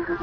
4.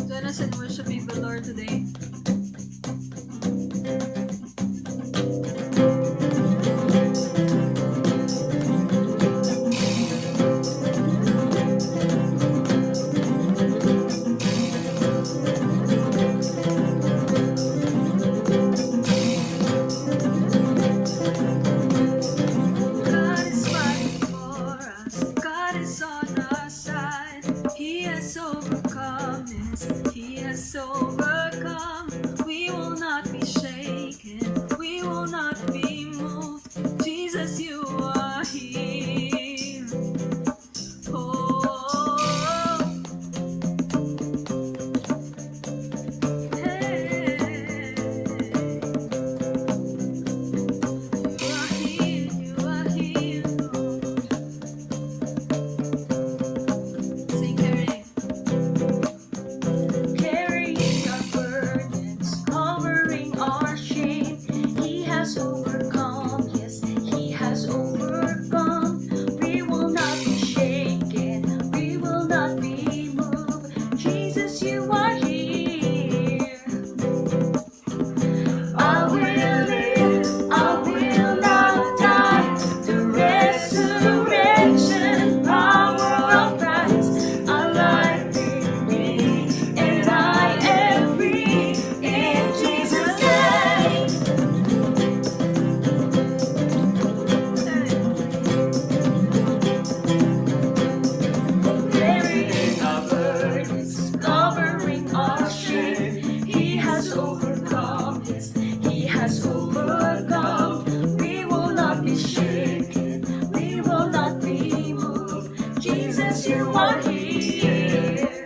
Join us in worshiping the Lord today. God is fighting for us. God is on our side. He has overcome this. He has overcome. We will not be shaken. We will not be moved. Jesus, you are here. Oh, hey. You are here, Lord. Sing, carrying our burdens, covering our shame. He has overcome, yes, He has overcome. We will not be shaken, we will not be moved. Jesus, you are here. I will live, I will not die. The resurrection power of Christ alive in me, and I am free in Jesus' name. Carrying our burdens, covering our shame. He has overcome, yes, He has overcome. We will not be shaken, we will not be moved. Jesus, you are here.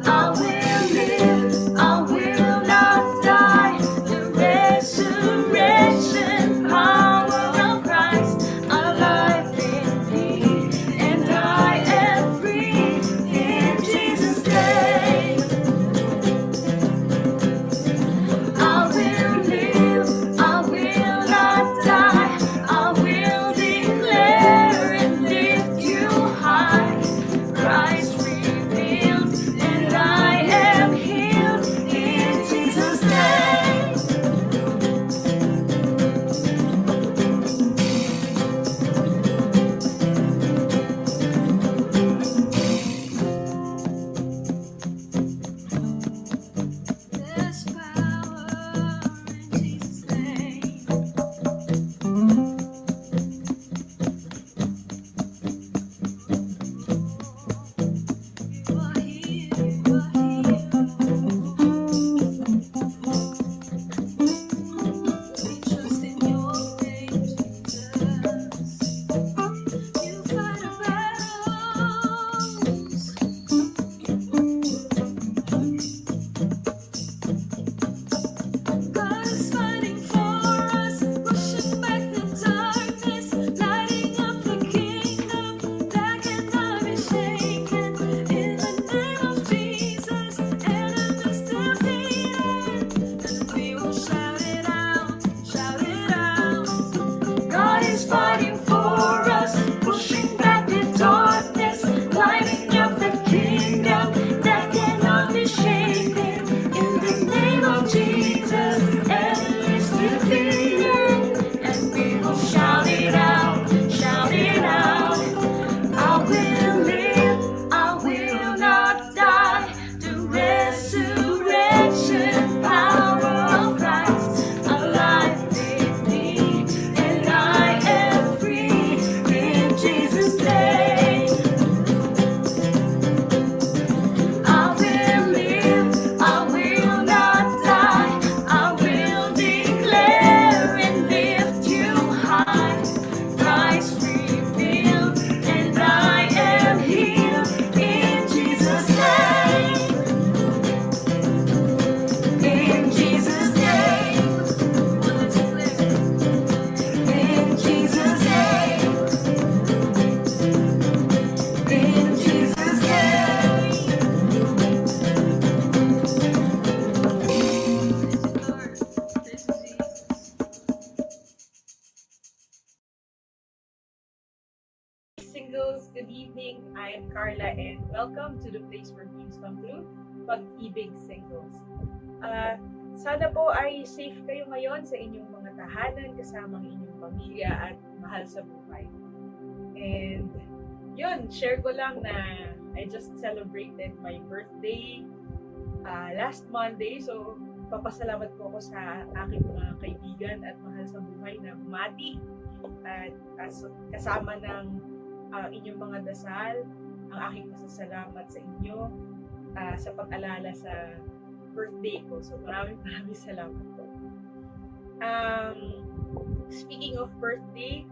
I will live, I will not die. The resurrection power of Christ alive in me, and I am free in Jesus' name. I will live, I will not die. I will declare and lift you high. singles, good evening. I am Carla and welcome to the place where dreams come true, Pag-Ibig Singles. Sana po ay safe kayo ngayon sa inyong mga tahanan kasama ang inyong pamilya at mahal sa buhay. And yun, share ko lang na I just celebrated my birthday last Monday. So, papasalamat po ako sa aking mga kaibigan at mahal sa buhay na bumati at kasama ng inyong mga dasal, ang aking pasasalamat sa inyo sa pag-alala sa birthday ko. So maraming salamat po. Speaking of birthday,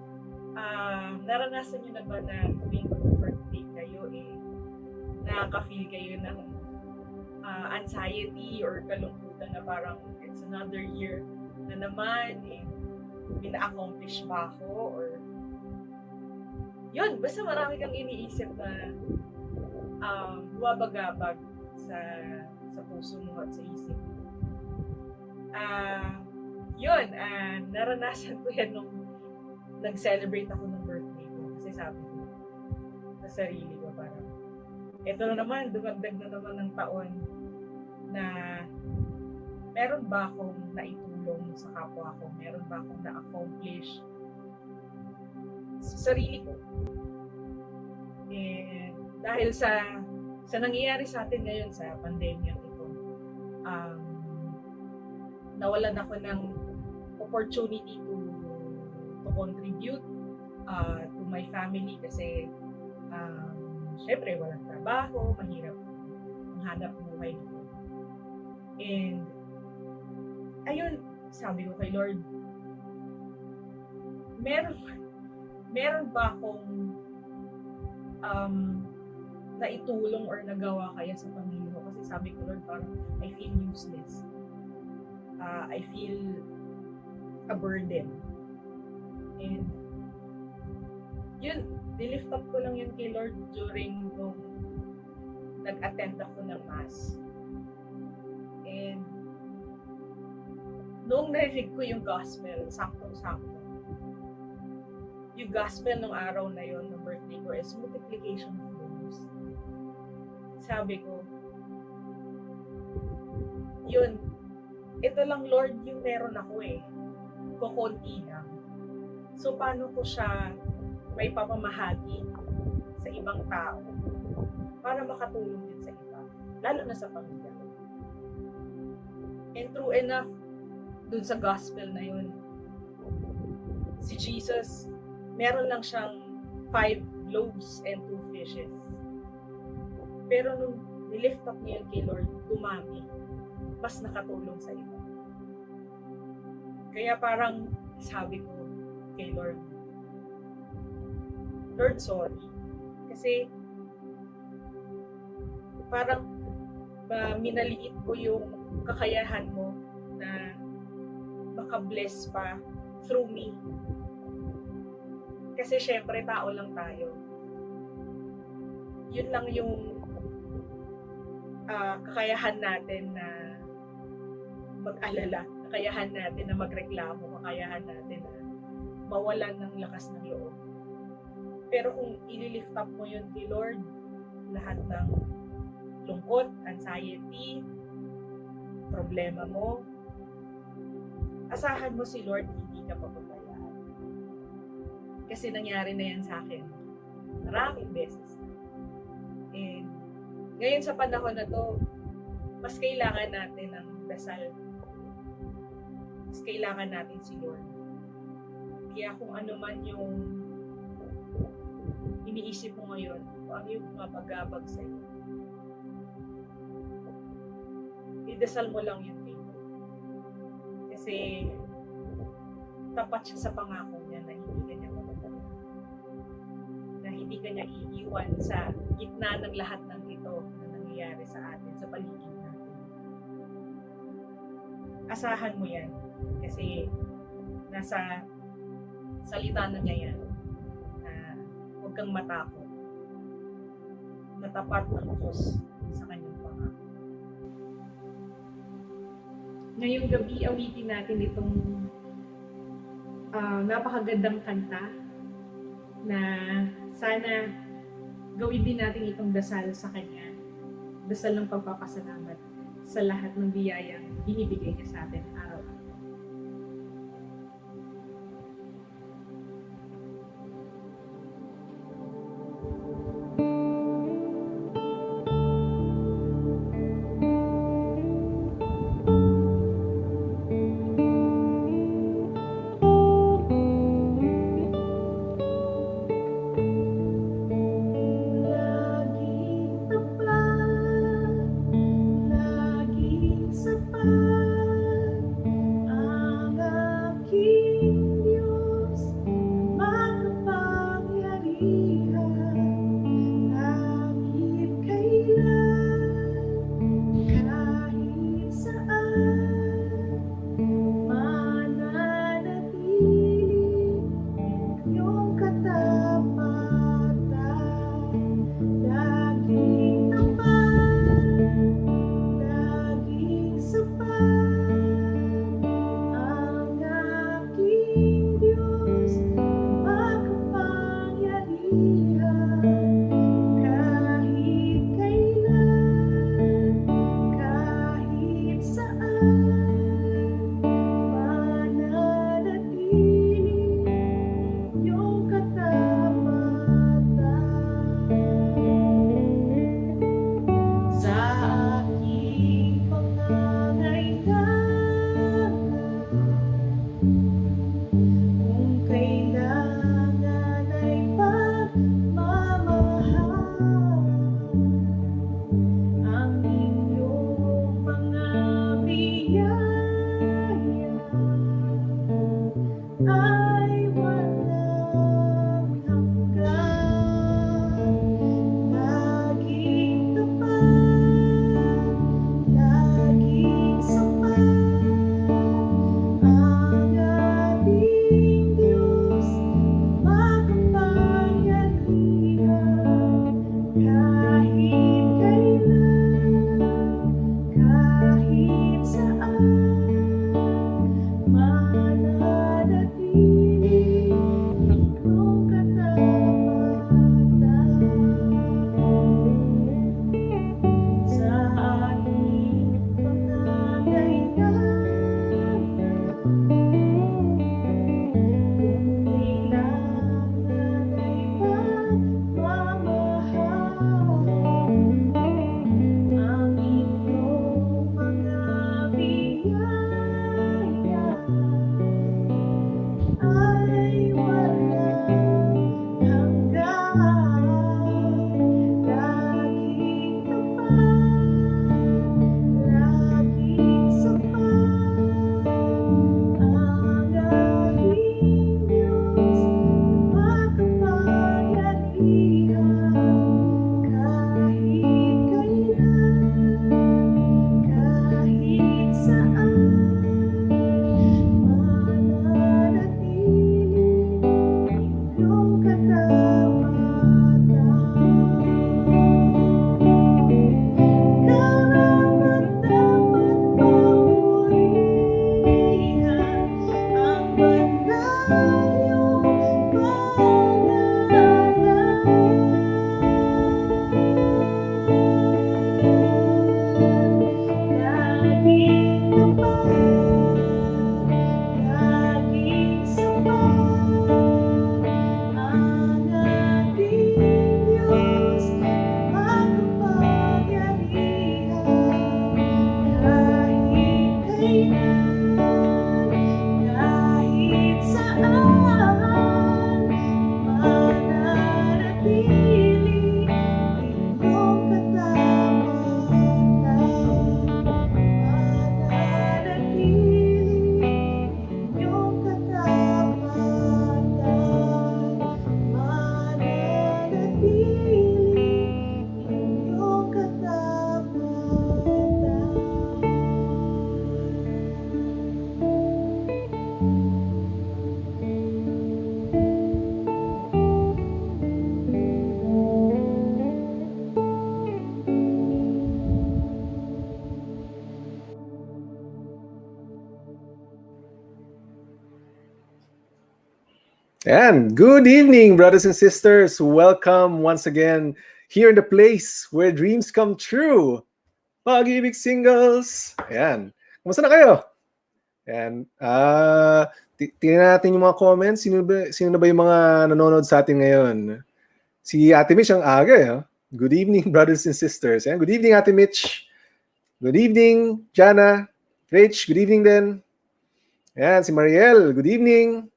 naranasan nyo na ba na tuwing mag-birthday kayo, nakaka-feel kayo ng anxiety or kalungkutan na parang it's another year na naman, pina-accomplish ba ako or yun, basta marami kang iniisip na buwabagabag sa puso mo at sa isip. Naranasan ko yan nung nag-celebrate ako ng birthday ko kasi sabi ko sa sarili ko parang eto na naman, dumagdag na naman ng taon na meron ba akong naitulong sa kapwa ko? Meron ba akong na-accomplish sa sarili ko? And dahil sa nangyayari sa atin ngayon sa pandemya ito, nawalan ako ng opportunity to contribute to my family kasi syempre walang trabaho, mahirap ang hanap buhay dito. And ayun, sabi ko kay Lord, meron ba akong naitulong or nagawa kaya sa pamilya ko? Kasi sabi ko, Lord, parang I feel useless. I feel a burden. And yun, nilift up ko lang yun kay Lord during nung nag-attend ako ng Mass. And nung narinig ko yung gospel, sakto-sakto. Yung gospel ng araw na yon ng birthday ko is multiplication of loaves. Sabi ko, yun, ito lang Lord yung meron ako kukunti lang. So paano ko siya may papamahagi sa ibang tao para makatulong din sa iba, lalo na sa pamilya. And true enough, dun sa gospel na yun, si Jesus, meron lang siyang 5 loaves and 2 fishes. Pero nung nilift up niya yun kay Lord, dumami. Mas nakatulong sa iba. Kaya parang sabi ko kay Lord, Lord, sorry. Kasi parang minaliit ko yung kakayahan mo na maka-bless pa through me. Kasi syempre tao lang tayo. Yun lang yung kakayahan natin na mag-alala, kakayahan natin na magreklamo, kakayahan natin na mawalan ng lakas ng loob. Pero kung ililift up mo yun kay Lord, lahat ng lungkot, anxiety, problema mo, asahan mo si Lord, hindi ka papabayaan. Kasi nangyari na yan sa akin maraming beses. And ngayon sa panahon na to, mas kailangan natin ng dasal. Mas kailangan natin si Lord. Kaya kung ano man yung iniisip mo ngayon, kung ano yung mapagabag sa'yo, idasal mo lang yun kay Lord. Kasi tapat siya sa pangako niya na hindi ka niya mapapagabag. Na hindi ka niya iiwan sa gitna ng lahat ng ito na nangyayari sa atin, sa paligid natin. Asahan mo yan. Kasi nasa salita na niya yan na huwag kang matakot. Natapat ang Diyos sa kanyang pangako. Ngayong gabi, awitin natin itong napakagandang kanta na sana gawin din natin itong dasal sa Kanya. Dasal ng pagpapasalamat sa lahat ng biyayang binibigay niya sa atin araw-araw. Laging tapat, laging sapat, And good evening, brothers and sisters. Welcome once again here in the place where dreams come true. Pag-Ibig singles. Ayan. Kumusta na kayo? Ayan. Tingnan natin yung mga comments. Sino na ba yung mga nanonood sa atin ngayon? Si Ate Mitch ang aga. Eh. Good evening, brothers and sisters. Ayan. Good evening, Ate Mitch. Good evening, Jana. Rach, good evening din. Ayan, si Mariel, good evening.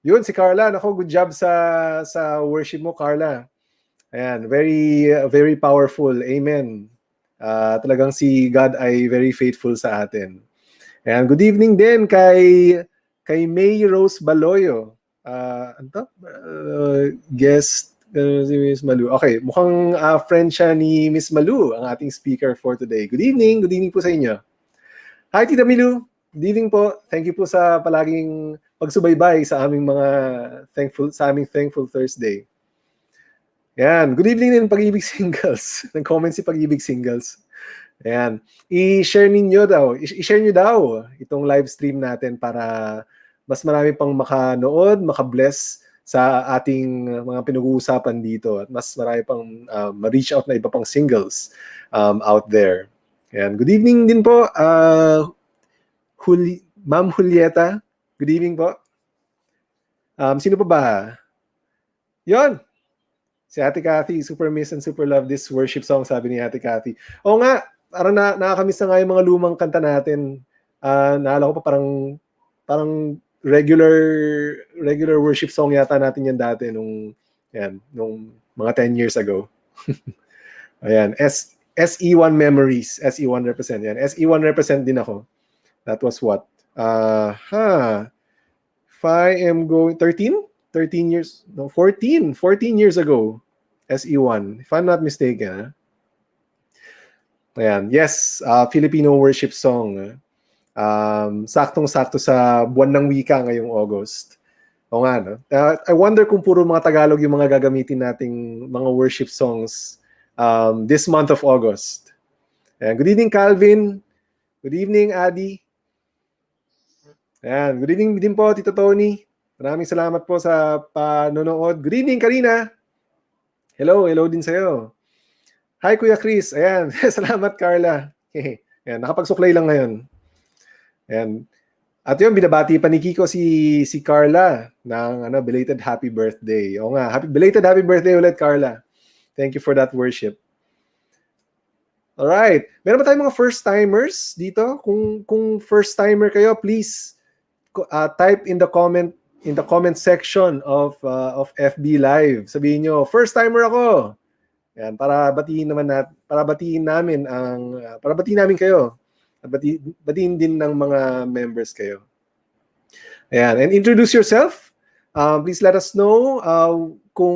Yun, si Carla. Nako, good job sa worship mo, Carla. Ayan, very powerful. Amen. Talagang si God ay very faithful sa atin. Ayan, good evening din kay May Rose Baloyo. Guest si Miss Malou. Okay, mukhang friend siya ni Miss Malou, ang ating speaker for today. Good evening po sa inyo. Hi, Tita Milu. Good evening po. Thank you po sa palaging pagsubaybay sa aming Thankful Thursday. Yan. Good evening din, Pag-Ibig Singles. Nag-comment si Pag-Ibig Singles. Ayan. I-share nyo daw itong live stream natin para mas marami pang makanood, makabless sa ating mga pinag-uusapan dito at mas marami pang ma-reach out na iba pang singles out there. Ayan. Good evening din po, Ma'am Julieta. Good evening po. Sino pa ba? Yon. Si Ate Cathy, super miss and super love this worship song, sabi ni Ate Cathy. Oo nga, parang nakakamiss na nga yung mga lumang kanta natin. Naalala ko pa parang regular worship song yata natin yan dati nung mga 10 years ago. Ayan, SE1 memories, SE1 represent yan. SE1 represent din ako. That was what? If I am going 14 years ago, SE1, if I'm not mistaken. Ayan, yes, Filipino worship song. Saktong-sakto sa buwan ng wika ngayong August. O nga, no? I wonder kung puro mga Tagalog yung mga gagamitin nating mga worship songs this month of August. Ayan, good evening, Calvin. Good evening, Adi. Ayan, good evening din po, Tito Tony. Maraming salamat po sa panonood. Good evening, Karina. Hello din sa'yo. Hi, Kuya Chris. Ayan, salamat, Carla. Ayan, nakapagsuklay lang ngayon. Ayan. At yun, binabati pa ni Kiko si Carla ng belated happy birthday. O nga, belated happy birthday ulit, Carla. Thank you for that worship. Alright. Meron ba tayong mga first-timers dito? Kung first-timer kayo, please type in the comment section of FB Live. Sabihin nyo, first timer ako. Yan, para batiin namin kayo. At batiin din ng mga members kayo. Ayan, and introduce yourself. Please let us know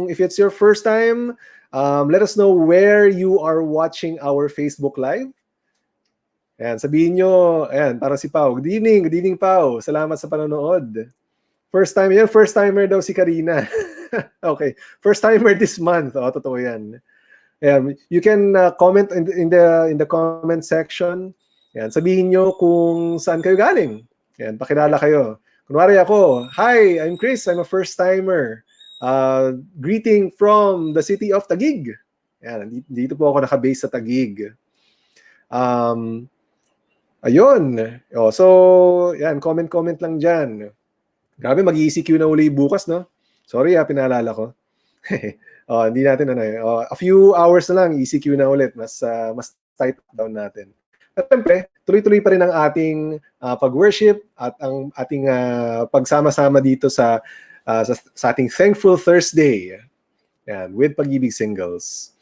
if it's your first time. Let us know where you are watching our Facebook Live. Ayan, sabihin nyo, ayan, para si Pau. Good evening, Pau. Salamat sa panonood. First timer daw si Karina. Okay, first timer this month. Totoo yan. Ayan, you can comment in the comment section. Ayan, sabihin nyo kung saan kayo galing. Ayan, pakilala kayo. Kunwari ako, hi, I'm Chris. I'm a first timer. Greeting from the city of Taguig. Ayan, dito po ako nakabase sa Taguig. Ayun. So, yan, comment lang dyan. Grabe, mag-ECQ na uli bukas, no? Sorry, pinaalala ko. Hindi natin, a few hours na lang, ECQ na ulit. Mas tight down natin. At siyempre, tuloy-tuloy pa rin ang ating pag-worship at ang ating pagsama-sama dito sa ating Thankful Thursday. Yan, with Pag-Ibig Singles.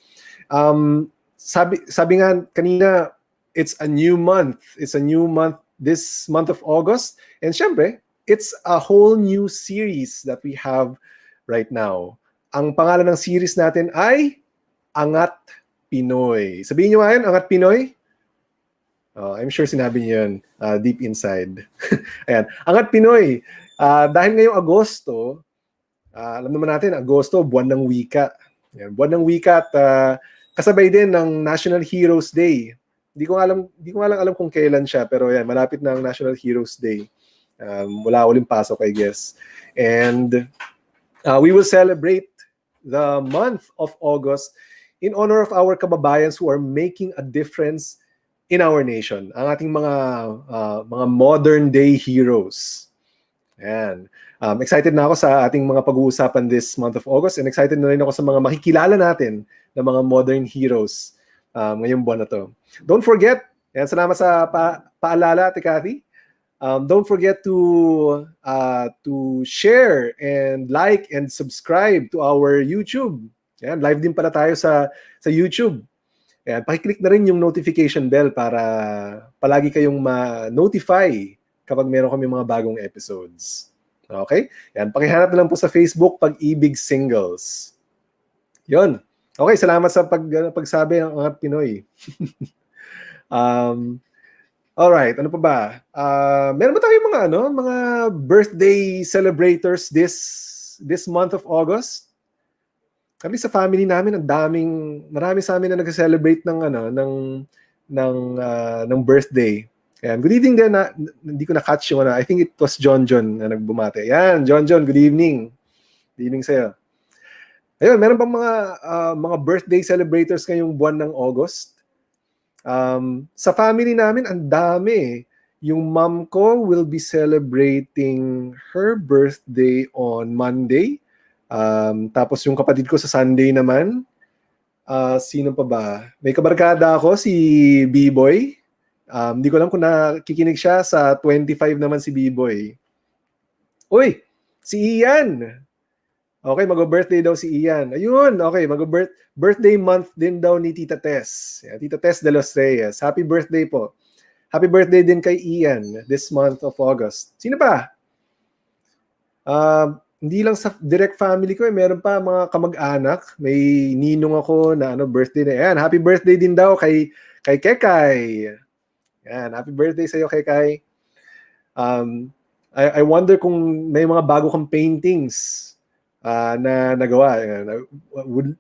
Sabi nga kanina, it's a new month. It's a new month, this month of August. And syempre, it's a whole new series that we have right now. Ang pangalan ng series natin ay Angat Pinoy. Sabihin nyo nga yun, Angat Pinoy? I'm sure sinabi niyo yun deep inside. Ayan, Angat Pinoy. Dahil ngayong Agosto, alam naman natin, Agosto, buwan ng wika. Ayan, buwan ng wika at kasabay din ng National Heroes Day. Hindi ko alam kung kailan siya, pero yan, malapit na ang National Heroes Day. Wala uling pasok, I guess. And we will celebrate the month of August in honor of our kababayans who are making a difference in our nation. Ang ating mga modern day heroes. Ayan. Excited na ako sa ating mga pag-uusapan this month of August, and excited na rin ako sa mga makikilala natin na mga modern heroes ngayong buwan na to. Don't forget, and salamat sa paalala, Ate Cathy. Don't forget to share and like and subscribe to our YouTube. Ayan, live din pala tayo sa YouTube. Ayan, pakiclick na rin yung notification bell para palagi kayong ma-notify kapag meron kami mga bagong episodes. Okay? Yan, pakihanap na lang po sa Facebook, Pag-Ibig Singles. Yun. Okay, salamat sa pagsabi ng Angat Pinoy. Alright, ano pa ba? Meron ba tayong mga birthday celebrators this month of August? Kami sa family namin, marami sa amin na nag-celebrate ng birthday. Ayan, good evening din hindi ko na-catch yung I think it was John na nagbumate. Ayan, John, good evening. Good evening sa'yo. Ayun, meron pang mga birthday celebrators ngayong buwan ng August. Sa family namin, ang dami. Yung mom ko will be celebrating her birthday on Monday. Tapos yung kapatid ko sa Sunday naman. Sino pa ba? May kabarkada ako, si B-Boy. Hindi ko alam kung nakikinig siya. Sa 25 naman si B-Boy. Uy! Si Ian! Okay, mag-birthday daw si Ian. Ayun, okay, birthday month din daw ni Tita Tess. Yeah, Tita Tess de los Reyes. Happy birthday po. Happy birthday din kay Ian this month of August. Sino pa? Hindi lang sa direct family ko, meron pa mga kamag-anak. May ninong ako na birthday na. Ayan, happy birthday din daw kay Kekay. Yan, happy birthday sa iyo, Kekay. I wonder kung may mga bago kang paintings na nagawa.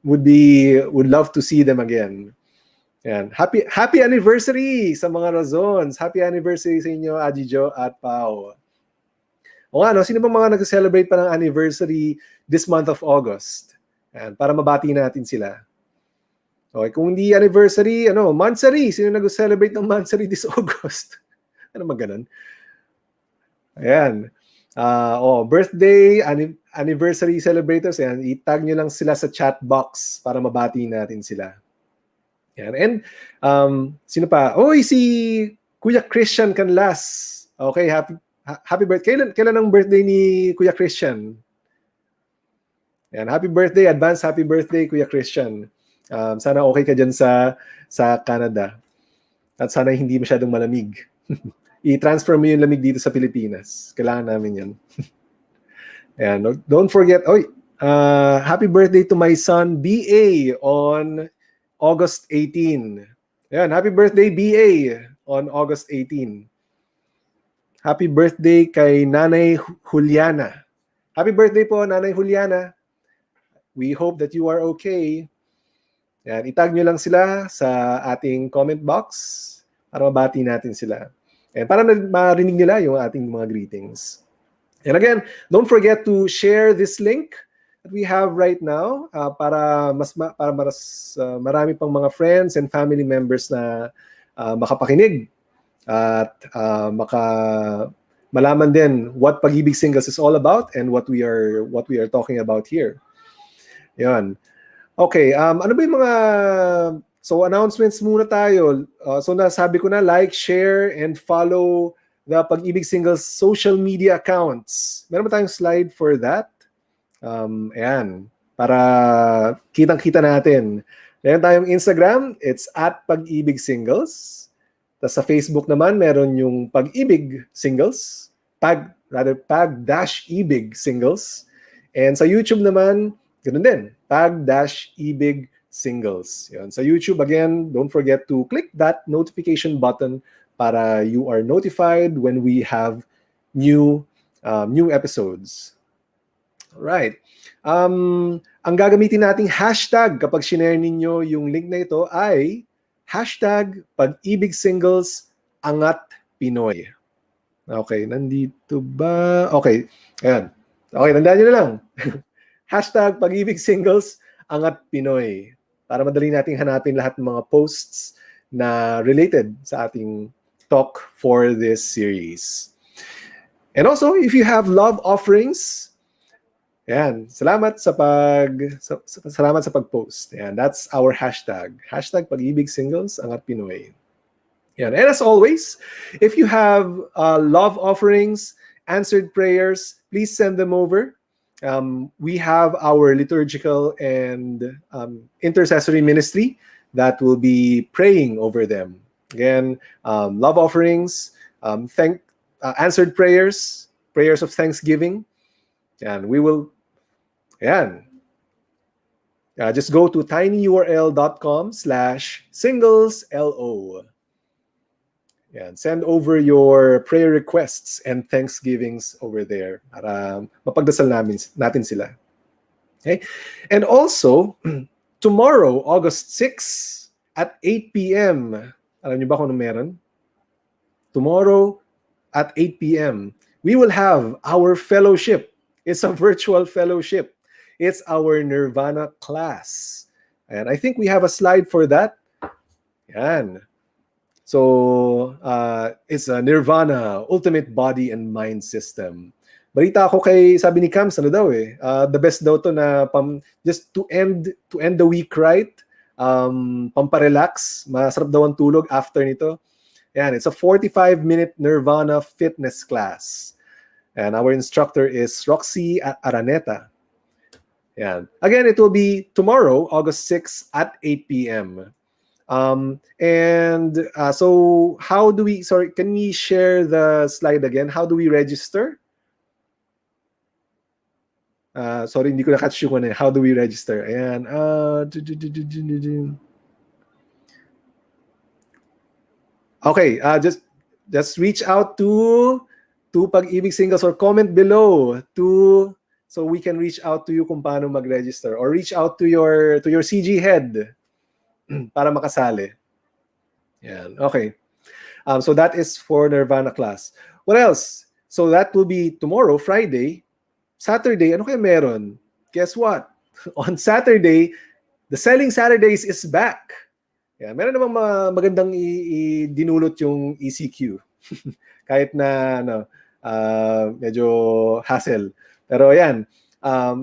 Would love to see them again. Yan. Happy anniversary sa mga Razons. Happy anniversary sa inyo, Ajijo at Pao. O sino ba mga nag-celebrate pa ng anniversary this month of August? Yan, para mabati natin sila. Okay, kung hindi anniversary, monthsary. Sino nag-celebrate ng monthsary this August? Ano man ganun? Ayan. Birthday, anniversary celebrators. Ayan, itag nyo lang sila sa chat box para mabati natin sila. Ayan. And, sino pa? Si Kuya Christian Canlas. Okay, happy birthday. Kailan ang birthday ni Kuya Christian? Ayan, happy birthday, advance happy birthday, Kuya Christian. Sana okay ka dyan sa Canada. At sana hindi masyadong malamig. I-transfer mo yung lamig dito sa Pilipinas. Kailangan namin yan. Ayan, don't forget, happy birthday to my son, BA, on August 18. Ayan, happy birthday, BA, on August 18. Happy birthday kay Nanay Juliana. Happy birthday po, Nanay Juliana. We hope that you are okay. Yan, itag nyo lang sila sa ating comment box para mabati natin sila. And para marinig nila yung ating mga greetings. And again, don't forget to share this link that we have right now para marami pang mga friends and family members na makapakinig at malaman din what Pag-Ibig Singles is all about and what we are talking about here. Yan. Okay, ano ba yung mga announcements muna tayo. So nasabi ko na, like, share, and follow the Pag-Ibig Singles social media accounts. Meron ba tayong slide for that? Ayan, para kitang-kita natin. Meron tayong Instagram, it's at Pag-Ibig Singles. Tapos sa Facebook naman, meron yung Pag-Ibig Singles, Pag-Ibig Singles. And sa YouTube naman, ganun din, Pag-Ibig Singles. Yan. Sa YouTube, again, don't forget to click that notification button para you are notified when we have new episodes. Alright. Ang gagamitin nating hashtag kapag shinare ninyo yung link na ito ay hashtag Pag-Ibig Singles Angat Pinoy. Okay, nandito ba? Okay, ayan. Okay, tandaan nyo na lang. Hashtag Pag-Ibig Singles, Angat Pinoy. Para madali nating hanapin lahat ng mga posts na related sa ating talk for this series. And also, if you have love offerings, ayan, salamat sa pag-post. Ayan, that's our hashtag. Hashtag Pag-Ibig Singles, Angat Pinoy. Ayan. And as always, if you have love offerings, answered prayers, please send them over. We have our liturgical and intercessory ministry that will be praying over them. Again, love offerings, answered prayers, prayers of thanksgiving, and we will, just go to tinyurl.com/singleslo. Send over your prayer requests and thanksgivings over there para mapagdasal natin sila. Okay? And also, tomorrow, August 6 at 8 p.m. Alam niyo ba kung ano meron? Tomorrow at 8 p.m. we will have our fellowship. It's a virtual fellowship. It's our Nirvana class. And I think we have a slide for that. Yan. So, it's a Nirvana, Ultimate Body and Mind System. Balita ako sabi ni Cams, the best daw to na just to end the week right, pamparelax, masarap daw ang tulog after nito. Yan, it's a 45-minute Nirvana fitness class. And our instructor is Roxy Araneta. Yan. Again, it will be tomorrow, August 6 at 8 p.m. So how do we, can we share the slide again? How do we register? Sorry, hindi ko na-catch yung ano. How do we register? Ayan. Okay, just reach out to Pag-Ibig Singles or comment below so we can reach out to you kung paano mag-register, or reach out to your CG head para makasali. Yan. Okay. So that is for Nirvana class. What else? So that will be tomorrow, Friday. Saturday, ano kaya meron? Guess what? On Saturday, the Selling Saturdays is back. Yeah, meron namang magandang dinulot yung ECQ. Kahit na medyo hassle. Pero yan,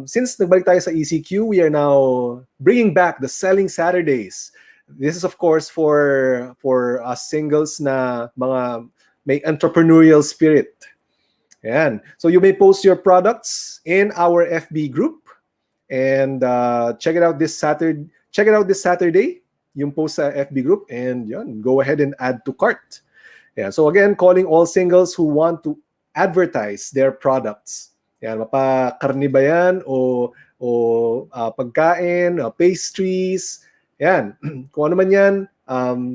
since nagbalik tayo sa ECQ, we are now bringing back the Selling Saturdays. This is of course for us singles na mga may entrepreneurial spirit. Yan. So you may post your products in our FB group and check it out this Saturday. Check it out this Saturday, yung post sa FB group, and yan, go ahead and add to cart. Yeah. So again, calling all singles who want to advertise their products. Yan, mapakarni ba yan o pagkain, pastries. Yan. Kung ano man yan,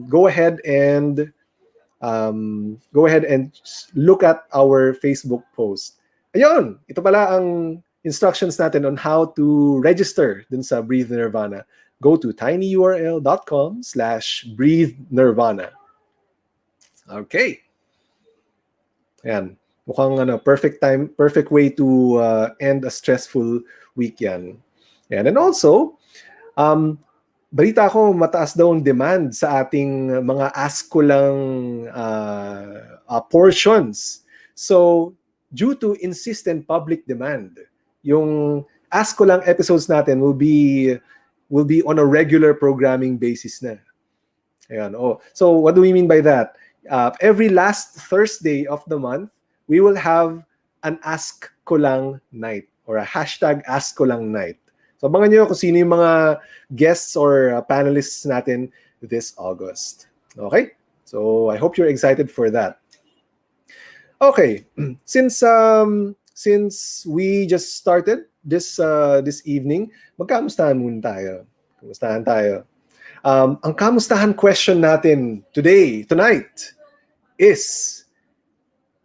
go ahead and look at our Facebook post. Ayun, ito pala ang instructions natin on how to register dun sa Breathe Nirvana. Go to tinyurl.com/Breathe Nirvana. Okay. Yan. Mukhang perfect way to end a stressful week yan. And also, balita ko mataas daw ang demand sa ating mga ask ko lang portions. So, due to insistent public demand, yung ask ko lang episodes natin will be on a regular programming basis na. Ayan. So, what do we mean by that? Every last Thursday of the month, we will have an Ask Ko Lang night or a hashtag Ask Ko Lang night. So, abangan nyo kung sino yung mga guests or panelists natin this August. Okay? So, I hope you're excited for that. Okay. Since we just started this evening, magkamustahan muna tayo. Kamustahan tayo. Ang kamustahan question natin tonight is,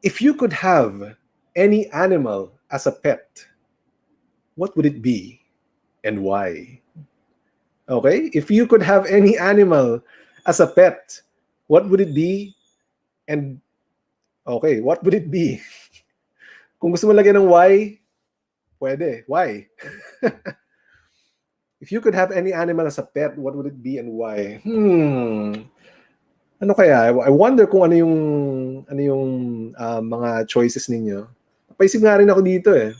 if you could have any animal as a pet, what would it be and why? Okay? If you could have any animal as a pet, what would it be and Okay, what would it be? Kung gusto mo lagyan ng Y, pwede. Why? If you could have any animal as a pet, what would it be and why? Ano kaya? I wonder kung ano yung mga choices ninyo. Paisip nga rin ako dito eh.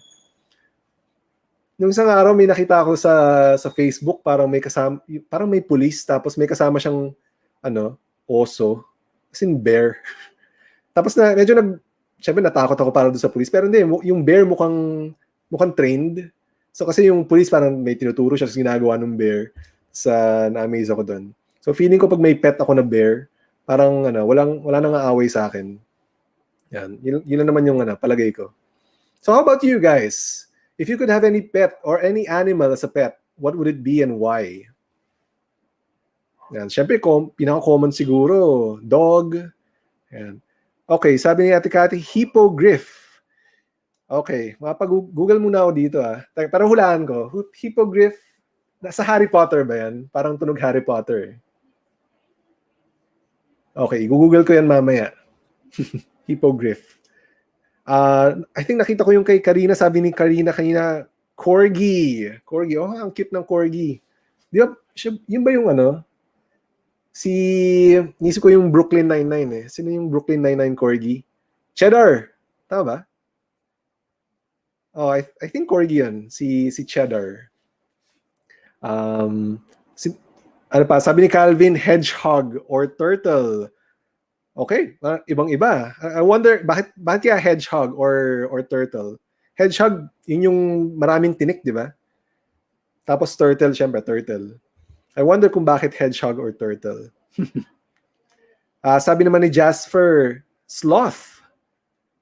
Nung isang araw may nakita ako sa Facebook, parang may police tapos may kasama siyang oso, as in bear. Tapos na medyo syempre natakot ako para doon sa police, pero hindi, yung bear mukhang trained. So kasi yung police parang may tinuturo siya sa ginagawa ng bear, na-amaze ako doon. So feeling ko pag may pet ako na bear, parang wala nang aaway sa akin. Yan, yun na naman yung palagay ko. So how about you guys? If you could have any pet or any animal as a pet, what would it be and why? Yan, syempre pinaka-common siguro, dog. Yan. Okay, sabi ni Ate Cathy, hippogriff. Okay, mapag-google muna ako dito Parang hulaan ko, hippogriff, nasa Harry Potter ba yan? Parang tunog Harry Potter. Okay, google ko yan mamaya. Hippogriff. I think nakita ko yung kay Karina, sabi ni Karina kanina, corgi. Corgi, ang cute ng corgi. Di ba, yun ba yung nisip ko yung Brooklyn Nine-Nine eh. Sino yung Brooklyn Nine-Nine corgi? Cheddar. Tama ba? Oh, I think corgi yun. Si Cheddar. Sabi ni Calvin, hedgehog or turtle. Okay, ibang-iba. I wonder, bakit kaya hedgehog or turtle? Hedgehog, yun yung maraming tinik, di ba? Tapos turtle, syempre, turtle. I wonder kung bakit hedgehog or turtle. Sabi naman ni Jasper, sloth.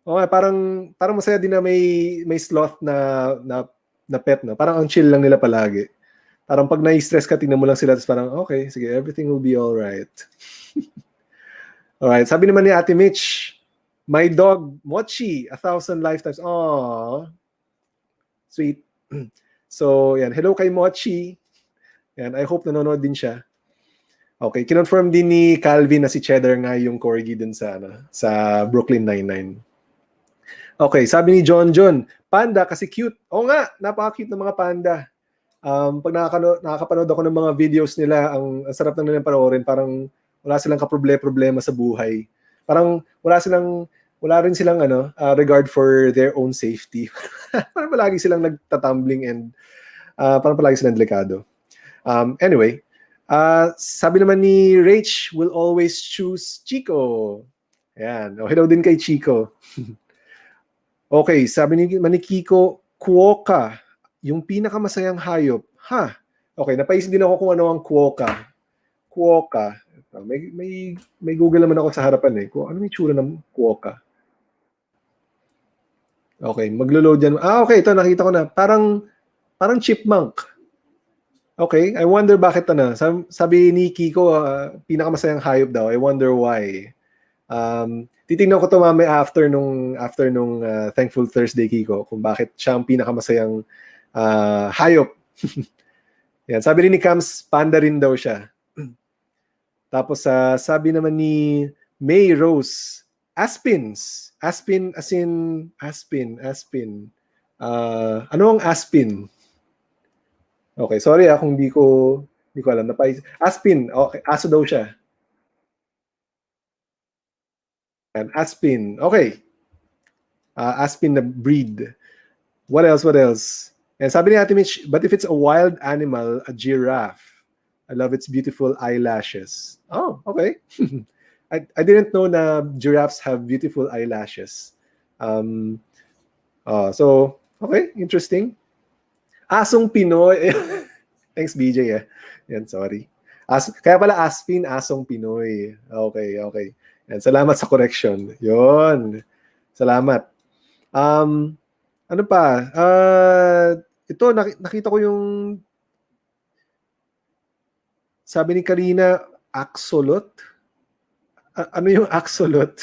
Okay, parang masaya din na may sloth na pet, no? Parang ang chill lang nila palagi. Parang pag na-stress ka, tingnan mo lang sila, tapos parang, okay, sige, everything will be alright. Alright, sabi naman ni Ate Mitch, my dog, Mochi, 1,000 lifetimes. Aww. Sweet. So, yan. Hello kay Mochi. Yan, I hope nanonood din siya. Okay, kinonfirm din ni Calvin na si Cheddar nga yung corgi dun sa Brooklyn Nine-Nine. Okay, sabi ni John, panda kasi cute. Oo nga, napaka-cute ng mga panda. Pag nakakapanood ako ng mga videos nila, ang sarap na nilang panoorin, parang wala silang kaproblema sa buhay. Parang wala rin silang regard for their own safety. Parang palagi silang nagtatumbling and parang palagi silang delikado. Anyway, sabi naman ni Rach, will always choose Chico. Ayan. Hello din kay Chico. Okay, sabi ni Kiko, quokka, yung pinakamasayang hayop. Okay, napaisip din ako kung ano ang quokka. Quokka. May Google naman ako sa harapan eh. Ano yung tsura ng quokka? Okay, maglo-load yan. Okay, ito nakita ko na. Parang chipmunk. Okay, I wonder bakit sabi ni Kiko, pinakamasayang hayop daw. I wonder why. Titingnan ko to mamaya after nung Thankful Thursday, Kiko, kung bakit siya ang pinakamasayang hayop. Yan, sabi rin ni Cams, panda rin daw siya. Tapos sabi naman ni May Rose, aspins. Aspin as in aspin. Ano ang aspin? Okay, sorry kung di ko alam. Aspin, okay, aso daw siya. And aspin, okay. Aspin na breed. What else? And sabi ni Ate Mitch, but if it's a wild animal, a giraffe. I love its beautiful eyelashes. Oh, okay. I didn't know na giraffes have beautiful eyelashes. So, okay, interesting. Asong Pinoy. Thanks, BJ. Yan, sorry. Kaya pala Aspin, Asong Pinoy. Okay. Yan, salamat sa correction. Yon. Salamat. Ano pa? Ito, nakita ko yung sabi ni Karina, axolot? Ano yung axolot?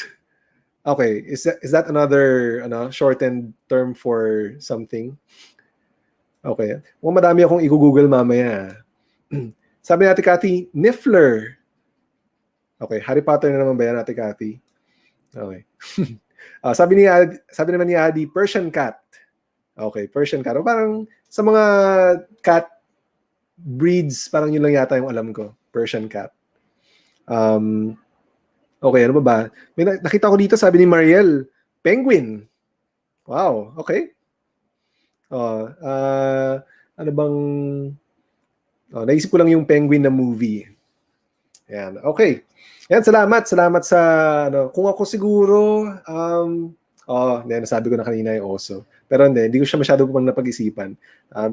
Okay, is that another shortened term for something? Okay. Madami akong i-google mamaya. Sabi ni Ate Cathy, Niffler. Okay, Harry Potter na naman ba yan, Ate Cathy? Okay. Sabi naman ni Adi, Persian cat. Okay, Persian cat. O parang sa mga cat breeds, parang yun lang yata yung alam ko. Persian cat. Okay, ano ba? May nakita ko dito, sabi ni Mariel, penguin. Wow, okay. Ano bang... naisip ko lang yung penguin na movie. Yan, okay. Yan, salamat sa... kung ako siguro... nasabi ko na kanina yung oso. Pero hindi ko siya masyado pang napag-isipan.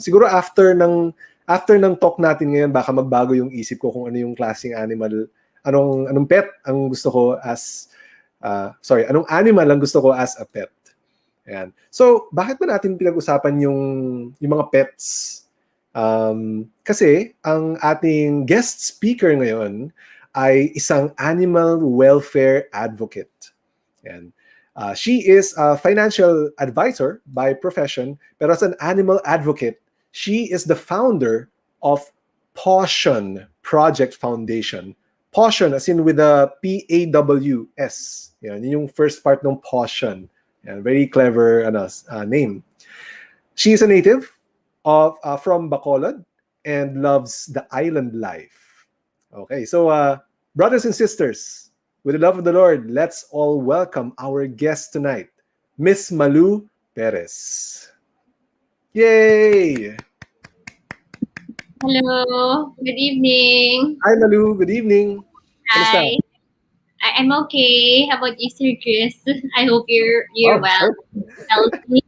Siguro after ng talk natin ngayon, baka magbago yung isip ko kung ano yung klaseng animal, anong pet ang gusto ko as... anong animal ang gusto ko as a pet. Ayan. So, bakit ba natin pinag-usapan yung mga pets? Kasi ang ating guest speaker ngayon ay isang animal welfare advocate. Ayan. She is a financial advisor by profession, pero as an animal advocate, she is the founder of Pawssion Project Foundation. Pawssion as in with a P-A-W-S. Yan, yun yung first part ng Pawssion. Yan, very clever name. She is a native from Bacolod and loves the island life. Okay, so brothers and sisters, with the love of the Lord, let's all welcome our guest tonight, Miss Malou Perez. Yay! Hello, good evening. Hi Malou, good evening. Hi. I'm okay. How about you, Sir Chris? I hope you're well. Healthy.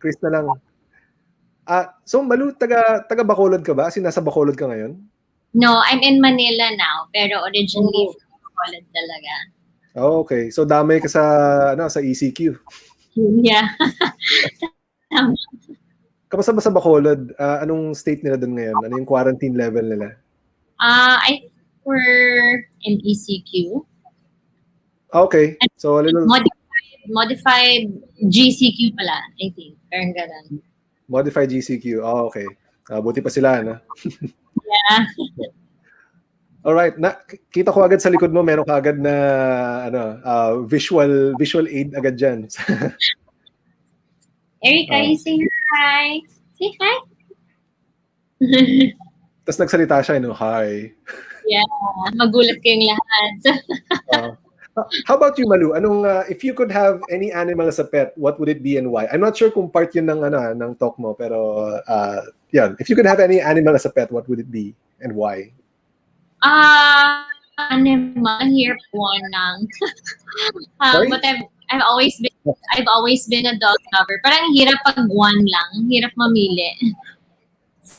Chris na lang. So Malou, taga Bacolod ka ba? Kasi nasa Bacolod ka ngayon? No, I'm in Manila now, pero originally from Bacolod talaga. Okay. So damay ka sa ECQ. Yeah. Kamusta ba sa Bacolod? Anong state nila doon ngayon? Ano yung quarantine level nila? I think we're in ECQ. Okay. So a little modified GCQ pala, I think. Parang ganun. Modified GCQ. Okay. Buti pa sila, no? Yeah. Alright. Kita ko agad sa likod mo, meron ka agad na visual aid agad dyan. Erica, you say hi. Say hi. Tapos nagsalita siya, hi. Yeah, magulat kayong lahat. How about you, Malou? If you could have any animal as a pet, what would it be and why? I'm not sure kung part yun ng talk mo, pero if you could have any animal as a pet, what would it be and why? Animal, hirap one lang. But I've always been a dog lover. Parang hirap pag one lang, hirap mamili.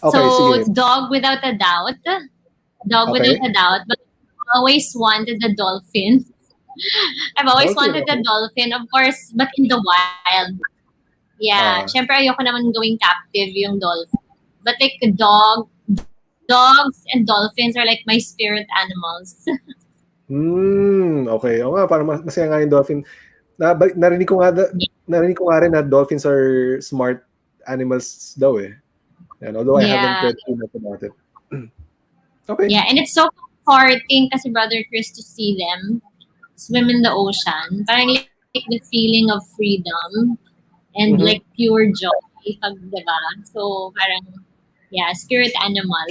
Okay, so sige. Dog without a doubt, but I've always wanted a dolphin. I've always wanted a dolphin, of course, but in the wild. Yeah, syempre ayoko naman gawing captive yung dolphin. But like dogs and dolphins are like my spirit animals. Okay. O nga, parang masaya nga yung dolphin. Narinig ko nga rin na dolphins are smart animals daw eh. And although I haven't read too much about it. Okay. Yeah, and it's so comforting kasi Brother Chris to see them swim in the ocean. Parang like the feeling of freedom and like pure joy pag, diba? So parang spirit animal.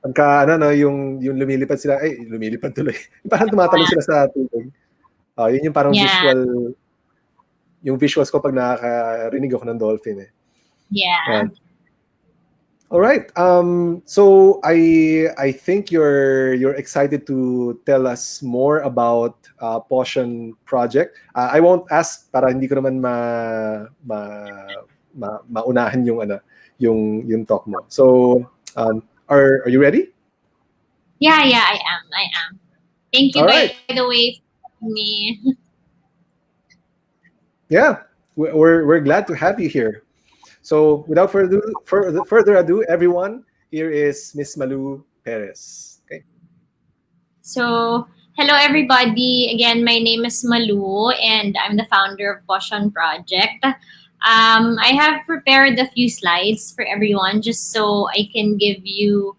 Pagka yung lumilipad sila, lumilipad tuloy. Parang tumatalon sila sa tubig. Yun yung parang yung visuals ko pag nakakarinig ako ng dolphin eh. Yeah. All right. So I think you're excited to tell us more about Pawssion Project. I won't ask para hindi ko naman maunahan yung talk mo. So are you ready? Yeah, I am. Thank you, by the way, for me. Yeah, we're glad to have you here. So without further ado, everyone, here is Miss Malou Perez. Okay. So hello everybody. Again, my name is Malou and I'm the founder of Pawssion Project. I have prepared a few slides for everyone just so I can give you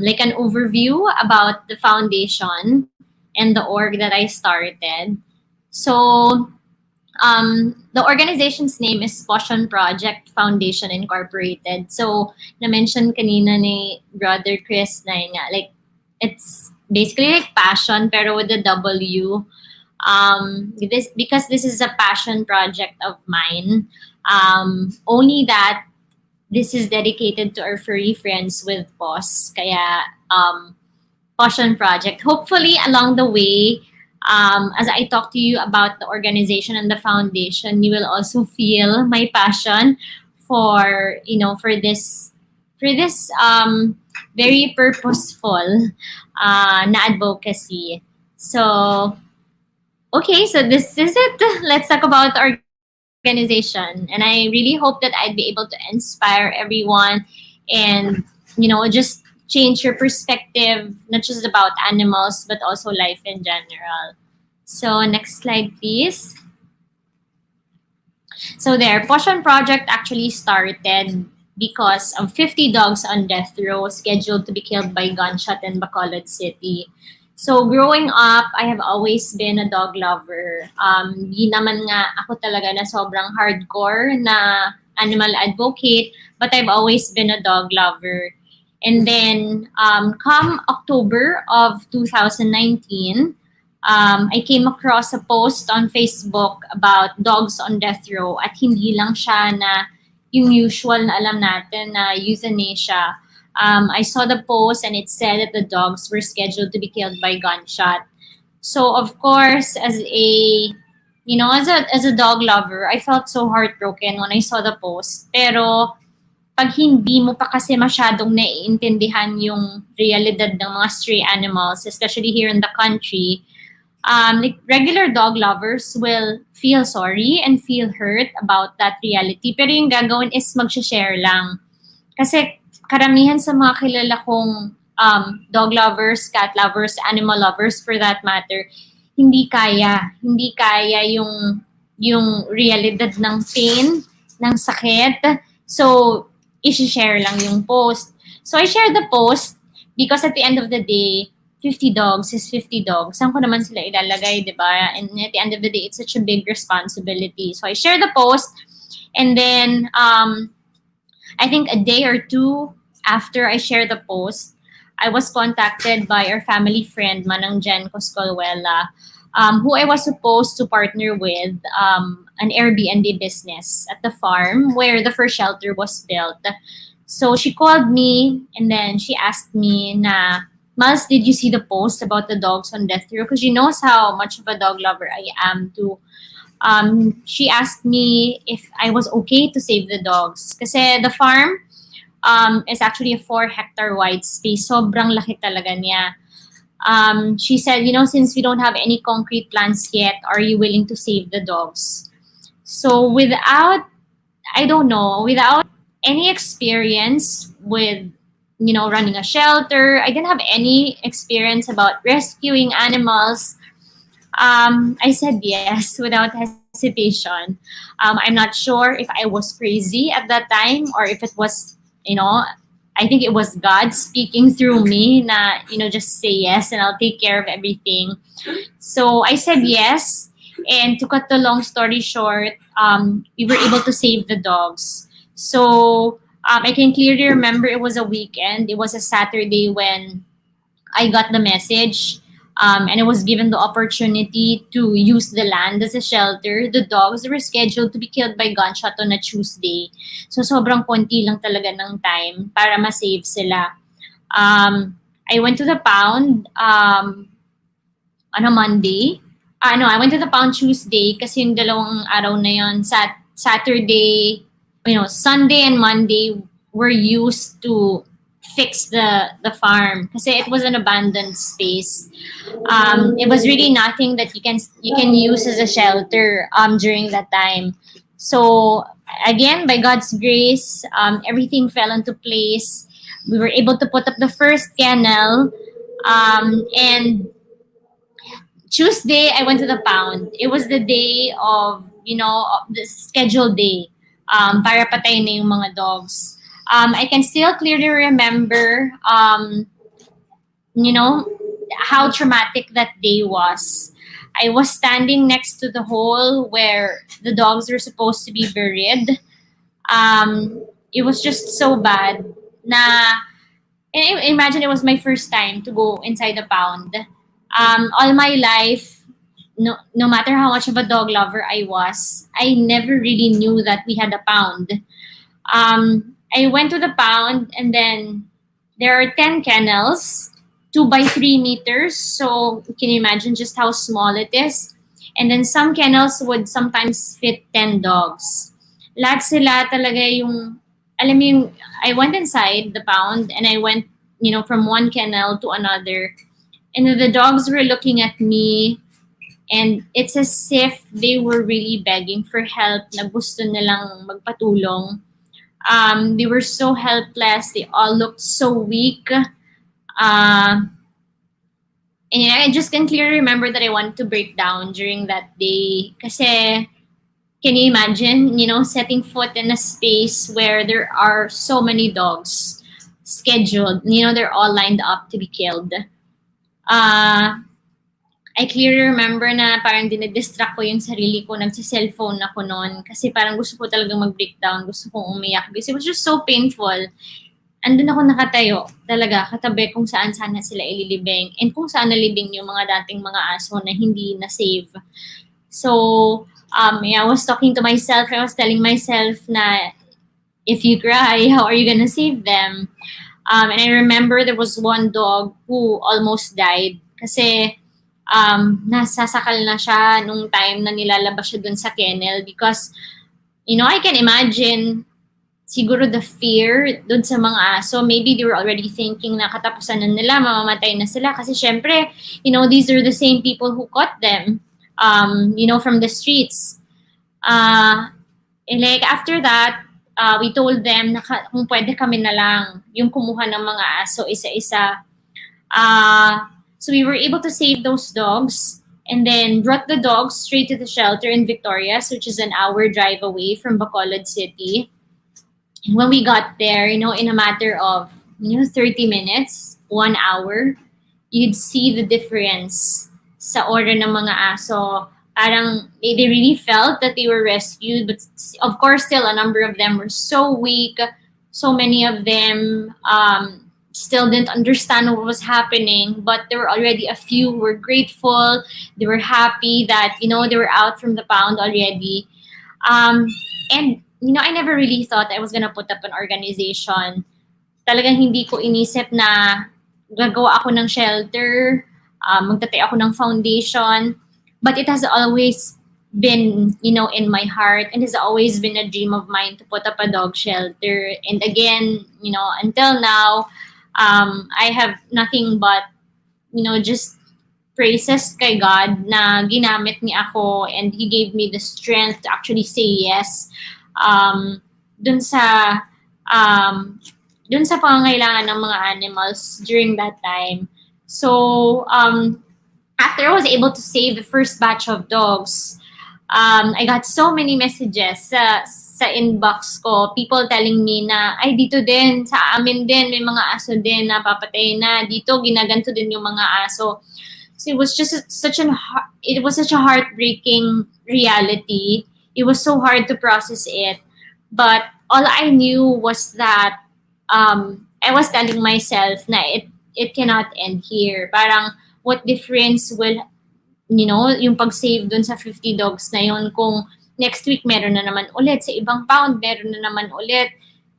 like an overview about the foundation and the org that I started. So the organization's name is Pawssion Project Foundation Incorporated. So na-mention kanina ni Brother Chris na yun nga, like it's basically like passion pero with the W. Because this is a passion project of mine. Only that this is dedicated to our furry friends with POS. Kaya Pawssion Project. Hopefully, along the way, as I talk to you about the organization and the foundation, you will also feel my passion for for this very purposeful na advocacy. So okay, so this is it. Let's talk about the organization, and I really hope that I'd be able to inspire everyone and just change your perspective, not just about animals but also life in general. So next slide, please. So there, Pawssion Project actually started because of 50 dogs on death row scheduled to be killed by gunshot in Bacolod City. So growing up, I have always been a dog lover. Di naman nga ako talaga na sobrang hardcore na animal advocate, but I've always been a dog lover. And then, come October of 2019, I came across a post on Facebook about dogs on death row at hindi lang siya na yung usual na alam natin na euthanasia. I saw the post and it said that the dogs were scheduled to be killed by gunshot. So of course, as a dog lover, I felt so heartbroken when I saw the post. Pero pag hindi mo pa kasi masyadong naiintindihan yung realidad ng mga stray animals, especially here in the country, like regular dog lovers will feel sorry and feel hurt about that reality. Pero yung gagawin is mag-share lang. Kasi karamihan sa mga kilala kong dog lovers, cat lovers, animal lovers for that matter, hindi kaya yung realidad ng pain, ng sakit. So, i-share lang yung post. So, I shared the post because at the end of the day, 50 dogs is 50 dogs. Saan ko naman sila ilalagay, di ba? And at the end of the day, it's such a big responsibility. So, I shared the post and then I think a day or two after I shared the post, I was contacted by our family friend, Manang Jen Coscolwela, who I was supposed to partner with an Airbnb business at the farm where the first shelter was built. So she called me and then she asked me na, Mals, did you see the post about the dogs on death row? Because she knows how much of a dog lover I am too. She asked me if I was okay to save the dogs. Kasi the farm is actually a 4-hectare wide space. Sobrang laki talaga niya. She said, since we don't have any concrete plans yet, are you willing to save the dogs? So without any experience with, running a shelter, I didn't have any experience about rescuing animals. I said yes without hesitation. I'm not sure if I was crazy at that time or if it was, I think it was God speaking through me na, just say yes and I'll take care of everything. So I said yes. And to cut the long story short, we were able to save the dogs. So I can clearly remember it was a weekend. It was a Saturday when I got the message. And I was given the opportunity to use the land as a shelter. The dogs were scheduled to be killed by gunshot on a Tuesday. So sobrang konti lang talaga ng time para ma-save sila. I went to the pound on a Monday. I went to the pound Tuesday kasi yung dalawang araw na yon, Saturday, Sunday and Monday were used to fix the farm kasi it was an abandoned space. It was really nothing that you can use as a shelter during that time. So again, by God's grace, everything fell into place. We were able to put up the first kennel, and Tuesday I went to the pound. It was the day of the scheduled day para patayin na yung mga dogs. I can still clearly remember, how traumatic that day was. I was standing next to the hole where the dogs were supposed to be buried. It was just so bad na, and imagine it was my first time to go inside the pound. All my life, no matter how much of a dog lover I was, I never really knew that we had a pound. I went to the pound, and then there are 10 kennels, 2 by 3 meters. So can you imagine just how small it is? And then some kennels would sometimes fit 10 dogs. Lahat sila talaga yung, alam mo yung, I went inside the pound and I went, from one kennel to another. And then the dogs were looking at me, and it's as if they were really begging for help, na gusto nilang magpatulong. They were so helpless. They all looked so weak. And I just can clearly remember that I wanted to break down during that day. Kasi, can you imagine, setting foot in a space where there are so many dogs scheduled, they're all lined up to be killed. I clearly remember na parang dinidistract ko yung sarili ko, nagsa-cellphone ako noon kasi parang gusto ko talagang mag-breakdown, gusto kong umiyak because it was just so painful. Andun ako nakatayo talaga, katabi kung saan sana sila ililibing and kung saan nalibing yung mga dating mga aso na hindi na-save. So, I was talking to myself, I was telling myself na if you cry, how are you gonna save them? And I remember there was one dog who almost died kasi nasasakal na siya nung time na nilalabas siya dun sa kennel because, I can imagine siguro the fear dun sa mga aso. Maybe they were already thinking na katapusan na nila, mamamatay na sila kasi syempre, these are the same people who caught them, from the streets. And like after that, we told them na kung pwede kami na lang yung kumuha ng mga aso isa-isa. So we were able to save those dogs and then brought the dogs straight to the shelter in Victorias, which is an hour drive away from Bacolod City. And when we got there, in a matter of 30 minutes, 1 hour, you'd see the difference sa order ng mga aso. Parang they really felt that they were rescued, but of course still a number of them were so weak. So many of them still didn't understand what was happening, but there were already a few who were grateful. They were happy that, they were out from the pound already. And, I never really thought I was gonna put up an organization. Talagang hindi ko inisip na gagawa ako ng shelter, magtatay ako ng foundation. But it has always been, in my heart, and has always been a dream of mine to put up a dog shelter. And again, until now, I have nothing but, just praises kay God na ginamit niya ako and He gave me the strength to actually say yes dun sa pangangailangan ng mga animals during that time. So, after I was able to save the first batch of dogs, I got so many messages sa inbox ko, people telling me na, ay dito din, sa amin din, may mga aso din na papatay na, dito ginaganto din yung mga aso. So it was just such a heartbreaking reality. It was so hard to process it. But all I knew was that I was telling myself na it cannot end here. Parang what difference will, yung pag-save dun sa 50 dogs na yun kung next week meron na naman ulit, sa ibang pound meron na naman ulit.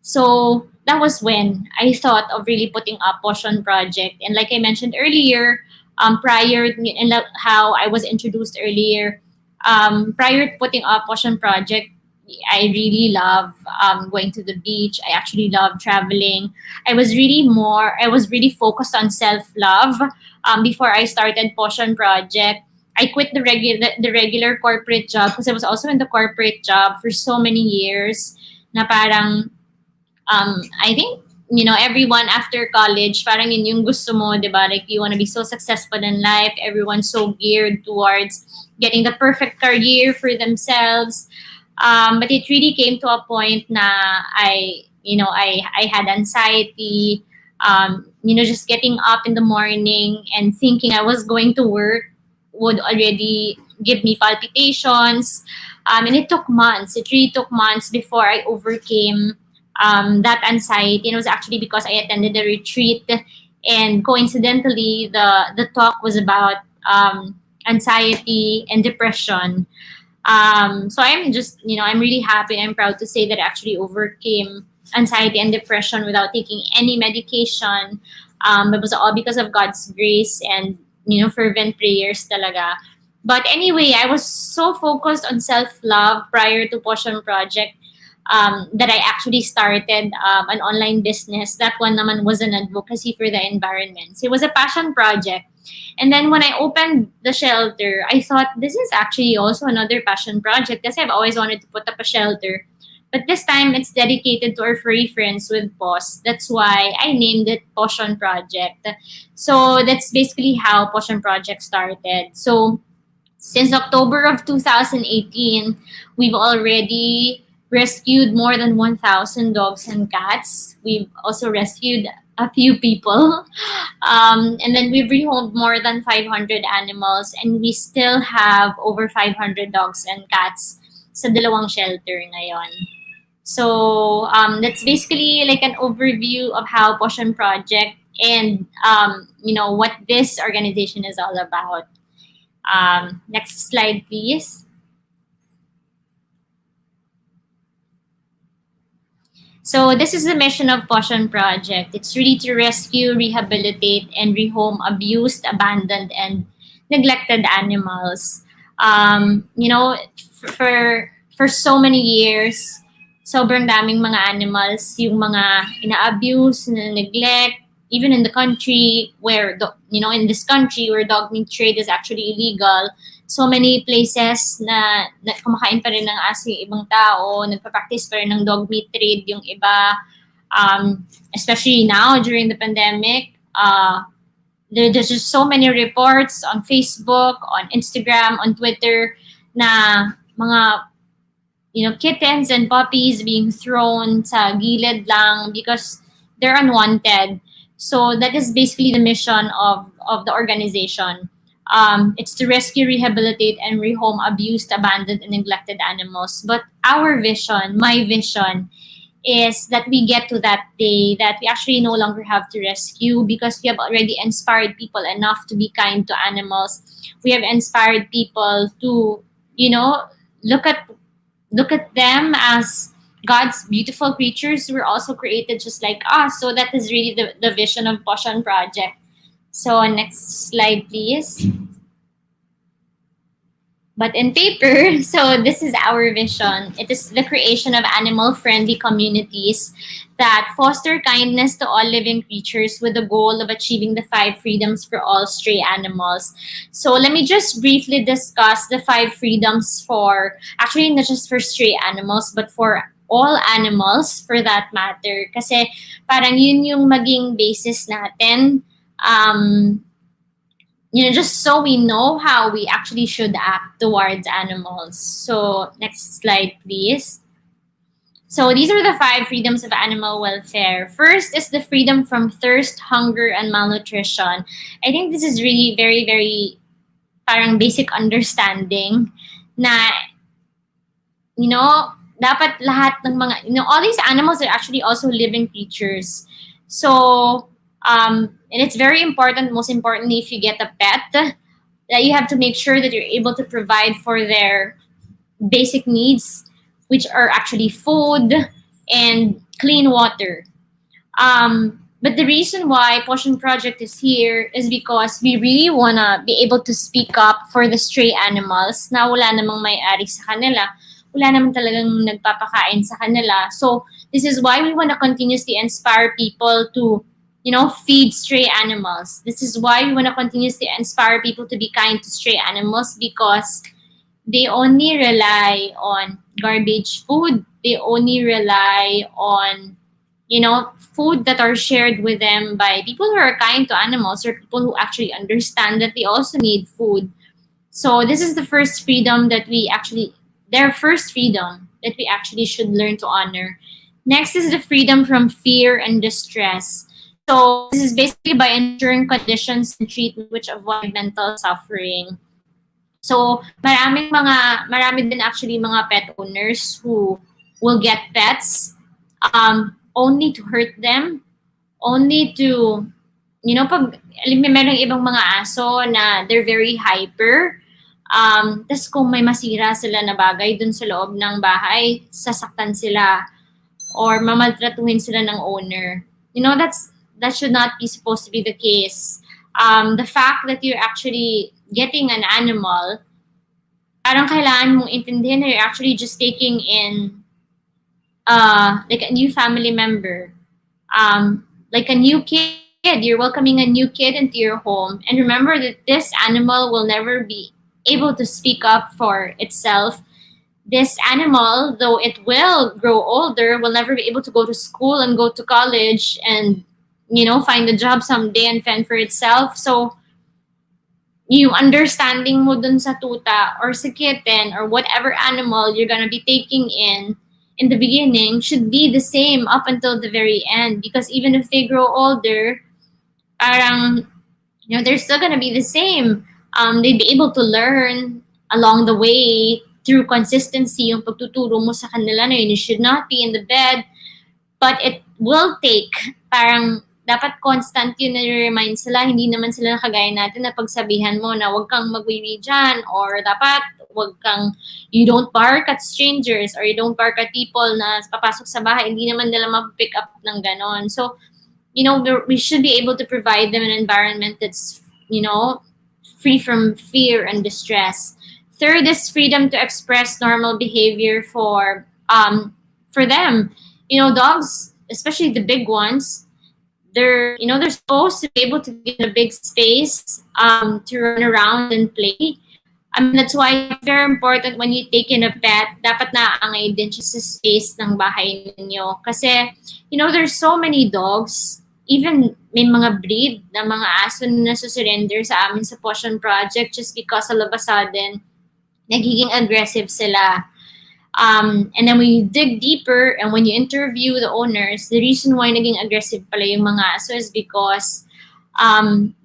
So that was when I thought of really putting up Pawssion project. And like I mentioned earlier, prior, and how I was introduced earlier, prior to putting up Pawssion project, I really love going to the beach. I actually love traveling. I was really focused on self-love before I started Pawssion project. I quit the regular corporate job because I was also in the corporate job for so many years na parang I think everyone after college parang yun yung gusto mo, diba? Like you want to be so successful in life. Everyone's so geared towards getting the perfect career for themselves. But it really came to a point na I had anxiety, just getting up in the morning and thinking I was going to work would already give me palpitations. And it took months. It really took months before I overcame that anxiety. And it was actually because I attended a retreat, and coincidentally, the talk was about anxiety and depression. So I'm just, I'm really happy. I'm proud to say that I actually overcame anxiety and depression without taking any medication. It was all because of God's grace and, fervent prayers talaga. But anyway, I was so focused on self-love prior to Pawssion Project, that I actually started an online business. That one naman was an advocacy for the environment. So it was a passion project. And then when I opened the shelter, I thought this is actually also another passion project because I've always wanted to put up a shelter. But this time it's dedicated to our furry friends with Paws. That's why I named it Pawssion Project. So that's basically how Pawssion Project started. So since October of 2018, we've already rescued more than 1,000 dogs and cats. We've also rescued a few people. And then we've rehomed more than 500 animals, and we still have over 500 dogs and cats sa dalawang shelter ngayon. So that's basically like an overview of how Pawssion Project and what this organization is all about. Next slide, please. So this is the mission of Pawssion Project. It's really to rescue, rehabilitate, and rehome abused, abandoned, and neglected animals. For so many years, sobrang daming mga animals, yung mga ina-abuse, na-neglect, even in the country where, in this country where dog meat trade is actually illegal, so many places na kumakain pa rin ng aso yung ibang tao, nagpa-practice pa rin ng dog meat trade yung iba. Especially now during the pandemic, there's just so many reports on Facebook, on Instagram, on Twitter na mga kittens and puppies being thrown sa gilid lang because they're unwanted. So that is basically the mission of the organization. It's to rescue, rehabilitate, and rehome abused, abandoned, and neglected animals. But our vision, my vision, is that we get to that day that we actually no longer have to rescue because we have already inspired people enough to be kind to animals. We have inspired people to, look at them as God's beautiful creatures who were also created just like us. So that is really the vision of Pawssion Project. So next slide, please. But in paper, so this is our vision. It is the creation of animal-friendly communities that foster kindness to all living creatures with the goal of achieving the 5 freedoms for all stray animals. So let me just briefly discuss the 5 freedoms for, actually not just for stray animals, but for all animals for that matter. Kasi parang yun yung maging basis natin. Just so we know how we actually should act towards animals. So next slide, please. So these are the 5 freedoms of animal welfare. First is the freedom from thirst, hunger, and malnutrition. I think this is really very, very parang basic understanding na, dapat lahat ng mga, all these animals are actually also living creatures. So, and it's very important, most importantly, if you get a pet, that you have to make sure that you're able to provide for their basic needs, which are actually food and clean water. But the reason why Pawssion Project is here is because we really want to be able to speak up for the stray animals na wala namang may-ari sa kanila. Wala naman talagang nagpapakain sa kanila. So this is why we want to continuously inspire people to, feed stray animals. This is why we want to continuously inspire people to be kind to stray animals because they only rely on garbage food. They only rely on, food that are shared with them by people who are kind to animals or people who actually understand that they also need food. So this is the first freedom that their first freedom that we actually should learn to honor. Next is the freedom from fear and distress. So this is basically by ensuring conditions and treatment which avoid mental suffering. So, marami din actually mga pet owners who will get pets only to hurt them, only to, pag, alam mo, merong ibang mga aso na they're very hyper. Tas kung may masira sila na bagay dun sa loob ng bahay, sasaktan sila or mamaltratuhin sila ng owner. That should not be supposed to be the case. The fact that you're actually getting an animal, parang kailangan mong intindihin na you're actually just taking in like a new family member, like a new kid. You're welcoming a new kid into your home, and remember that this animal will never be able to speak up for itself. This animal, though it will grow older, will never be able to go to school and go to college and find a job someday and fend for itself. So yung understanding mo dun sa tuta or sa kitten or whatever animal you're gonna be taking in the beginning should be the same up until the very end, because even if they grow older, parang they're still gonna be the same. They'd be able to learn along the way through consistency yung pagtuturo mo sa kanila na yun. You should not be in the bed, but it will take, parang dapat constant yun na remind sila. Hindi naman sila kagaya natin na pagsabihan mo na wag kang magwiwi dyan, or dapat you don't bark at strangers, or you don't bark at people na papasok sa bahay. Hindi naman nila ma-pick up ng ganon. So, we should be able to provide them an environment that's, free from fear and distress. Third is freedom to express normal behavior for them. Dogs, especially the big ones, they're supposed to be able to be in a big space to run around and play. That's why it's very important when you take in a pet, dapat naaangay din siya sa space ng bahay ninyo. Kasi, there's so many dogs, even may mga breed na mga aso na surrender sa amin sa Pawssion project just because all of a sudden, nagiging aggressive sila. And then when you dig deeper and when you interview the owners, the reason why naging aggressive pala yung mga aso is because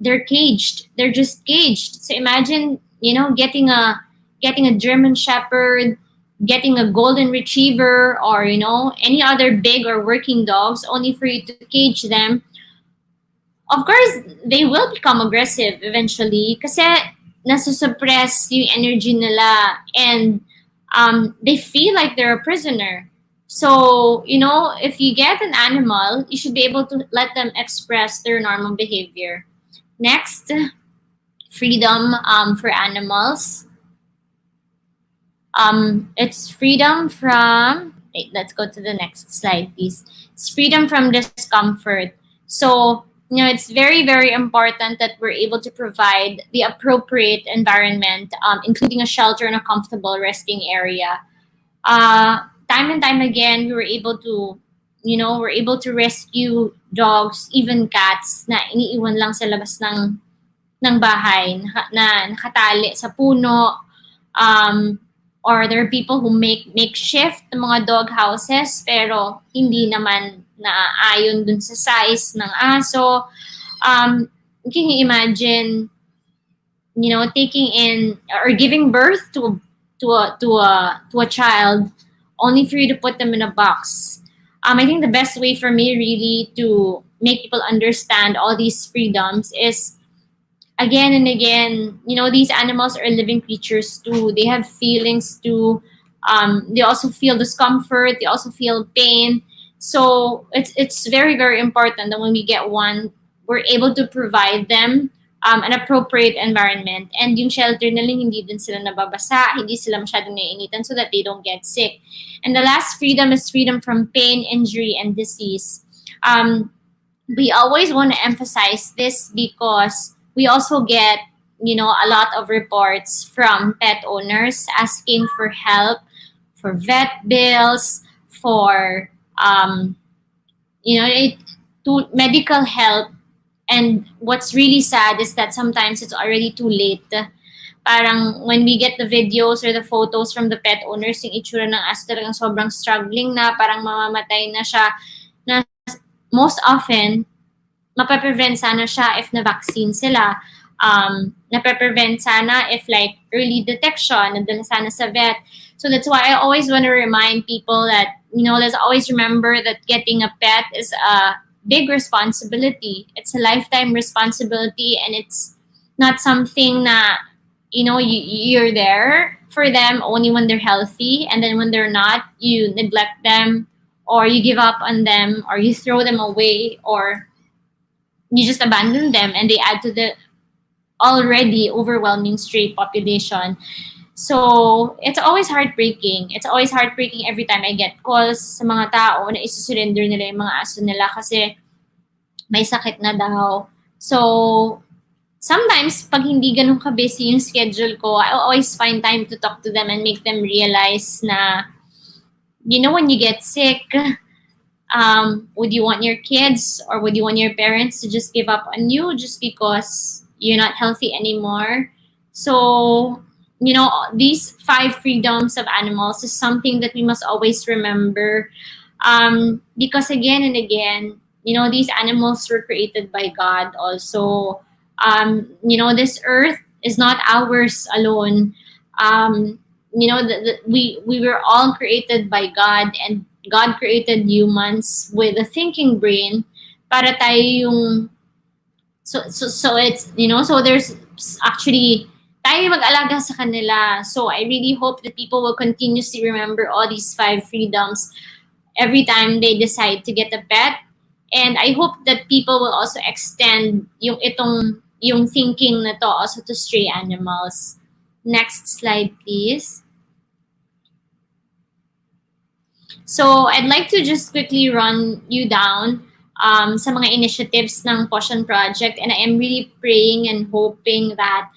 they're caged. They're just caged. So imagine, getting a German Shepherd, getting a Golden Retriever, or any other big or working dogs, only for you to cage them. Of course, they will become aggressive eventually kasi nasusuppress yung energy nila, and they feel like they're a prisoner. So, if you get an animal, you should be able to let them express their normal behavior. Next, freedom for animals. It's freedom from, let's go to the next slide, please. It's freedom from discomfort. So, it's very, very important that we're able to provide the appropriate environment, including a shelter and a comfortable resting area. Time and time again, we're able to rescue dogs, even cats, na iniiwan lang sa labas ng bahay, na nakatali sa puno, or there are people who make makeshift ng mga dog houses, pero hindi naman naayon dun sa size ng aso. Can you imagine, taking in or giving birth to a child only for you to put them in a box? I think the best way for me really to make people understand all these freedoms is, again and again, these animals are living creatures too. They have feelings too. They also feel discomfort. They also feel pain. So it's very, very important that when we get one, we're able to provide them an appropriate environment. And yung shelter nila, hindi din sila nababasa, hindi sila masyadong naiinitan so that they don't get sick. And the last freedom is freedom from pain, injury, and disease. We always want to emphasize this because we also get, a lot of reports from pet owners asking for help, for vet bills, for to medical help. And what's really sad is that sometimes it's already too late. Parang when we get the videos or the photos from the pet owners, yung itsura ng aso talagang sobrang struggling na, parang mamamatay na siya. Na most often, mapaprevent sana siya if na-vaccine sila. nape-prevent sana if like early detection, nandun sana sa vet. So that's why I always want to remind people that, let's always remember that getting a pet is a big responsibility. It's a lifetime responsibility, and it's not something na, you're there for them only when they're healthy, and then when they're not, you neglect them, or you give up on them, or you throw them away, or you just abandon them, and they add to the already overwhelming stray population. So, it's always heartbreaking. It's always heartbreaking every time I get calls sa mga tao na isusurrender nila yung mga aso nila kasi may sakit na daw. So, sometimes, pag hindi ganun ka-busy yung schedule ko, I always find time to talk to them and make them realize na, when you get sick, would you want your kids or would you want your parents to just give up on you just because you're not healthy anymore? So, these 5 freedoms of animals is something that we must always remember. Because again and again, these animals were created by God also. This earth is not ours alone. We were all created by God, and God created humans with a thinking brain para tayo yung so it's so there's actually tayo mag-alaga sa kanila. So I really hope that people will continuously remember all these 5 freedoms every time they decide to get a pet. And I hope that people will also extend yung thinking na to also to stray animals. Next slide, please. So I'd like to just quickly run you down sa mga initiatives ng Pawssion Project, and I am really praying and hoping that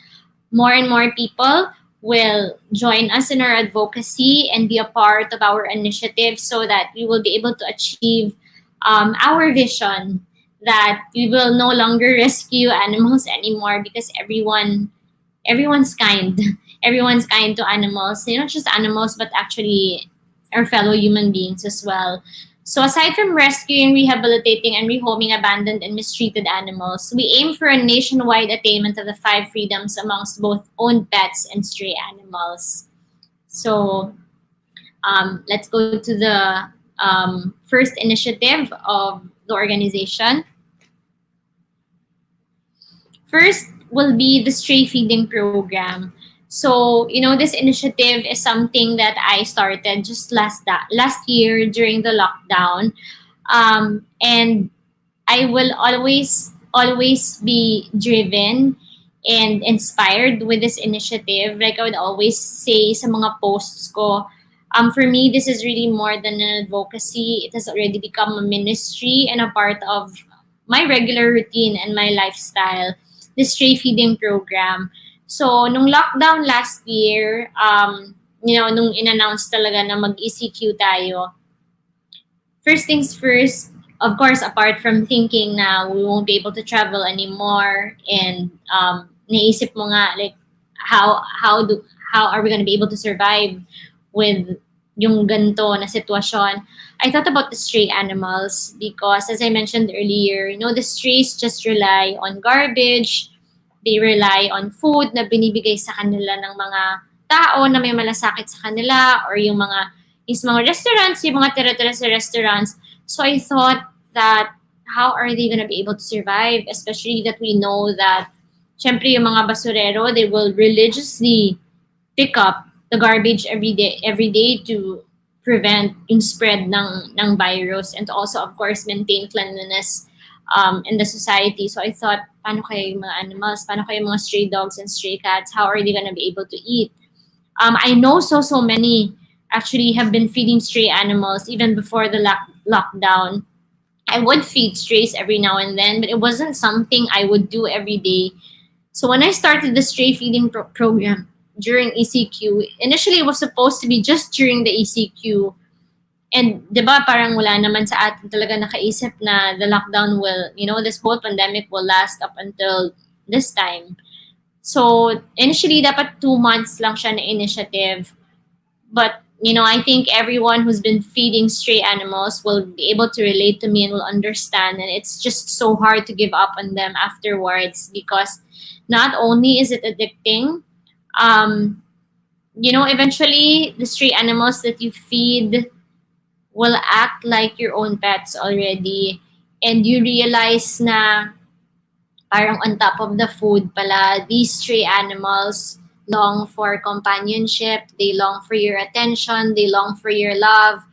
more and more people will join us in our advocacy and be a part of our initiative so that we will be able to achieve our vision that we will no longer rescue animals anymore, because everyone's kind. Everyone's kind to animals. Not just animals, but actually our fellow human beings as well. So aside from rescuing, rehabilitating, and rehoming abandoned and mistreated animals, we aim for a nationwide attainment of the 5 freedoms amongst both owned pets and stray animals. So let's go to the first initiative of the organization. First will be the stray feeding program. So, this initiative is something that I started just last year during the lockdown. And I will always be driven and inspired with this initiative. Like I would always say sa mga posts ko, for me, this is really more than an advocacy. It has already become a ministry and a part of my regular routine and my lifestyle, the stray feeding program. So, nung lockdown last year, nung in-announce talaga na mag-ECQ tayo, first things first, of course, apart from thinking na we won't be able to travel anymore, and naisip mo nga, like, how are we going to be able to survive with yung ganito na sitwasyon? I thought about the stray animals because, as I mentioned earlier, the strays just rely on garbage. They rely on food na binibigay sa kanila ng mga tao na may malasakit sa kanila, or yung mga restaurants, yung mga tira-tira sa restaurants. So I thought that how are they gonna be able to survive? Especially that we know that syempre yung mga basurero, they will religiously pick up the garbage every day to prevent yung spread ng virus, and to also, of course, maintain cleanliness in the society. So I thought, paano kaya yung mga animals? Paano kaya yung mga stray dogs and stray cats? How are they gonna be able to eat? I know so many actually have been feeding stray animals even before the lockdown. I would feed strays every now and then, but it wasn't something I would do every day. So when I started the stray feeding program during ECQ, initially it was supposed to be just during the ECQ. And, di ba, parang wala naman sa atin talaga nakaisip na the lockdown will, this whole pandemic will last up until this time. So, initially, dapat 2 months lang siya na initiative. But, I think everyone who's been feeding stray animals will be able to relate to me and will understand. And it's just so hard to give up on them afterwards because not only is it addicting, um, eventually the stray animals that you feed will act like your own pets already. And you realize na parang on top of the food pala, these stray animals long for companionship, they long for your attention, they long for your love.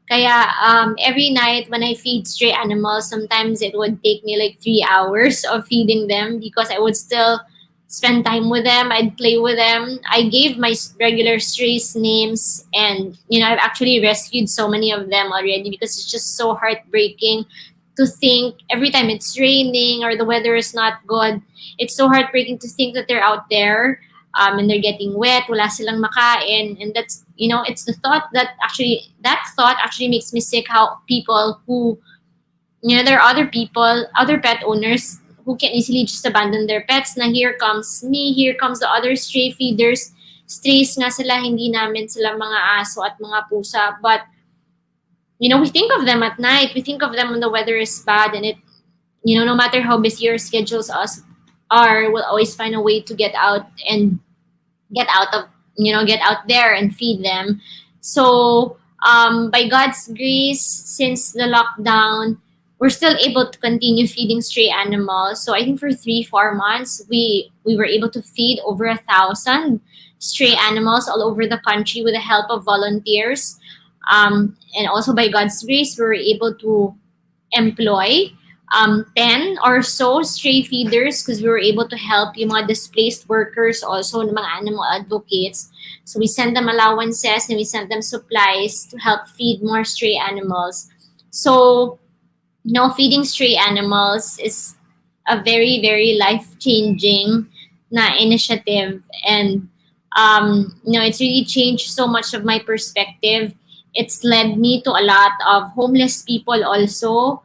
Kaya every night when I feed stray animals, sometimes it would take me like 3 hours of feeding them because I would still spend time with them. I'd play with them. I gave my regular strays names, and I've actually rescued so many of them already because it's just so heartbreaking to think every time it's raining or the weather is not good. It's so heartbreaking to think that they're out there and they're getting wet, wala silang makain, and that's it's the thought that thought actually makes me sick. How people who there are other people, other pet owners who can easily just abandon their pets. Na here comes me, here comes the other stray feeders. Strays nga sila, hindi namin sila mga aso at mga pusa, but we think of them at night. We think of them when the weather is bad, and no matter how busy our schedules are, we'll always find a way to get out and get out of get out there and feed them. So by God's grace, since the lockdown, we're still able to continue feeding stray animals. So I think for 3-4 months we were able to feed over 1,000 stray animals all over the country with the help of volunteers. And also by God's grace, we were able to employ 10 or so stray feeders because we were able to help yung mga displaced workers, also ng mga animal advocates. So we sent them allowances and we sent them supplies to help feed more stray animals. So, feeding stray animals is a very, very life-changing na initiative. And, it's really changed so much of my perspective. It's led me to a lot of homeless people also.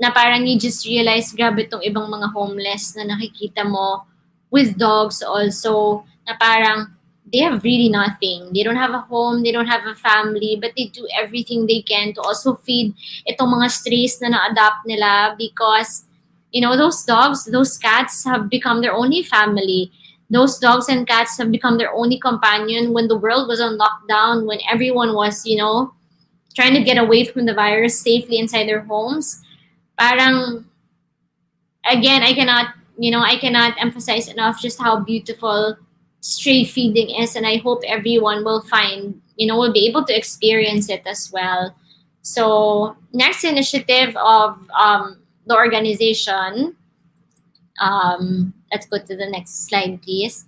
Na parang you just realize, grabe tong ibang mga homeless na nakikita mo with dogs also, na parang they have really nothing. They don't have a home, they don't have a family, but they do everything they can to also feed itong mga strays na na-adopt nila because, those dogs, those cats have become their only family. Those dogs and cats have become their only companion when the world was on lockdown, when everyone was, trying to get away from the virus safely inside their homes. Parang, again, I cannot emphasize enough just how beautiful stray feeding is, and I hope everyone will will be able to experience it as well. So next initiative of the organization, let's go to the next slide, please.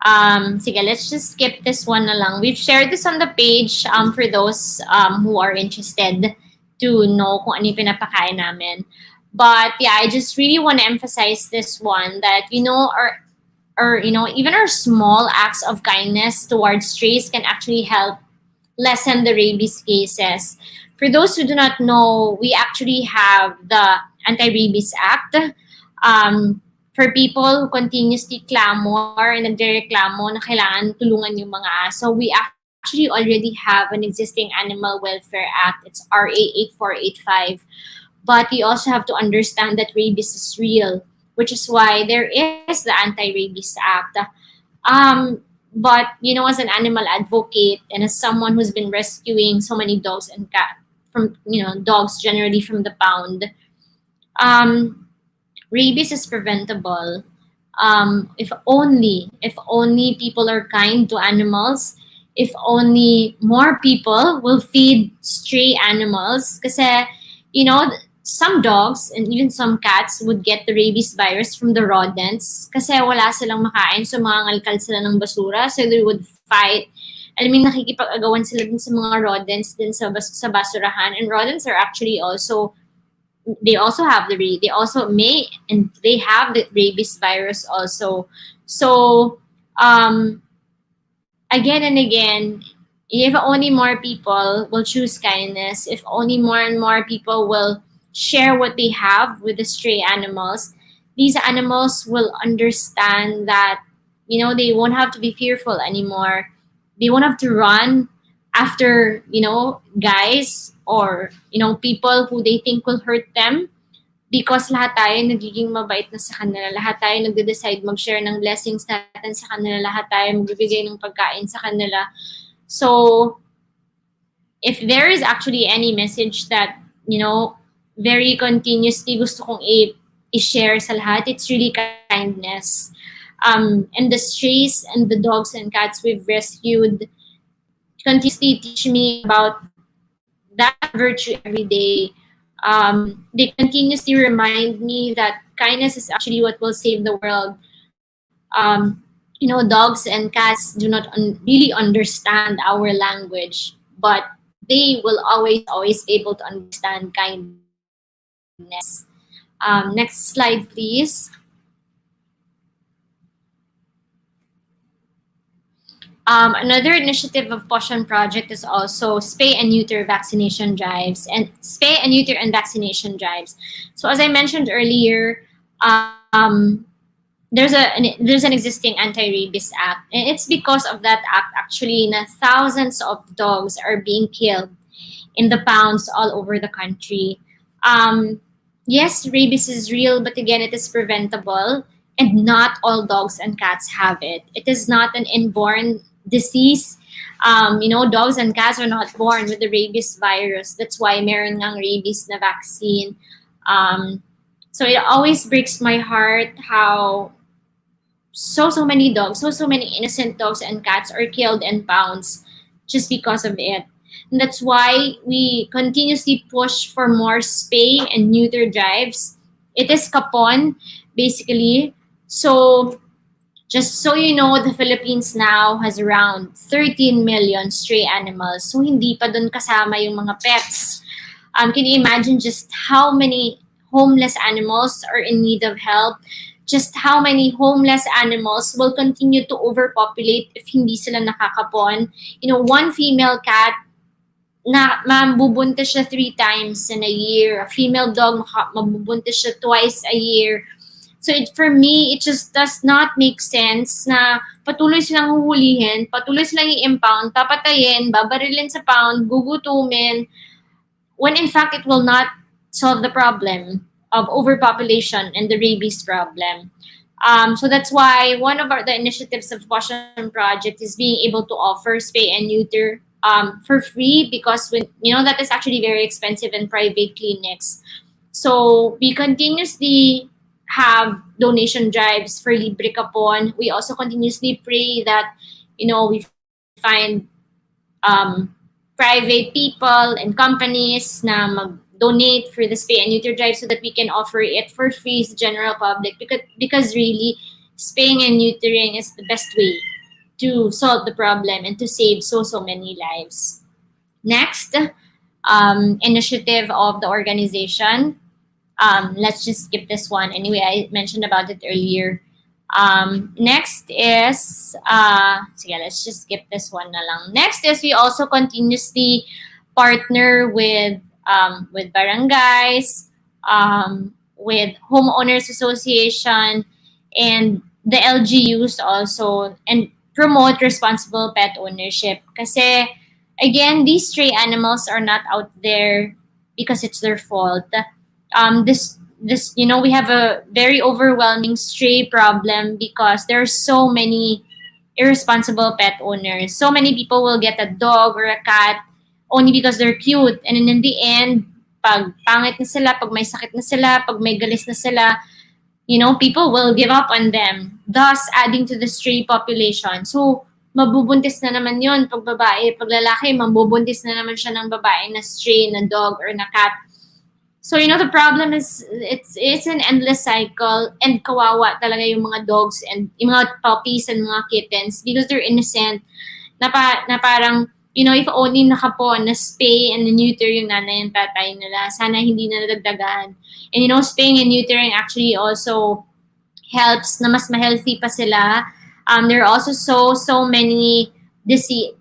Sige, let's just skip this one na lang. We've shared this on the page for those who are interested to know kung ano yung pinapakain namin. But yeah, I just really want to emphasize this one that, even our small acts of kindness towards strays can actually help lessen the rabies cases. For those who do not know, we actually have the Anti-Rabies Act. For people who continuously clamor and nagrereklamo na kailangan tulungan yung mga aso, we actually already have an existing Animal Welfare Act. It's RA 8485. But you also have to understand that rabies is real, which is why there is the Anti-Rabies Act. But, as an animal advocate and as someone who's been rescuing so many dogs and cats from, dogs generally from the pound, rabies is preventable. If only people are kind to animals, if only more people will feed stray animals. Kasi, some dogs and even some cats would get the rabies virus from the rodents kasi wala silang makain, so mga ngalkal sila ng basura, so they would fight. Alam mo, nakikipag-agawan sila din sa mga rodents din sa basurahan, and rodents are actually also, they also have the rabies virus also. So again and again, if only more people will choose kindness, if only more and more people will share what they have with the stray animals, these animals will understand that, they won't have to be fearful anymore. They won't have to run after, guys or, people who they think will hurt them. because lahat tayo nagiging mabait na sa kanila. Lahat tayo nagde-decide mag-share ng blessings natin sa kanila. Lahat tayo magbibigay ng pagkain sa kanila. So, if there is actually any message that, very continuously gusto kong i-share sa lahat, it's really kindness. And the strays and the dogs and cats we've rescued continuously teach me about that virtue every day. They continuously remind me that kindness is actually what will save the world. Dogs and cats do not really understand our language, but they will always be able to understand kindness. Next slide, please. Another initiative of Pawssion Project is also spay and neuter vaccination drives and vaccination drives. So as I mentioned earlier, there's an existing anti-rabies act, and it's because of that act actually na thousands of dogs are being killed in the pounds all over the country. Yes, rabies is real, but again, it is preventable, and not all dogs and cats have it. It is not an inborn disease. Dogs and cats are not born with the rabies virus. That's why meron ngang rabies na vaccine. So it always breaks my heart how so many dogs, so many innocent dogs and cats are killed in pounds just because of it. And that's why we continuously push for more spay and neuter drives. It is kapon, basically. So just so you know, the Philippines now has around 13 million stray animals. So hindi pa dun kasama yung mga pets. Can you imagine just how many homeless animals are in need of help? Just how many homeless animals will continue to overpopulate if hindi sila nakakapon? One female cat, na mabubuntis siya 3 times in a year. A female dog, mabubuntis siya twice a year. So for me, it just does not make sense na patuloy silang huhulihin, patuloy silang i-impound, papatayin, babarilin sa pound, gugutumin, when in fact it will not solve the problem of overpopulation and the rabies problem. So that's why one of the initiatives of Pawssion Project is being able to offer spay and neuter for free, because that is actually very expensive in private clinics. So we continuously have donation drives for Libre Kapon. We also continuously pray that we find private people and companies na mag-donate for the spay and neuter drive so that we can offer it for free to general public, because really spaying and neutering is the best way to solve the problem and to save so many lives. Next, initiative of the organization. Let's just skip this one. Anyway, I mentioned about it earlier. Next is, let's just skip this one na lang. Next is we also continuously partner with barangays, with homeowners association, and the LGUs also, and promote responsible pet ownership. Kasi, again, these stray animals are not out there because it's their fault. We have a very overwhelming stray problem because there are so many irresponsible pet owners. So many people will get a dog or a cat only because they're cute. And then in the end, pag pangit na sila, pag may sakit na sila, pag may galis na sila, people will give up on them, thus adding to the stray population. So, mabubuntis na naman yon pag babae. Pag lalaki, mabubuntis na naman siya ng babae na stray, na dog, or na cat. So, the problem is, it's an endless cycle, and kawawa talaga yung mga dogs and yung mga puppies and mga kittens because they're innocent. Na parang, if only nakapon na spay and neuter yung nanay and tatay nila, sana hindi na nadagdagan. And spaying and neutering actually also helps na mas ma-healthy pa sila. There are also so many diseases,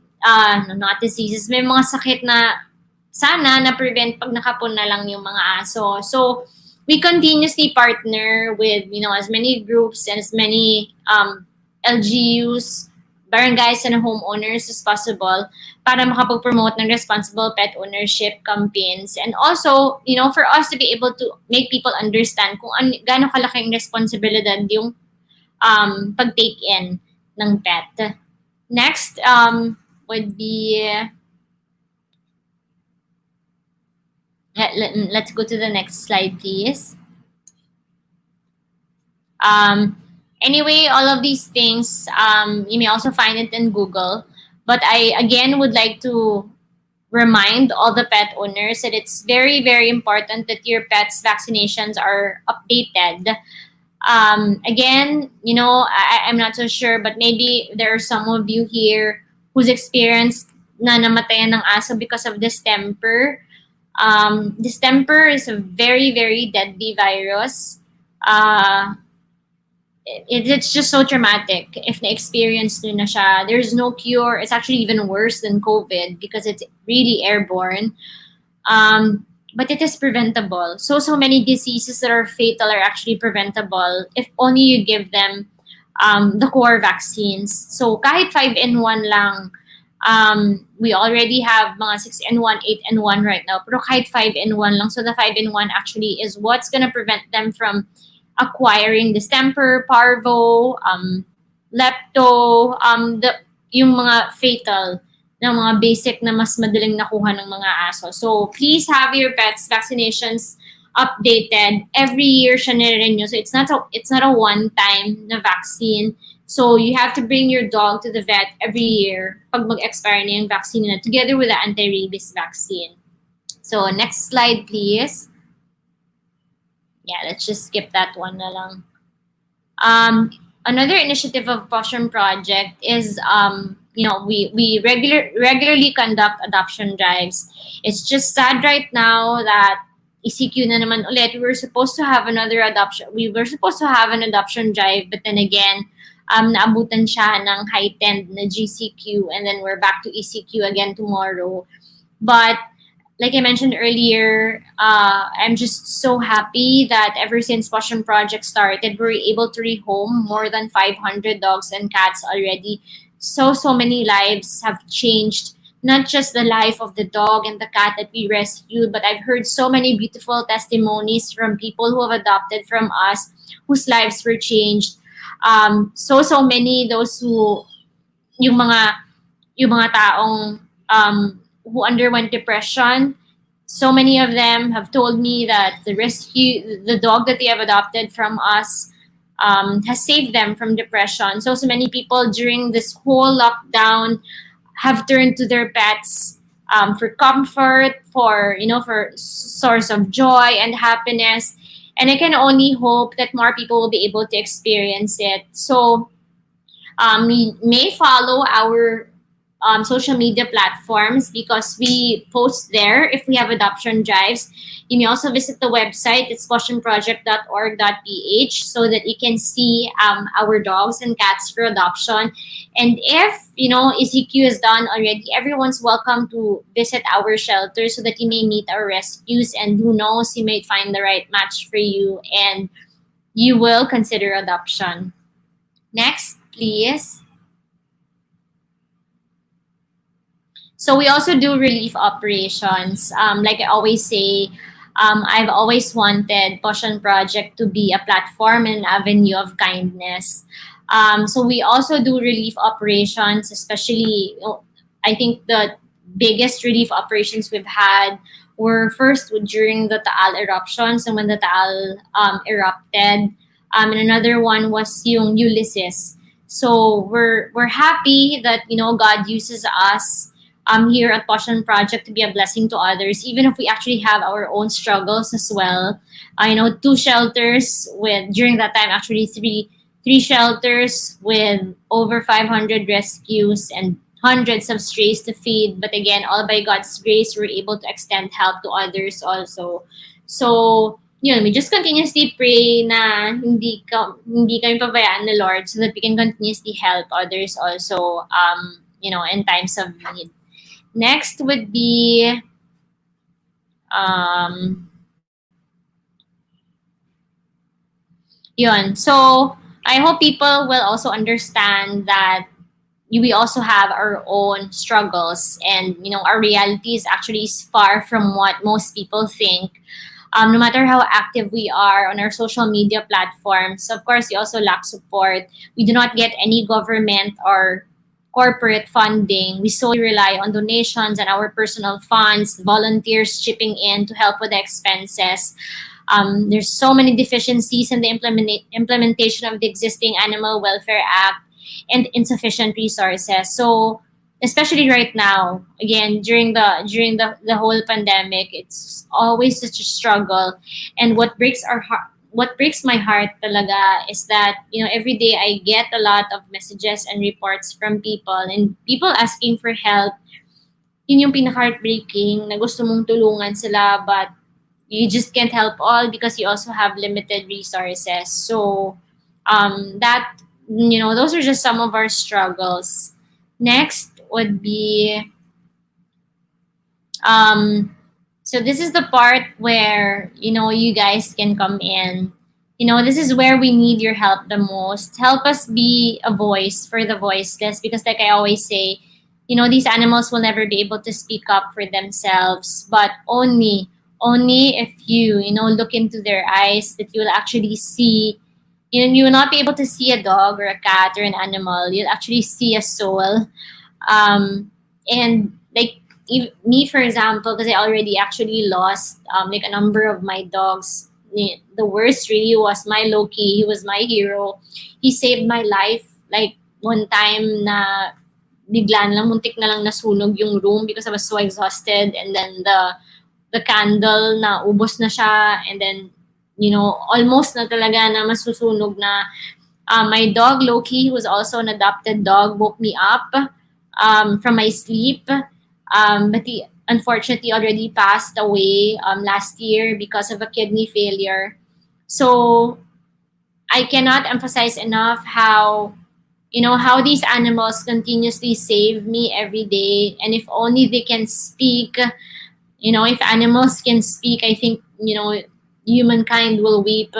may mga sakit na sana na-prevent pag nakapon na lang yung mga aso. So, we continuously partner with, as many groups and as many LGUs, barangays and homeowners as possible para makapag-promote ng responsible pet ownership campaigns. And also, for us to be able to make people understand kung gaano kalaking responsibilidad yung pag-take in ng pet. Next would be, let's go to the next slide, please. Anyway, all of these things, you may also find it in Google. But I, again, would like to remind all the pet owners that it's very, very important that your pet's vaccinations are updated. Again, I'm not so sure, but maybe there are some of you here who's experienced na namatayan ng aso because of distemper. Distemper is a very, very deadly virus. It's just so traumatic if na-experience nyo na siya. There's no cure. It's actually even worse than COVID because it's really airborne. But it is preventable. So many diseases that are fatal are actually preventable if only you give them the core vaccines. So kahit 5-in-1 lang, we already have mga 6-in-1, 8-in-1 right now. Pero kahit 5-in-1 lang. So the 5-in-1 actually is what's gonna prevent them from acquiring distemper, parvo, lepto, yung mga fatal na mga basic na mas madaling nakuha ng mga aso. So please have your pets vaccinations updated. Every year siya nire-renew. So it's not a one-time na vaccine. So you have to bring your dog to the vet every year pag mag-expire na yung vaccine na together with the anti-rabies vaccine. So next slide, please. Yeah, let's just skip that one na lang. Another initiative of Pawssion Project is, we regularly conduct adoption drives. It's just sad right now that ECQ na naman ulit. We were supposed to have an adoption drive, but then again, naabutan siya ng heightened na GCQ, and then we're back to ECQ again tomorrow. But like I mentioned earlier, I'm just so happy that ever since Pawssion Project started, we're able to rehome more than 500 dogs and cats already. So many lives have changed. Not just the life of the dog and the cat that we rescued, but I've heard so many beautiful testimonies from people who have adopted from us, whose lives were changed. So many, those who, yung mga taong who underwent depression. So many of them have told me that the dog that they have adopted from us has saved them from depression. So many people during this whole lockdown have turned to their pets for comfort, for source of joy and happiness. And I can only hope that more people will be able to experience it. So we may follow our social media platforms because we post there if we have adoption drives. You may also visit the website. It's pawssionproject.org.ph so that you can see our dogs and cats for adoption. And if ECQ is done already, everyone's welcome to visit our shelter so that you may meet our rescues, and who knows, you may find the right match for you and you will consider adoption. Next, please. So we also do relief operations. Like I always say, I've always wanted Pawssion Project to be a platform and an avenue of kindness. So we also do relief operations, especially, I think the biggest relief operations we've had were first during the Taal eruptions and when the Taal erupted. And another one was yung Ulysses. So we're happy that, God uses us here at Pawssion Project to be a blessing to others, even if we actually have our own struggles as well. 2 shelters during that time, actually three shelters with over 500 rescues and hundreds of strays to feed. But again, all by God's grace, we're able to extend help to others also. So, we just continuously pray na hindi kami pabayaan ni Lord so that we can continuously help others also, in times of need. Next would be So I hope people will also understand that we also have our own struggles, and our reality is actually far from what most people think. No matter how active we are on our social media platforms, of course, we also lack support. We do not get any government or corporate funding. We solely rely on donations and our personal funds, volunteers chipping in to help with the expenses. There's so many deficiencies in the implementation of the existing Animal Welfare Act and insufficient resources. So, especially right now, again during the whole pandemic, it's always such a struggle. And what breaks my heart talaga is that every day I get a lot of messages and reports from people, and people asking for help. Yun yung pinaka-heartbreaking, na gusto mong tulungan sila, but you just can't help all because you also have limited resources. So that those are just some of our struggles. Next would be so this is the part where you guys can come in. This is where we need your help the most. Help us be a voice for the voiceless, because like I always say, these animals will never be able to speak up for themselves, but only if you look into their eyes, that you will actually see. You will not be able to see a dog or a cat or an animal. You'll actually see a soul. And like me, for example, because I already actually lost like a number of my dogs. The worst really was my Loki. He was my hero. He saved my life. Like one time na bigla lang, muntik na lang nasunog yung room because I was so exhausted, and then the candle na ubos na siya, and then almost na talaga na masusunog na. My dog Loki, who was also an adopted dog, woke me up from my sleep, but he unfortunately already passed away last year because of a kidney failure. So I cannot emphasize enough how how these animals continuously save me every day. And if only they can speak, if animals can speak, I think humankind will weep,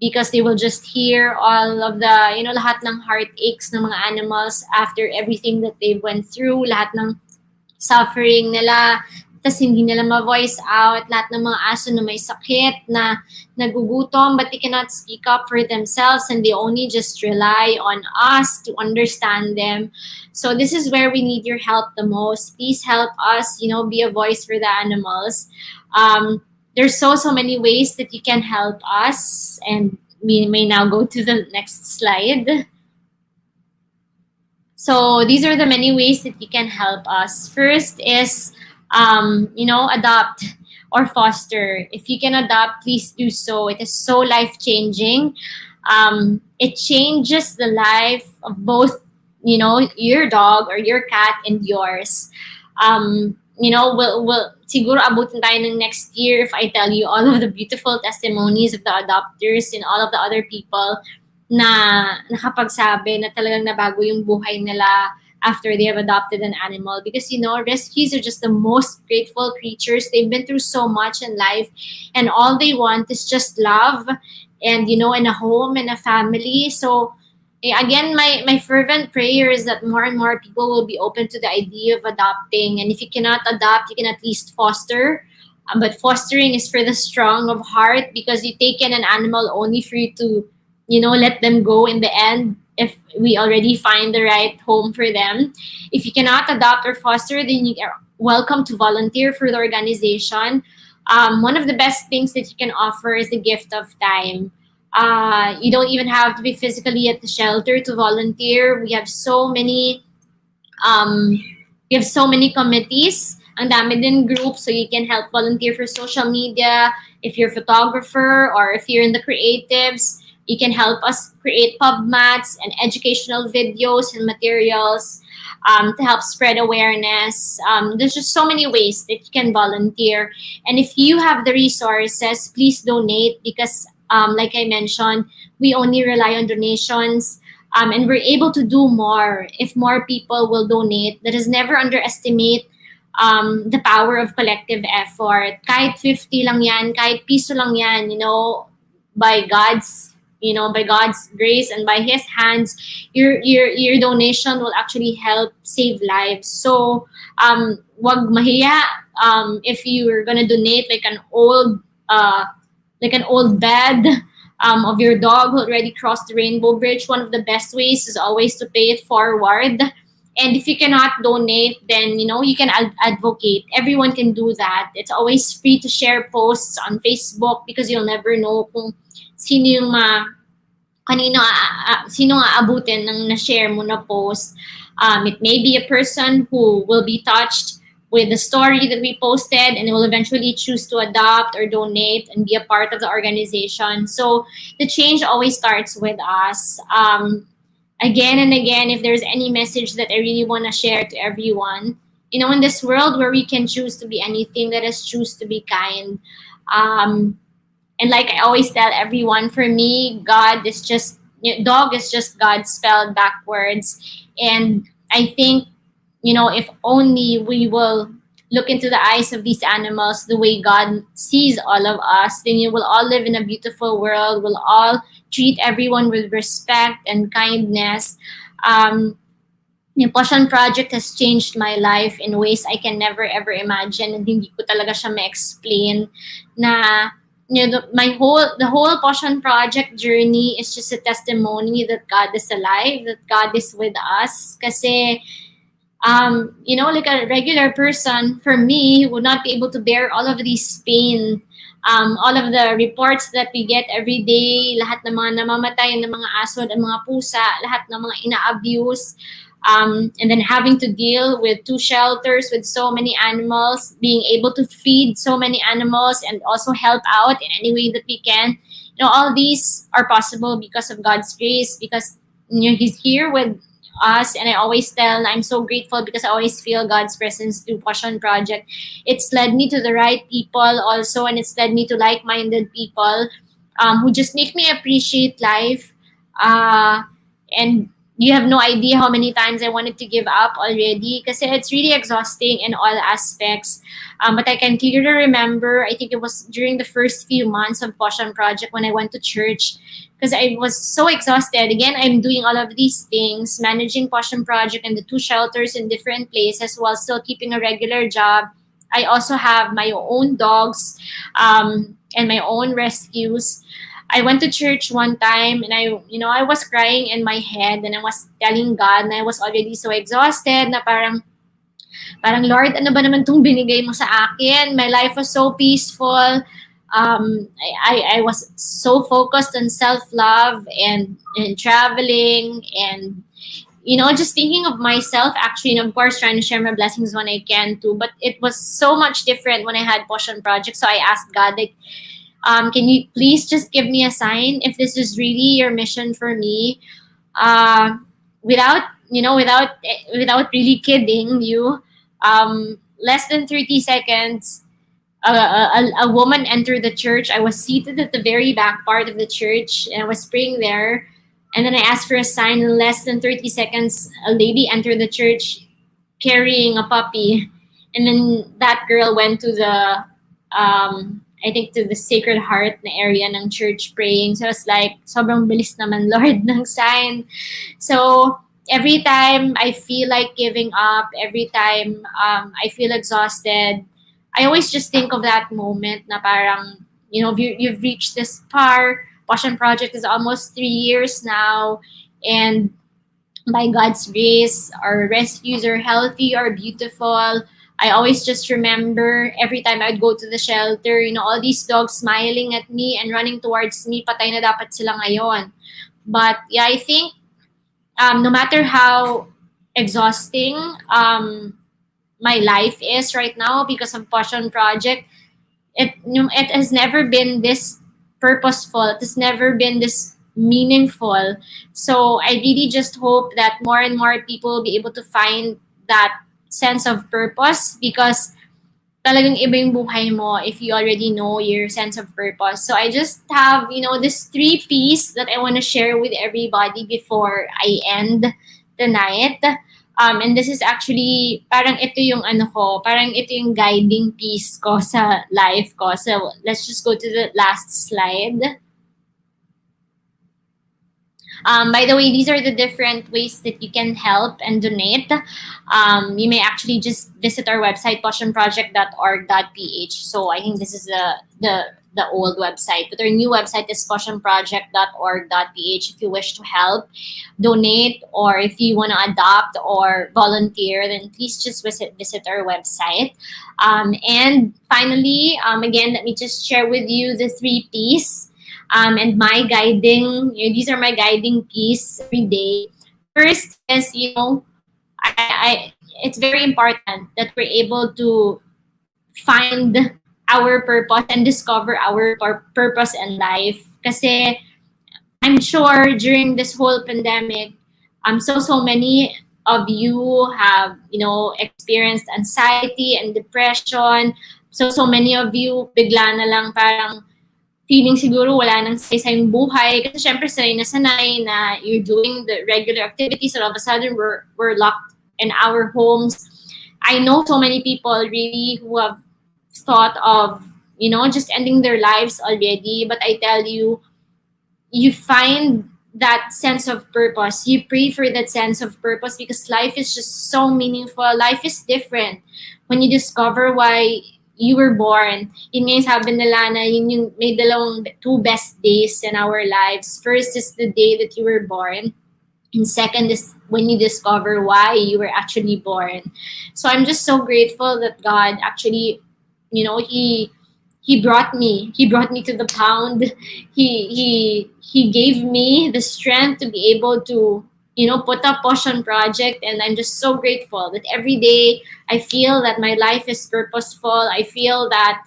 because they will just hear all of the lahat ng heartaches ng mga animals after everything that they went through, lahat ng suffering nila, tas hindi nila ma-voice out, lahat ng mga aso na may sakit, na nagugutom, but they cannot speak up for themselves, and they only just rely on us to understand them. So this is where we need your help the most. Please help us, be a voice for the animals. There's so many ways that you can help us, and we may now go to the next slide. So these are the many ways that you can help us. First is, adopt or foster. If you can adopt, please do so. It is so life-changing. It changes the life of both, your dog or your cat and yours. We'll siguro abutin tayo ng next year if I tell you all of the beautiful testimonies of the adopters and all of the other people na nakapagsabi na talagang nabago yung buhay nila after they have adopted an animal. Because rescues are just the most grateful creatures. They've been through so much in life, and all they want is just love and and a home and a family. So again, my fervent prayer is that more and more people will be open to the idea of adopting. And if you cannot adopt, you can at least foster. But fostering is for the strong of heart, because you take in an animal only for you to let them go in the end, if we already find the right home for them. If you cannot adopt or foster, then you are welcome to volunteer for the organization. One of the best things that you can offer is the gift of time. You don't even have to be physically at the shelter to volunteer. We have so many committees. Ang dami din groups, so you can help volunteer for social media. If you're a photographer or if you're in the creatives, you can help us create pub mats and educational videos and materials to help spread awareness. There's just so many ways that you can volunteer. And if you have the resources, please donate, because like I mentioned, we only rely on donations, and we're able to do more if more people will donate. Let us never underestimate the power of collective effort. Kahit 50 lang yan, kahit piso lang yan, by God's by God's grace and by His hands, your donation will actually help save lives. So wag mahiya if you're gonna donate like an old bed of your dog who already crossed the rainbow bridge. One of the best ways is always to pay it forward. And if you cannot donate, then you can advocate. Everyone can do that. It's always free to share posts on Facebook because you'll never know kung sino yung sino aabutin ng na-share mo na post. It may be a person who will be touched with the story that we posted and will eventually choose to adopt or donate and be a part of the organization. So the change always starts with us. Again and again, if there's any message that I really want to share to everyone, in this world where we can choose to be anything, let us choose to be kind. And like I always tell everyone, for me, dog is just God spelled backwards. And I think, if only we will look into the eyes of these animals the way God sees all of us, then you will all live in a beautiful world. We'll all treat everyone with respect and kindness. The Pawssion Project has changed my life in ways I can never ever imagine, and hindi ko talaga siya ma-explain na the whole Pawssion Project journey is just a testimony that God is alive, that God is with us. Kasi like a regular person, for me, would not be able to bear all of these pain. All of the reports that we get every day, lahat ng mga namamatay ng mga aso at mga pusa, lahat ng mga ina-abuse, and then having to deal with 2 shelters with so many animals, being able to feed so many animals and also help out in any way that we can. All these are possible because of God's grace, because He's here with us. And I always tell, I'm so grateful because I always feel God's presence through Pawssion Project. It's led me to the right people also, and it's led me to like-minded people who just make me appreciate life. And you have no idea how many times I wanted to give up already because it's really exhausting in all aspects. But I can clearly remember, I think it was during the first few months of Pawssion Project when I went to church, because I was so exhausted. Again, I'm doing all of these things, managing Pawssion Project and the 2 shelters in different places while still keeping a regular job. I also have my own dogs and my own rescues. I went to church one time and I was crying in my head and I was telling God, and I was already so exhausted na parang Lord, ano ba naman itong binigay mo sa akin? My life was so peaceful. I was so focused on self-love and traveling and just thinking of myself actually, and of course trying to share my blessings when I can too. But it was so much different when I had Pawssion Project. So I asked God, can you please just give me a sign if this is really your mission for me? Without really kidding you, less than 30 seconds, a woman entered the church. I was seated at the very back part of the church and I was praying there. And then I asked for a sign. In less than 30 seconds, a lady entered the church carrying a puppy. And then that girl went to the, I think to the Sacred Heart na area ng church praying. So I was like, sobrang bilis naman, Lord, ng sign. So every time I feel like giving up, every time I feel exhausted, I always just think of that moment na parang, you've reached this far. Pawssion Project is almost 3 years now. And by God's grace, our rescues are healthy, are beautiful. I always just remember every time I'd go to the shelter, all these dogs smiling at me and running towards me, patay na dapat sila ngayon. But yeah, I think no matter how exhausting my life is right now because of Pawssion Project, it has never been this purposeful. It has never been this meaningful. So I really just hope that more and more people will be able to find that sense of purpose, because talagang iba yung buhay mo if you already know your sense of purpose. So I just have, this 3 P's that I want to share with everybody before I end the night. And this is actually, parang ito yung parang ito yung guiding piece ko sa life ko. So let's just go to the last slide. By the way, these are the different ways that you can help and donate. You may actually just visit our website, pawssionproject.org.ph. So I think this is the old website, but our new website is pawssionproject.org.ph. If you wish to help, donate, or if you want to adopt or volunteer, then please just visit our website. And finally, again, let me just share with you the 3 P's. And my guiding, these are my guiding P's every day. First is, it's very important that we're able to find our purpose and discover our purpose in life. Kasi I'm sure during this whole pandemic, so many of you have, experienced anxiety and depression. So many of you bigla na lang parang feeling siguro wala nang saysay yung buhay. Kasi syempre sanay na you're doing the regular activities and all of a sudden we're locked in our homes. I know so many people really who have thought of, just ending their lives already. But I tell you, you find that sense of purpose. You pray for that sense of purpose because life is just so meaningful. Life is different when you discover why you were born. Yun nga yung sabi nila na yun yung may dalawang two best days in our lives. First is the day that you were born. And second is when you discover why you were actually born. So I'm just so grateful that God actually, he brought me to the pound. He gave me the strength to be able to, put up Pawssion Project. And I'm just so grateful that every day I feel that my life is purposeful. I feel that,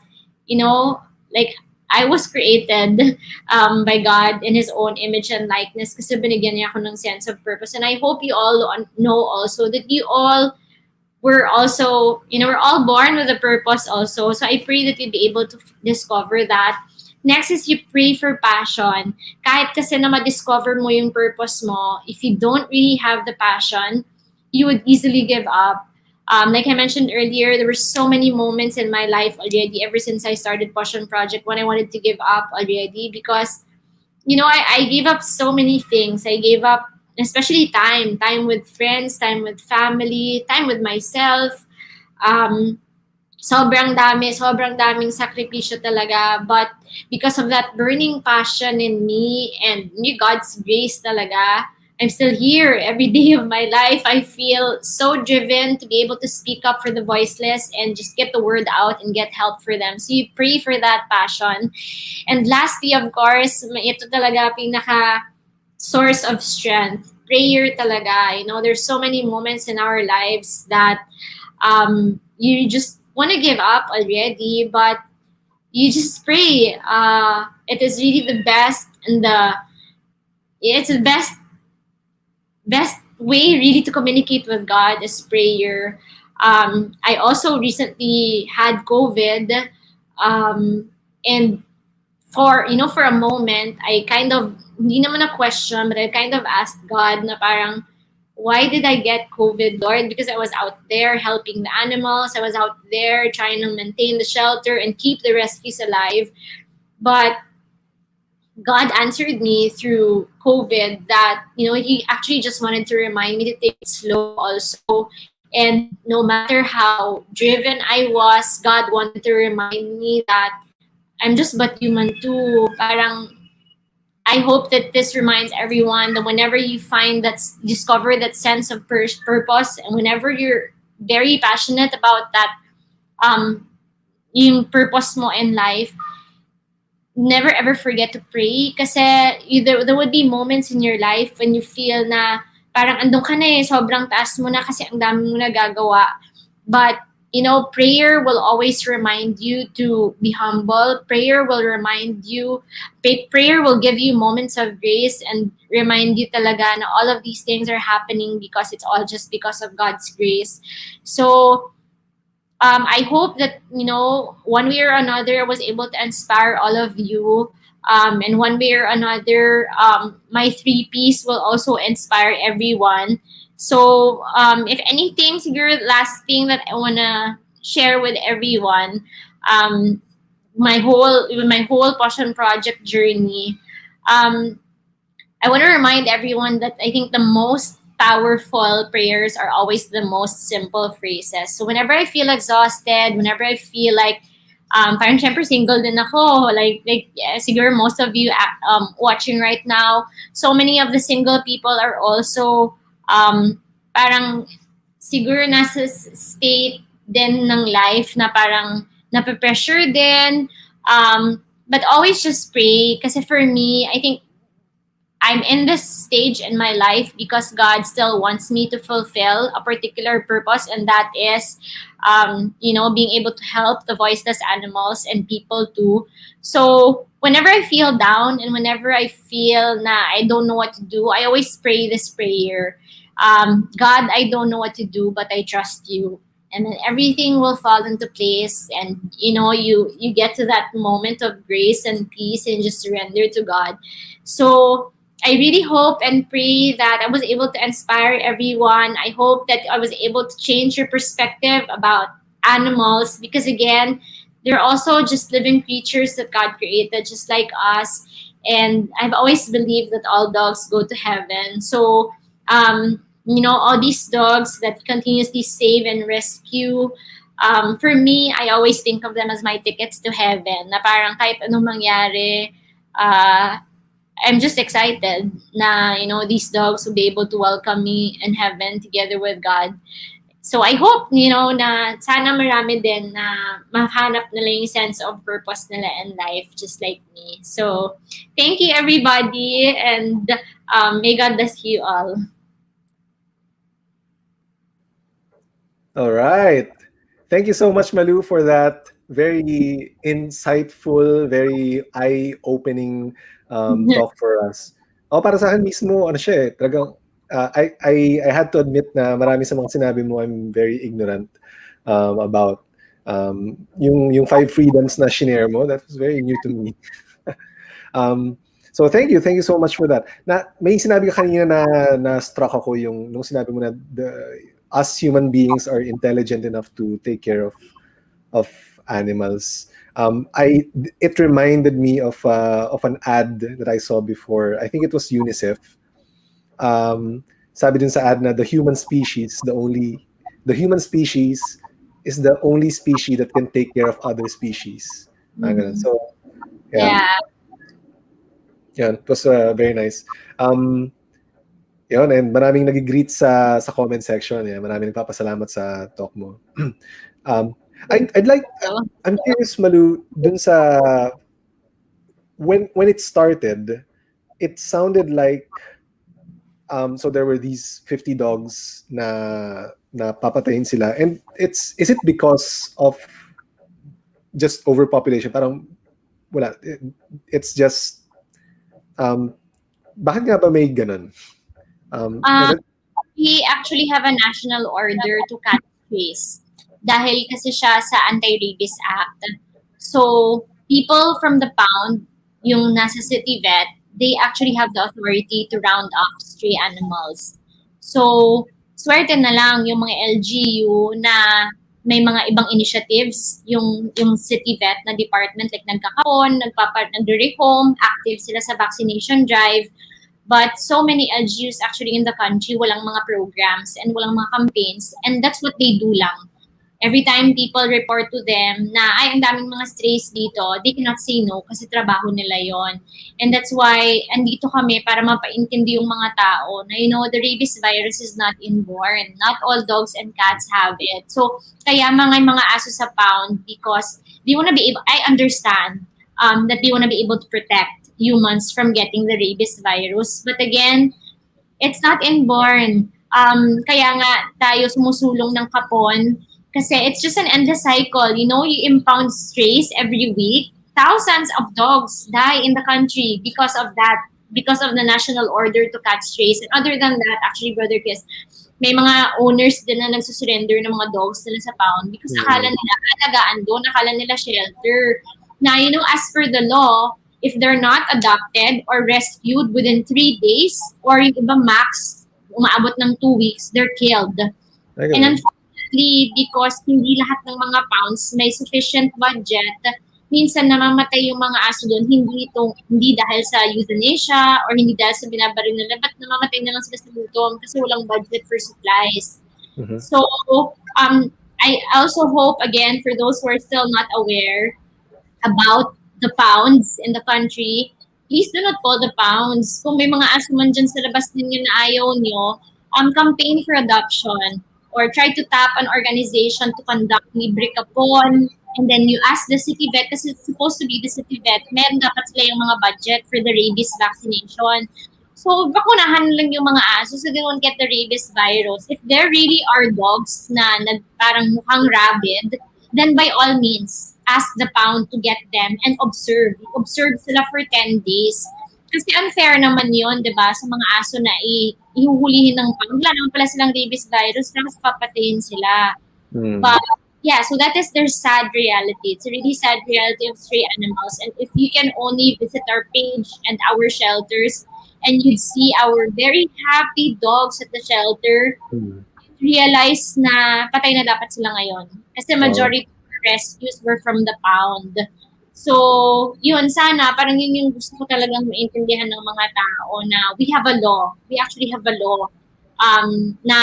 like I was created by God in His own image and likeness kasi binigyan niya ako ng sense of purpose. And I hope you all know also that you all we're also, we're all born with a purpose also. So I pray that you'll be able to discover that. Next is you pray for passion. Kahit kasi na ma-discover mo yung purpose mo, if you don't really have the passion, you would easily give up. Like I mentioned earlier, there were so many moments in my life already ever since I started Pawssion Project when I wanted to give up already because, I gave up so many things. I gave up especially time with friends, time with family, time with myself. Sobrang daming sakripisyo talaga. But because of that burning passion in me and God's grace talaga, I'm still here every day of my life. I feel so driven to be able to speak up for the voiceless and just get the word out and get help for them. So you pray for that passion. And lastly, of course, ito talaga pinaka source of strength. Prayer talaga. There's so many moments in our lives that you just want to give up already, but you just pray. It is really the best and it's the best way really to communicate with God is prayer. I also recently had COVID, and for a moment, I kind of, hindi naman a question, but I kind of asked God na parang, why did I get COVID, Lord? Because I was out there helping the animals. I was out there trying to maintain the shelter and keep the rescues alive. But God answered me through COVID that, He actually just wanted to remind me to take it slow also. And no matter how driven I was, God wanted to remind me that I'm just but human too. Parang, I hope that this reminds everyone that whenever you discover that sense of purpose, and whenever you're very passionate about that, yung purpose mo in life, never ever forget to pray. Kasi there would be moments in your life when you feel na parang andun ka na sobrang taas mo na kasi ang dami mo na gagawa. But prayer will always remind you to be humble. Prayer will give you moments of grace and remind you talaga na all of these things are happening because it's all just because of God's grace. So, I hope that, one way or another I was able to inspire all of you. And one way or another, my 3Ps will also inspire everyone. So, if anything, siguro last thing that I wanna share with everyone, my whole Pawssion Project journey, I want to remind everyone that I think the most powerful prayers are always the most simple phrases. So whenever I feel exhausted, whenever I feel like parang syempre single din ako, siguro most of you watching right now, so many of the single people are also parang siguro nasa state din ng life na parang nape-pressure din. But always just pray. Kasi for me, I think I'm in this stage in my life because God still wants me to fulfill a particular purpose, and that is, being able to help the voiceless animals and people too. So whenever I feel down and whenever I feel na I don't know what to do, I always pray this prayer. God, I don't know what to do, but I trust you. And then everything will fall into place, and you get to that moment of grace and peace and just surrender to God. So I really hope and pray that I was able to inspire everyone. I hope that I was able to change your perspective about animals, because again, they're also just living creatures that God created just like us. And I've always believed that all dogs go to heaven. So all these dogs that continuously save and rescue, for me, I always think of them as my tickets to heaven. Na parang kahit anong mangyari, I'm just excited na, these dogs will be able to welcome me in heaven together with God. So I hope, na sana marami din na mahanap nila yung sense of purpose nila in life, just like me. So thank you, everybody, and may God bless you all. All right. Thank you so much, Malou, for that very insightful, very eye-opening talk for us. Para sa akin mismo, talagang I had to admit na marami sa mga sinabi mo I'm very ignorant about yung 5 freedoms na shinare mo. That was very new to me. So thank you so much for that. Na may sinabi ka kanina na struck ako yung nung sinabi mo na us human beings are intelligent enough to take care of animals. It reminded me of an ad that I saw before. I think it was UNICEF. Sabi dun sa ad na the human species is the only species that can take care of other species. So yeah. Yeah, it was very nice. Yun, and maraming nag-greet sa comment section. Yeah, maraming nagpapasalamat sa talk mo. I'm curious, Malou, dun sa when it started, it sounded like so there were these 50 dogs na papatayin sila, and is it because of just overpopulation? Parang wala, it's just bakit nga ba may ganun? We actually have a national order to catch strays dahil kasi siya sa Anti-Rabies Act. So, people from the pound, yung nasa city vet, they actually have the authority to round up stray animals. So, swerte na lang yung mga LGU na may mga ibang initiatives, yung city vet na department, like nagkakapon, nagre-home, active sila sa vaccination drive. But so many LGUs actually in the country, walang mga programs and walang mga campaigns. And that's what they do lang. Every time people report to them na, ay, ang daming mga strays dito, they cannot say no kasi trabaho nila yon. And that's why, andito kami para mapaintindi yung mga tao na, the rabies virus is not inborn. Not all dogs and cats have it. So, kaya mga aso sa pound, because they want to be able, I understand that they want to be able to protect humans from getting the rabies virus. But again, it's not inborn. Kaya nga tayo sumusulong ng kapon kasi it's just an endless cycle. You impound strays every week. Thousands of dogs die in the country because of that, because of the national order to catch strays. And other than that, actually, Brother Chris, may mga owners din na nagsusurrender ng mga dogs nila sa pound because akala nila alagaan doon, akala nila shelter. Na, as per the law, if they're not adopted or rescued within 3 days, or yung iba max, umaabot ng 2 weeks, they're killed. And unfortunately, because hindi lahat ng mga pounds may sufficient budget minsan namamatay yung mga aso doon, hindi dahil sa euthanasia or hindi dahil sa binabaril nila, but namamatay na lang sila sa gutom kasi walang budget for supplies. Mhm. So, I also hope, again, for those who are still not aware about the pounds in the country, please do not call the pounds. Kung may mga aso man dyan sa labas ninyo na ayaw nyo, campaign for adoption or try to tap an organization to conduct libre kapon. And then you ask the city vet, kasi it's supposed to be the city vet, meron dapat sila yung mga budget for the rabies vaccination. So, bakunahan lang yung mga aso so they won't get the rabies virus. If there really are dogs na parang mukhang rabid, then by all means, ask the pound to get them and observe. Observe sila for 10 days. Kasi unfair naman yon, di ba, sa mga aso na ihuhulihin ng pound. Wala naman pala silang rabies virus, tapos papatayin sila. But yeah, so that is their sad reality. It's a really sad reality of stray animals. And if you can only visit our page and our shelters, and you'd see our very happy dogs at the shelter, realize na patay na dapat sila ngayon. Kasi majority of rescues were from the pound. So, yun, sana, parang yun yung gusto ko talagang maintindihan ng mga tao na we have a law. We actually have a law na,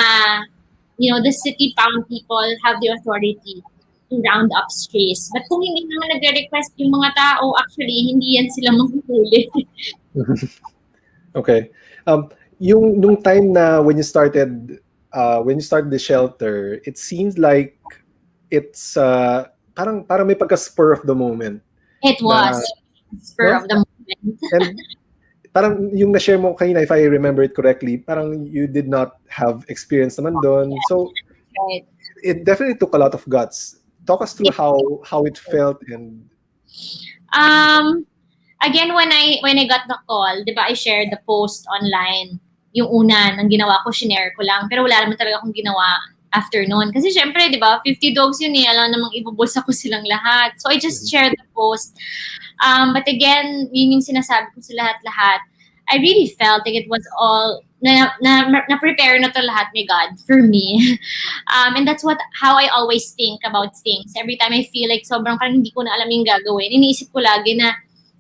you know, the city pound people have the authority to round up strays. But kung hindi naman nagre-request yung mga tao, actually, hindi yan sila mahuhuli. Okay. Nung time na when you started the shelter, it seems like it's parang may pagka spur of the moment. It was spur of the moment. And parang yung na-share mo kanina, if I remember it correctly, parang you did not have experience naman doon. So Right. it definitely took a lot of guts. Talk us through how it felt and again, when I got the call, di ba, I shared the post online. Yung una, nang ginawa ko, shinare ko lang. Pero wala naman talaga akong ginawa after noon. Kasi syempre, di ba, 50 dogs yun eh. Alam namang ibubulsa ko silang lahat. So I just shared the post. But again, yun yung sinasabi ko sa lahat-lahat. I really felt like it was all, na-prepare na to lahat ni God for me. And that's how I always think about things. Every time I feel like sobrang parang hindi ko na alam yung gagawin, iniisip ko lagi na,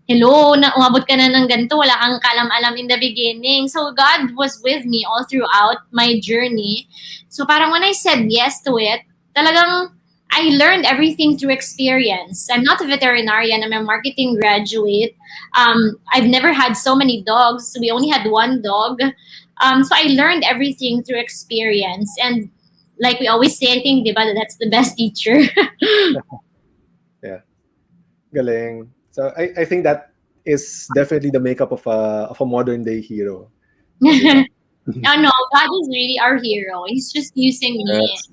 hello, umabot ka na ng ganito, wala kang kalam-alam in the beginning. So God was with me all throughout my journey. So parang when I said yes to it, talagang I learned everything through experience. I'm not a veterinarian, I'm a marketing graduate. I've never had so many dogs. We only had one dog. So I learned everything through experience. And like we always say, I think, diba, that's the best teacher. yeah. Galing. So I think that is definitely the makeup of a modern day hero. No, God is really our hero. He's just using me. Yes.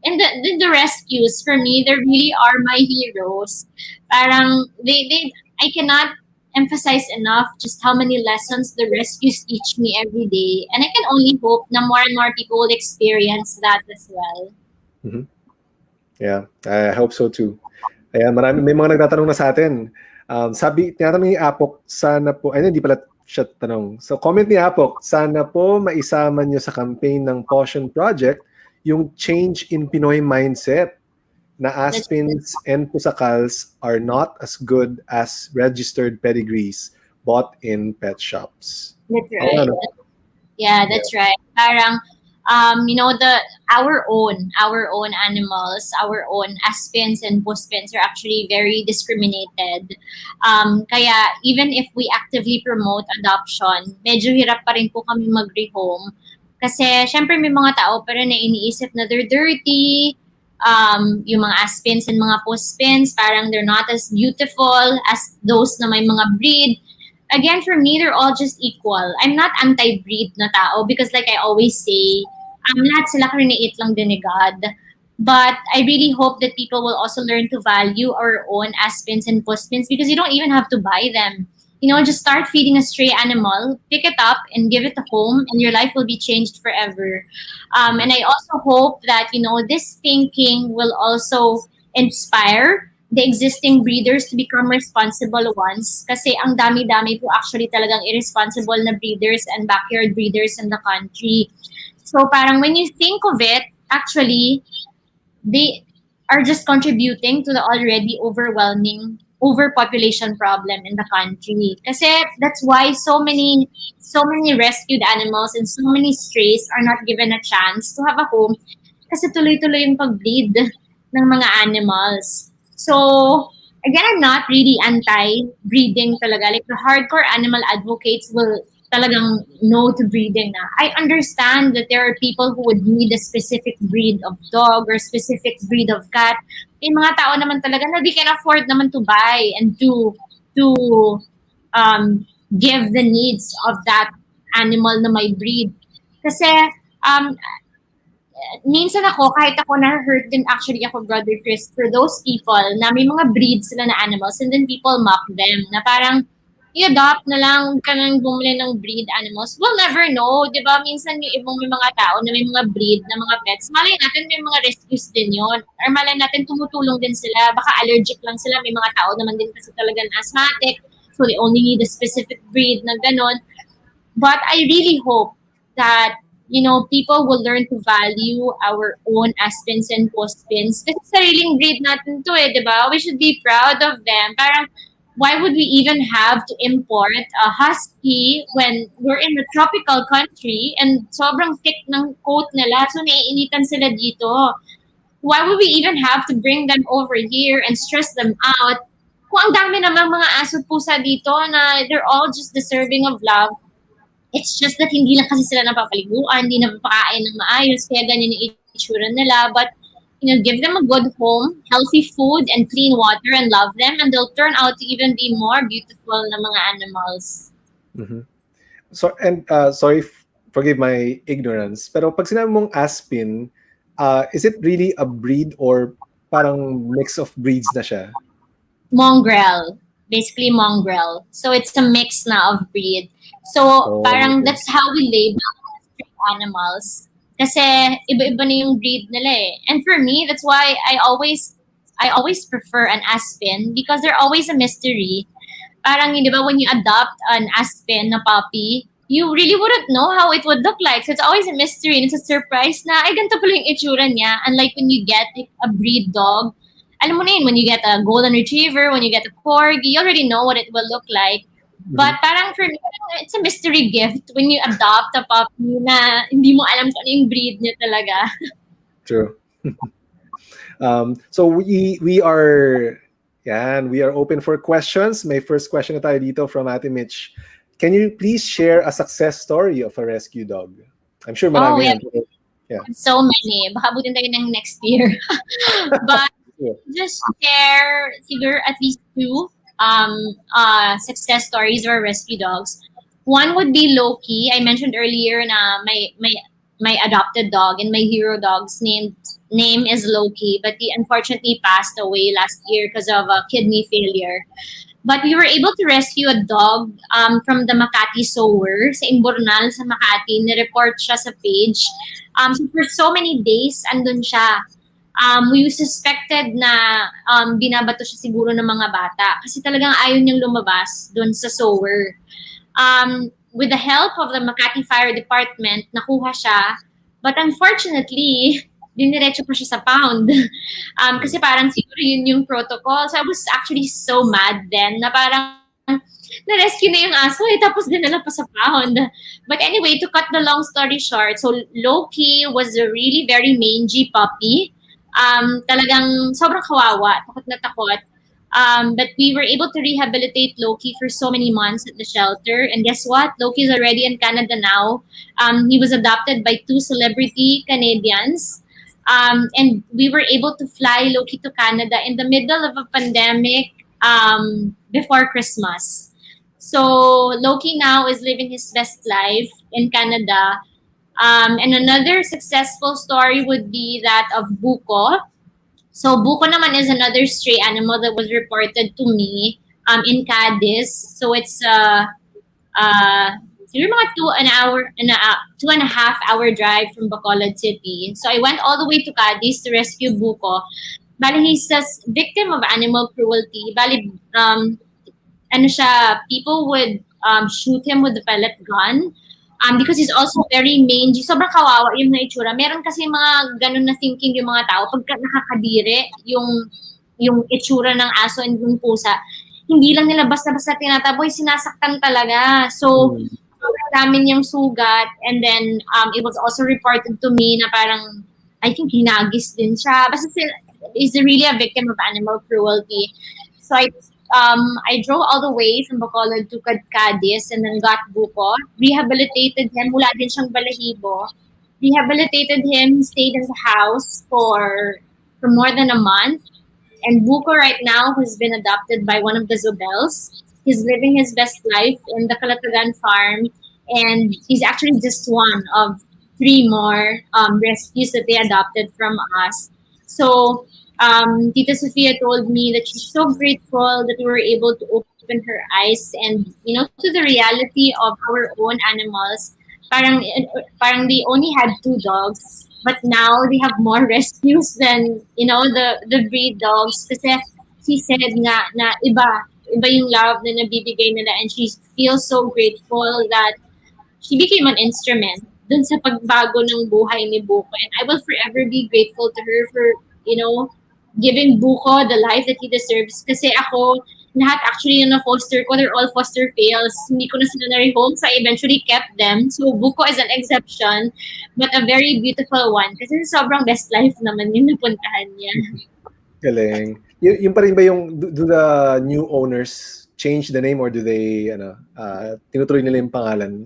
And the rescues, for me, they really are my heroes. Parang, I cannot emphasize enough just how many lessons the rescues teach me every day. And I can only hope na more and more people will experience that as well. Mm-hmm. Yeah, I hope so too. Ayan, may mga nagtatanong na sa atin. Tinatanong ni Apok, sana po, hindi pala siya tanong. So comment ni Apok, sana po maisama niyo sa campaign ng Pawssion Project yung change in Pinoy mindset na aspins and pusakals are not as good as registered pedigrees bought in pet shops. That's right. Yeah, that's right. Parang, you know, our own animals, our own aspins and puspins are actually very discriminated. Kaya even if we actively promote adoption, medyo hirap pa rin po kami mag-rehome. Kasi syempre may mga tao pa rin na iniisip na they're dirty. Yung mga aspins and mga puspins, parang they're not as beautiful as those na may mga breed. Again, for me, they're all just equal. I'm not anti-breed na tao because like I always say, lahat sila create lang din ni God. But I really hope that people will also learn to value our own aspins and puspins because you don't even have to buy them. You know, just start feeding a stray animal, pick it up and give it a home and your life will be changed forever. And I also hope that, you know, this thinking will also inspire the existing breeders to become responsible ones kasi ang dami-dami po actually talagang irresponsible na breeders and backyard breeders in the country. So parang when you think of it, actually, they are just contributing to the already overwhelming overpopulation problem in the country. Kasi that's why so many rescued animals and so many strays are not given a chance to have a home kasi tuloy-tuloy yung pag-breed ng mga animals. So, again, I'm not really anti-breeding talaga. Like, the hardcore animal advocates will talagang no to breeding na. I understand that there are people who would need a specific breed of dog or specific breed of cat. May mga tao naman talaga na they can afford naman to buy and to give the needs of that animal na may breed. Kasi um, minsan ako, kahit ako na-hurt din actually ako, Brother Chris, for those people na may mga breeds sila na animals and then people mock them na parang i-adopt na lang, huwag ka nang bumili ng breed animals. We'll never know, di ba? Minsan yung ibang may mga tao na may mga breed na mga pets, malay natin may mga rescues din yon. Or malay natin tumutulong din sila. Baka allergic lang sila. May mga tao naman din kasi talagang asthmatic. So they only need a specific breed na ganon. But I really hope that, people will learn to value our own aspens and postpins. Kasi sariling breed natin to di ba? We should be proud of them. Parang, why would we even have to import a husky when we're in a tropical country and sobrang thick ng coat nila, so naiinitan sila dito? Why would we even have to bring them over here and stress them out? Kung ang dami namang mga aso pusa dito na they're all just deserving of love. It's just that hindi lang kasi sila napapaliguan, hindi napapakain ng maayos, kaya ganyan yung itsura nila. But, give them a good home, healthy food, and clean water, and love them, and they'll turn out to even be more beautiful na mga animals. Mm-hmm. So, and sorry, forgive my ignorance, pero pag sinabi mong Aspin, is it really a breed or parang mix of breeds na siya? Mongrel. Basically mongrel. So it's a mix na of breed. So parang okay. that's how we label stray animals. Kasi iba-iba na yung breed nila And for me, that's why I always prefer an Aspen because they're always a mystery. Parang, di ba, when you adopt an Aspen na puppy, you really wouldn't know how it would look like. So it's always a mystery and it's a surprise na, ay, ganito pala yung itsura niya. Unlike when you get like, a breed dog, alam mo na yun, when you get a golden retriever, when you get a corgi, you already know what it will look like. But parang for me, it's a mystery gift when you adopt a puppy na hindi mo alam kung ano yung breed niya talaga. True. So we are open for questions. May first question na tayo dito from Ate Mitch. Can you please share a success story of a rescue dog? I'm sure marami yan. Yeah. So many. Baka butin tayo ng next year. But just share siguro at least two success stories of our rescue dogs. One would be Loki. I mentioned earlier na my adopted dog and my hero dog's name is Loki, but he unfortunately passed away last year because of a kidney failure. But we were able to rescue a dog from the Makati Sower sa Imbornal sa Makati. Nireport siya sa page. So for so many days, andun siya. We suspected na binabato siya siguro ng mga bata kasi talagang ayaw niyang lumabas doon sa Sower. With the help of the Makati Fire Department, nakuha siya. But unfortunately, diniretso pa siya sa pound. Kasi parang siguro yun yung protocol. So I was actually so mad then na parang na-rescue na yung aso tapos dinala pa sa pound. But anyway, to cut the long story short, so Loki was a really very mangy puppy. Talagang sobrang kawawa, takot na takot. But we were able to rehabilitate Loki for so many months at the shelter. And guess what? Loki's already in Canada now. He was adopted by 2 celebrity Canadians. And we were able to fly Loki to Canada in the middle of a pandemic before Christmas. So Loki now is living his best life in Canada. And another successful story would be that of Buko. So Buko naman is another stray animal that was reported to me in Cadiz. So it's siguro mga 2.5 hour drive from Bacolod City. So I went all the way to Cadiz to rescue Buko. Bali, he's a victim of animal cruelty. Bali, people would shoot him with a pellet gun. Because he's also very mangy. Sobrang kawawa yung na itsura. Meron kasi mga ganun na thinking yung mga tao. Pagka nakakadiri, yung yung itsura ng aso and yung pusa, hindi lang nila basta-basta tinataboy, sinasaktan talaga. So, Mm. sobrang dami niyang sugat, and then it was also reported to me na parang I think hinagis din siya. Basta is really a victim of animal cruelty. So I drove all the way from Bacolod to Cadiz and then got Buko, rehabilitated him, wala din siyang balahibo. Rehabilitated him, stayed in the house for more than a month. And Buko right now has been adopted by one of the Zobels. He's living his best life in the Calatagan farm, and he's actually just one of three more rescues that they adopted from us. So Tita Sofia told me that she's so grateful that we were able to open her eyes and to the reality of our own animals. Parang they only had two dogs, but now they have more rescues than the breed dogs. Kasi she said nga na iba yung love na nabibigay nila, and she feels so grateful that she became an instrument dun sa pagbago ng buhay ni Buko. And I will forever be grateful to her for, giving Buko the life that he deserves. Kasi ako, lahat actually yung na-foster ko, they're all foster fails. Hindi ko na sila na-rehome, so I eventually kept them. So Buko is an exception, but a very beautiful one. Kasi sobrang best life naman yung napuntahan niya. Galing. Yung pa rin ba yung, do the new owners change the name or do they, tinutuloy nila yung pangalan?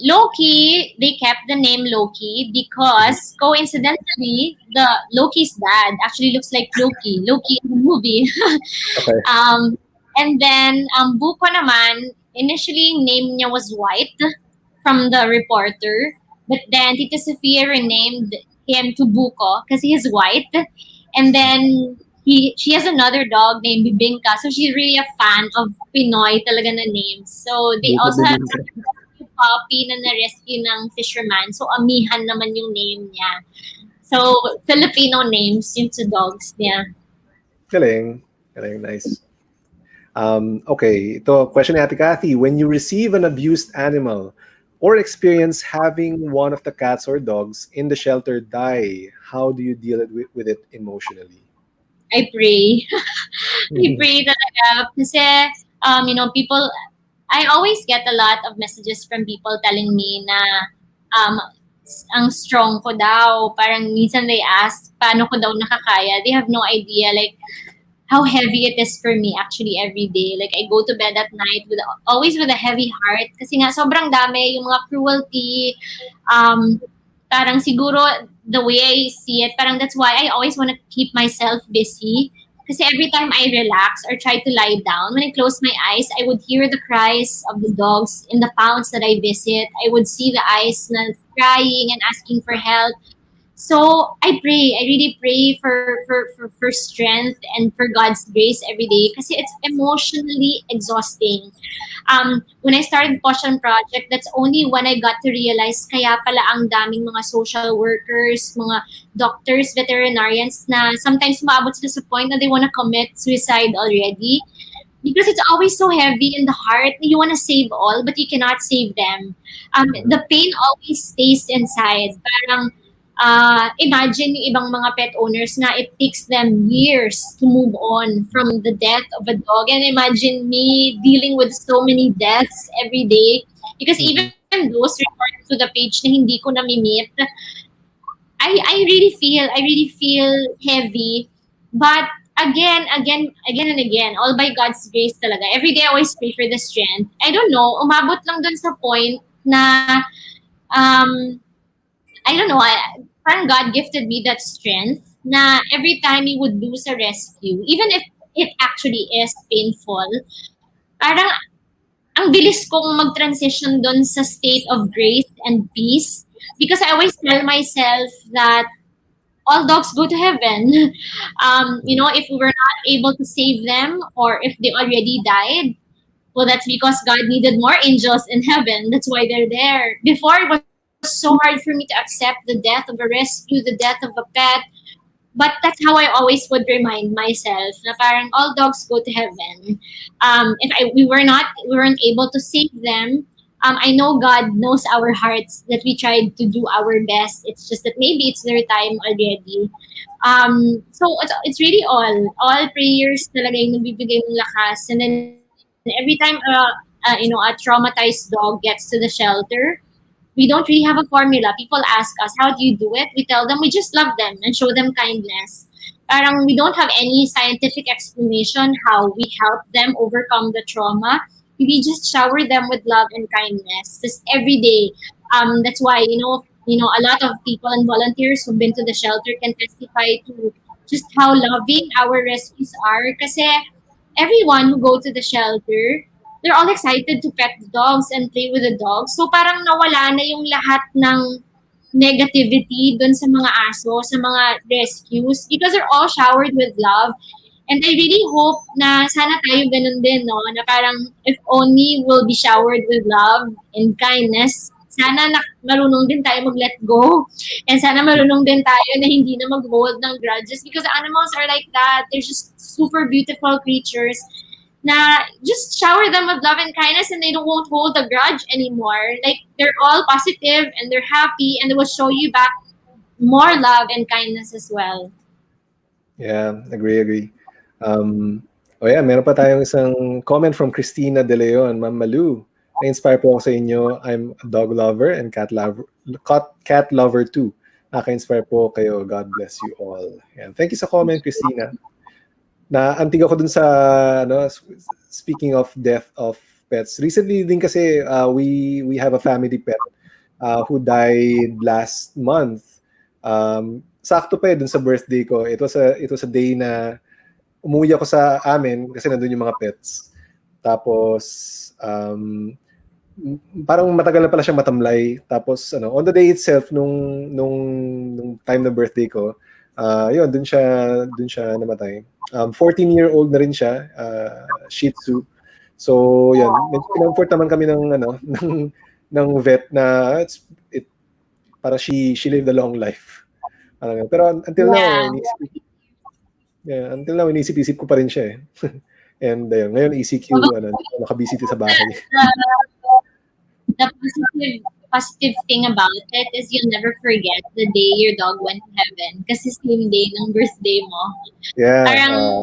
Loki, they kept the name Loki because coincidentally, the Loki's dad actually looks like Loki in the movie. Okay. And then Buko naman, initially name niya was White from the reporter, but then Tita Sofia renamed him to Buko because he's white. And then she has another dog named Bibingka, so she's really a fan of Pinoy talaga na names. So they also have puppy na na-rescue ng fisherman. So, Amihan naman yung name niya. So, Filipino names yung two dogs niya. Galing. Nice. Okay, ito, question ni Ate Cathy. When you receive an abused animal or experience having one of the cats or dogs in the shelter die, how do you deal with it emotionally? I pray. I pray talaga. Kasi, people, I always get a lot of messages from people telling me na ang strong ko daw. Parang minsan they ask, paano ko daw nakakaya? They have no idea like how heavy it is for me actually every day. Like I go to bed at night always with a heavy heart kasi nga sobrang dami yung mga cruelty. Parang siguro the way I see it, parang that's why I always want to keep myself busy. Kasi every time I relax or try to lie down, when I close my eyes, I would hear the cries of the dogs in the pounds that I visit. I would see the eyes na crying and asking for help. So I really pray for strength and for God's grace every day kasi it's emotionally exhausting. When I started Pawssion Project, that's only when I got to realize kaya pala ang daming mga social workers, mga doctors, veterinarians na sometimes maabot sila sa point na they want to commit suicide already. Because it's always so heavy in the heart. You want to save all, but you cannot save them. The pain always stays inside. Parang, imagine yung ibang mga pet owners na it takes them years to move on from the death of a dog. And imagine me dealing with so many deaths every day. Because even those reported to the page na hindi ko na-meet, I really feel heavy. But again and again, all by God's grace talaga. Every day I always pray for the strength. I don't know, umabot lang dun sa point na I don't know, parang God gifted me that strength na every time He would do a rescue, even if it actually is painful, parang ang bilis kong mag-transition dun sa state of grace and peace because I always tell myself that all dogs go to heaven. If we were not able to save them or if they already died, well, that's because God needed more angels in heaven. That's why they're there. Before, it was so hard for me to accept the death of a rescue, the death of a pet. But that's how I always would remind myself na parang all dogs go to heaven. If we weren't able to save them, I know God knows our hearts that we tried to do our best. It's just that maybe it's their time already. So it's really all prayers talaga yung nagbibigay ng lakas. And then every time a traumatized dog gets to the shelter, we don't really have a formula. People ask us, how do you do it? We tell them we just love them and show them kindness. Parang we don't have any scientific explanation how we help them overcome the trauma. We just shower them with love and kindness just every day. That's why a lot of people and volunteers who've been to the shelter can testify to just how loving our rescues are. Kasi everyone who go to the shelter, they're all excited to pet the dogs and play with the dogs. So parang nawala na yung lahat ng negativity dun sa mga aso, sa mga rescues, because they're all showered with love. And I really hope na sana tayo ganun din, no? Na parang if only we'll be showered with love and kindness, sana marunong din tayo mag-let go. And sana marunong din tayo na hindi na mag-hold ng grudges, because animals are like that. They're just super beautiful creatures na just shower them with love and kindness, and they won't hold a grudge anymore. Like, they're all positive and they're happy, and they will show you back more love and kindness as well. Yeah, agree. Meron pa tayong isang comment from Christina De Leon. Ma'am Malou, na-inspire po ako sa inyo. I'm a dog lover and cat lover too. Naka-inspire po kayo. God bless you all. Yan. Thank you sa comment, Christina. Naantig ako dun sa speaking of death of pets. Recently din kasi we have a family pet who died last month. Sakto pa dun sa birthday ko. It was a day na umuwi ako sa amin kasi nandun yung mga pets. Tapos parang matagal na pala siyang matamlay. Tapos on the day itself nung time na birthday ko, dun siya namatay. 14-year-old na rin siya, Shih Tzu. So, yan, comfort naman kami ng vet na para she lived a long life. Pero until now, inisip-isip ko pa rin siya eh. And ngayon ECQ, nakabisita sa bahay. The positive thing about it is you'll never forget the day your dog went to heaven kasi same day ng birthday mo. Yeah. Parang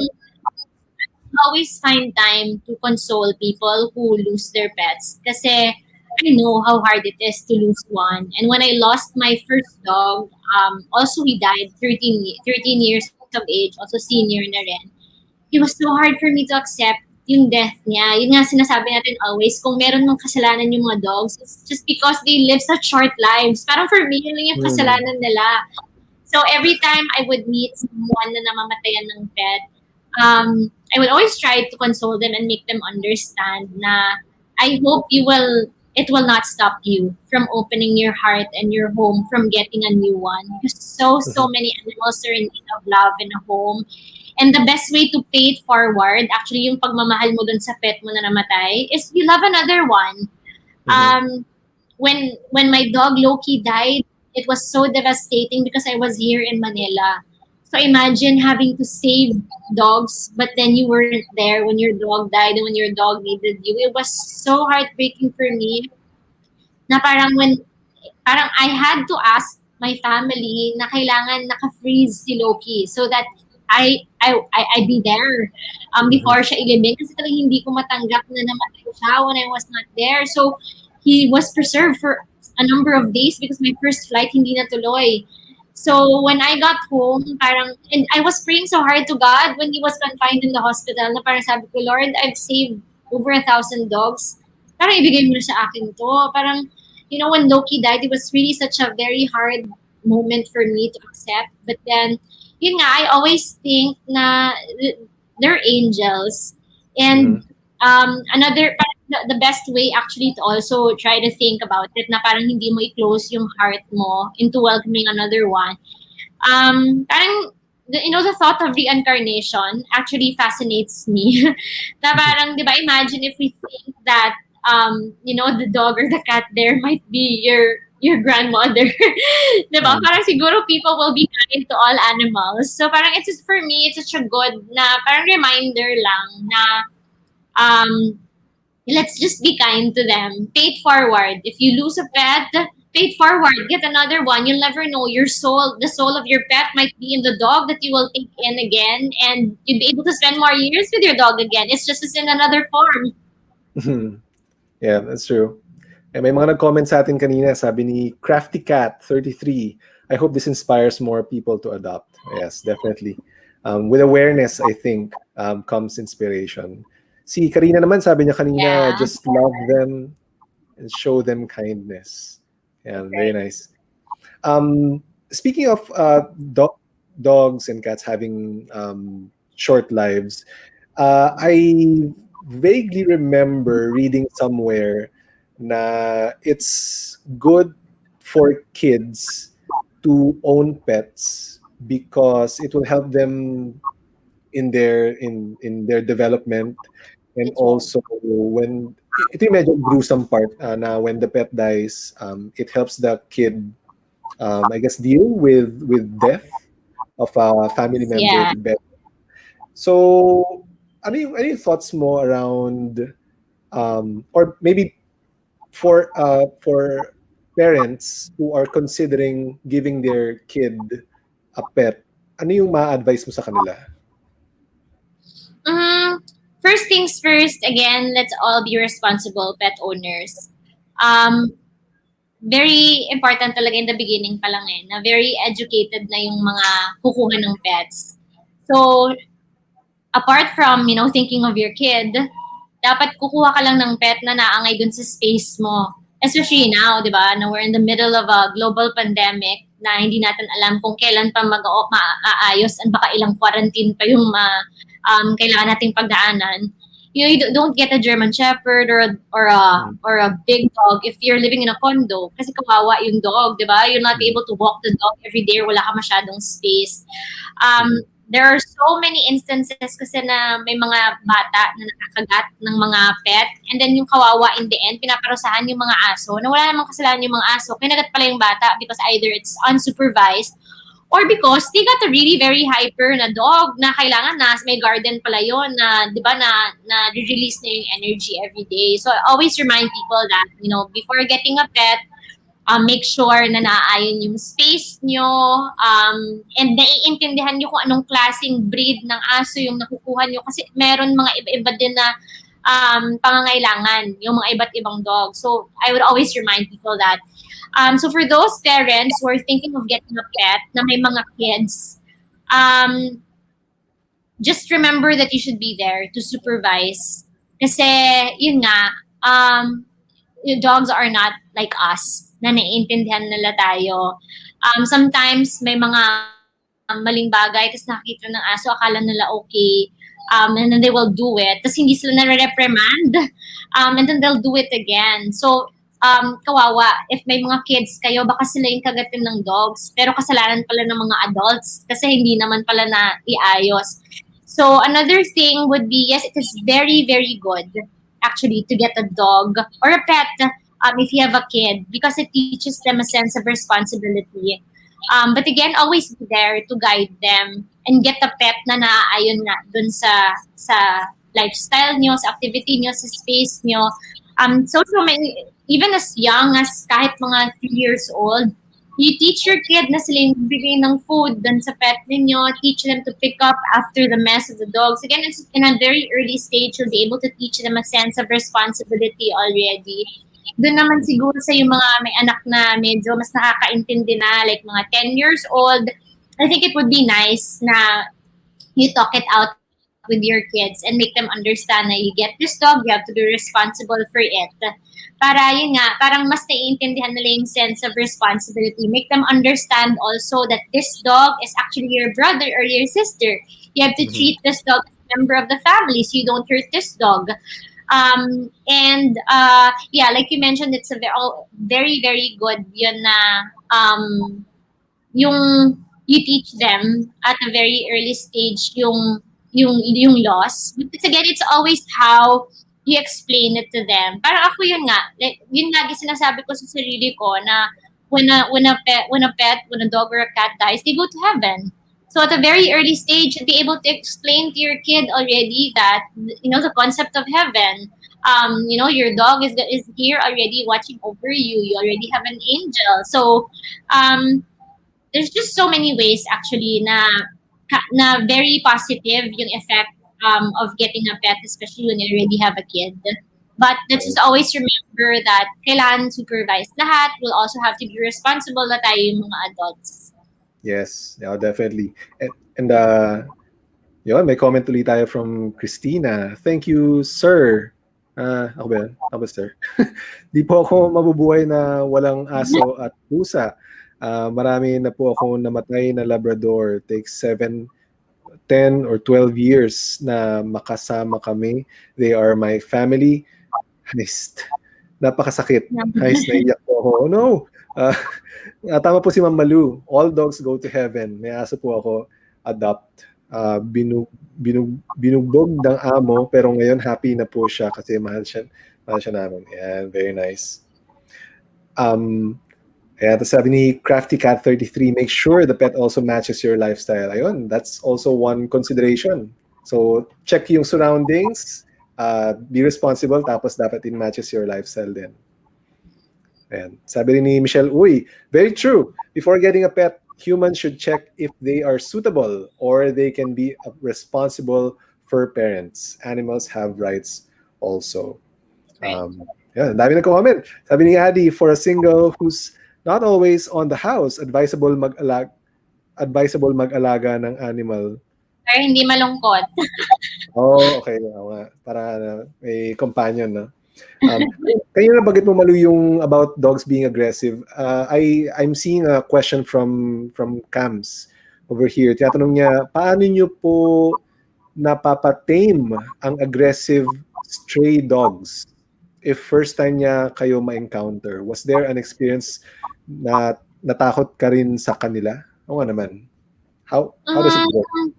always find time to console people who lose their pets kasi I know how hard it is to lose one. And when I lost my first dog, also he died 13 years of age, also senior na rin. It was so hard for me to accept yung death niya. Yun nga sinasabi natin always, kung meron ng kasalanan yung mga dogs, it's just because they live such short lives. Parang for me, yun lang yung kasalanan nila. So every time I would meet someone na namamatayan ng pet, I would always try to console them and make them understand na I hope it will not stop you from opening your heart and your home from getting a new one. Because so many animals are in need of love and a home. And the best way to pay it forward, actually yung pagmamahal mo dun sa pet mo na namatay, is you love another one. When my dog Loki died, it was so devastating because I was here in Manila. So imagine having to save dogs, but then you weren't there when your dog died and when your dog needed you. It was so heartbreaking for me na parang I had to ask my family na kailangan naka-freeze si Loki so that I'd be there before siya ilibing kasi talagang hindi ko matanggap na namatay siya when I was not there. So he was preserved for a number of days because my first flight hindi natuloy. So when I got home, and I was praying so hard to God when he was confined in the hospital na parang sabi ko, Lord, I've saved over 1,000 dogs. Parang ibigay mo na sa akin to. Parang, when Loki died, it was really such a very hard moment for me to accept. But then, yun nga, I always think na they're angels. And the best way actually to also try to think about it na parang hindi mo i-close yung heart mo into welcoming another one. Parang, the thought of reincarnation actually fascinates me. Na parang, di ba, imagine if we think that, the dog or the cat there might be your grandmother. Diba? Parang siguro people will be kind to all animals. So parang for me, it's such a good na parang reminder lang na let's just be kind to them. Pay it forward. If you lose a pet, pay it forward. Get another one. You'll never know. The soul of your pet might be in the dog that you will take in again, and you'll be able to spend more years with your dog again. It's just in another form. Yeah, that's true. Eh, may mga nag-comment sa atin kanina, sabi ni Crafty Cat 33, I hope this inspires more people to adopt. Yes, definitely. With awareness, I think, comes inspiration. Si Karina naman, sabi niya kanina, Yeah. just love them and show them kindness. Yeah, very nice. Speaking of dogs and cats having short lives, I vaguely remember reading somewhere na it's good for kids to own pets because it will help them in their development, and also when ito yung medyo gruesome part na when the pet dies, it helps the kid I guess deal with death of a family member Yeah. better. So ano yung thoughts mo around or maybe for parents who are considering giving their kid a pet, ano yung ma-advise mo sa kanila? First things first, again, let's all be responsible pet owners. Very important talaga in the beginning pa lang na very educated na yung mga kukuha ng pets. So, apart from, thinking of your kid, dapat kukuha ka lang ng pet na naangay dun sa space mo. Especially now, di ba, na we're in the middle of a global pandemic na hindi natin alam kung kailan pa maaayos and baka ilang quarantine pa yung kailangan nating pagdaanan. You don't get a German Shepherd or a big dog if you're living in a condo kasi kawawa yung dog, di ba? You're not able to walk the dog every day or wala ka masyadong space. There are so many instances kasi na may mga bata na nakakagat ng mga pet and then yung kawawa in the end, pinaparusahan yung mga aso na wala namang kasalanan yung mga aso. Kinagat pala yung bata because either it's unsupervised or because they got a really very hyper na dog na kailangan na may garden pala yon na, di ba, na release na yung energy every day. So I always remind people that, before getting a pet, make sure na naaayon yung space nyo, and naiintindihan nyo kung anong klaseng breed ng aso yung nakukuha nyo kasi meron mga iba-iba din na pangangailangan yung mga iba't ibang dog. So I would always remind people that. So for those parents who are thinking of getting a pet na may mga kids, just remember that you should be there to supervise. Kasi, yun nga, dogs are not like us na naiintindihan nila tayo. Sometimes may mga maling bagay kasi nakikita ng aso, akala nila okay, and then they will do it. Tapos hindi sila na-reprimand, and then they'll do it again. So, kawawa, if may mga kids kayo, baka sila yung kagatin ng dogs, pero kasalanan pala ng mga adults kasi hindi naman pala na iayos. So, another thing would be, yes, it is very, very good actually to get a dog or a pet if you have a kid because it teaches them a sense of responsibility. But again, always be there to guide them and get a pet na naaayon na dun sa lifestyle nyo, sa activity nyo, sa space nyo. So even as young as kahit mga 3 years old, you teach your kid na sila yung bigay ng food dun sa pet ninyo, teach them to pick up after the mess of the dogs. Again, it's in a very early stage, you'll be able to teach them a sense of responsibility already. Doon naman siguro sa yung mga may anak na medyo mas nakakaintindi na, like mga 10 years old, I think it would be nice na you talk it out with your kids and make them understand na you get this dog, you have to be responsible for it. Para yun nga, parang mas naiintindihan nila yung sense of responsibility. Make them understand also that this dog is actually your brother or your sister. You have to treat this dog as a member of the family so you don't hurt this dog. Yeah, like you mentioned, it's a very, very good yun na yung you teach them at a very early stage yung loss. But again, it's always how you explain it to them. Parang ako yun nga, like, yun lagi sinasabi ko sa sarili ko na when a dog or a cat dies, they go to heaven. So at a very early stage, you'll be able to explain to your kid already that, the concept of heaven. your dog is here already watching over you. You already have an angel. So there's just so many ways actually na very positive yung effect of getting a pet, especially when you already have a kid. But let's just always remember that kailangan supervise lahat. We'll also have to be responsible na tayo yung mga adults. Yes, yeah, definitely. And yun, may comment ulit tayo from Christina. Thank you, sir. Ako ba yan? Ako ba, sir? Di po ako mabubuhay na walang aso at pusa. Marami na po ako namatay na Labrador. Takes 7, 10, or 12 years na makasama kami. They are my family. Heist. Napakasakit. Heist, naiyak po ako. Oh no! Tama po si Ma'am Malou. All dogs go to heaven. May aso po ako. Adopt. Binugbog ng amo pero ngayon happy na po siya kasi mahal siya namin. Ayan, very nice. Ayan, tapos sabi ni Crafty Cat 33, make sure the pet also matches your lifestyle. Ayun, that's also one consideration. So, check yung surroundings, be responsible, tapos dapat it matches your lifestyle din. Ayan. Sabi rin ni Michelle, uy, very true. Before getting a pet, humans should check if they are suitable or they can be responsible for parents. Animals have rights also. Right. Yeah, dami nag-comment. Sabi ni Adi, for a single who's not always on the house, advisable mag-alaga ng animal. Para hindi malungkot. Oh, okay. Para may companion, no? Kayo na bagit mo, Malou, yung about dogs being aggressive. I'm seeing a question from Cams over here. Tinatanong niya, paano niyo po napapatame ang aggressive stray dogs if first time niya kayo ma-encounter? Was there an experience na natakot ka rin sa kanila? Oo nga naman. How does it work?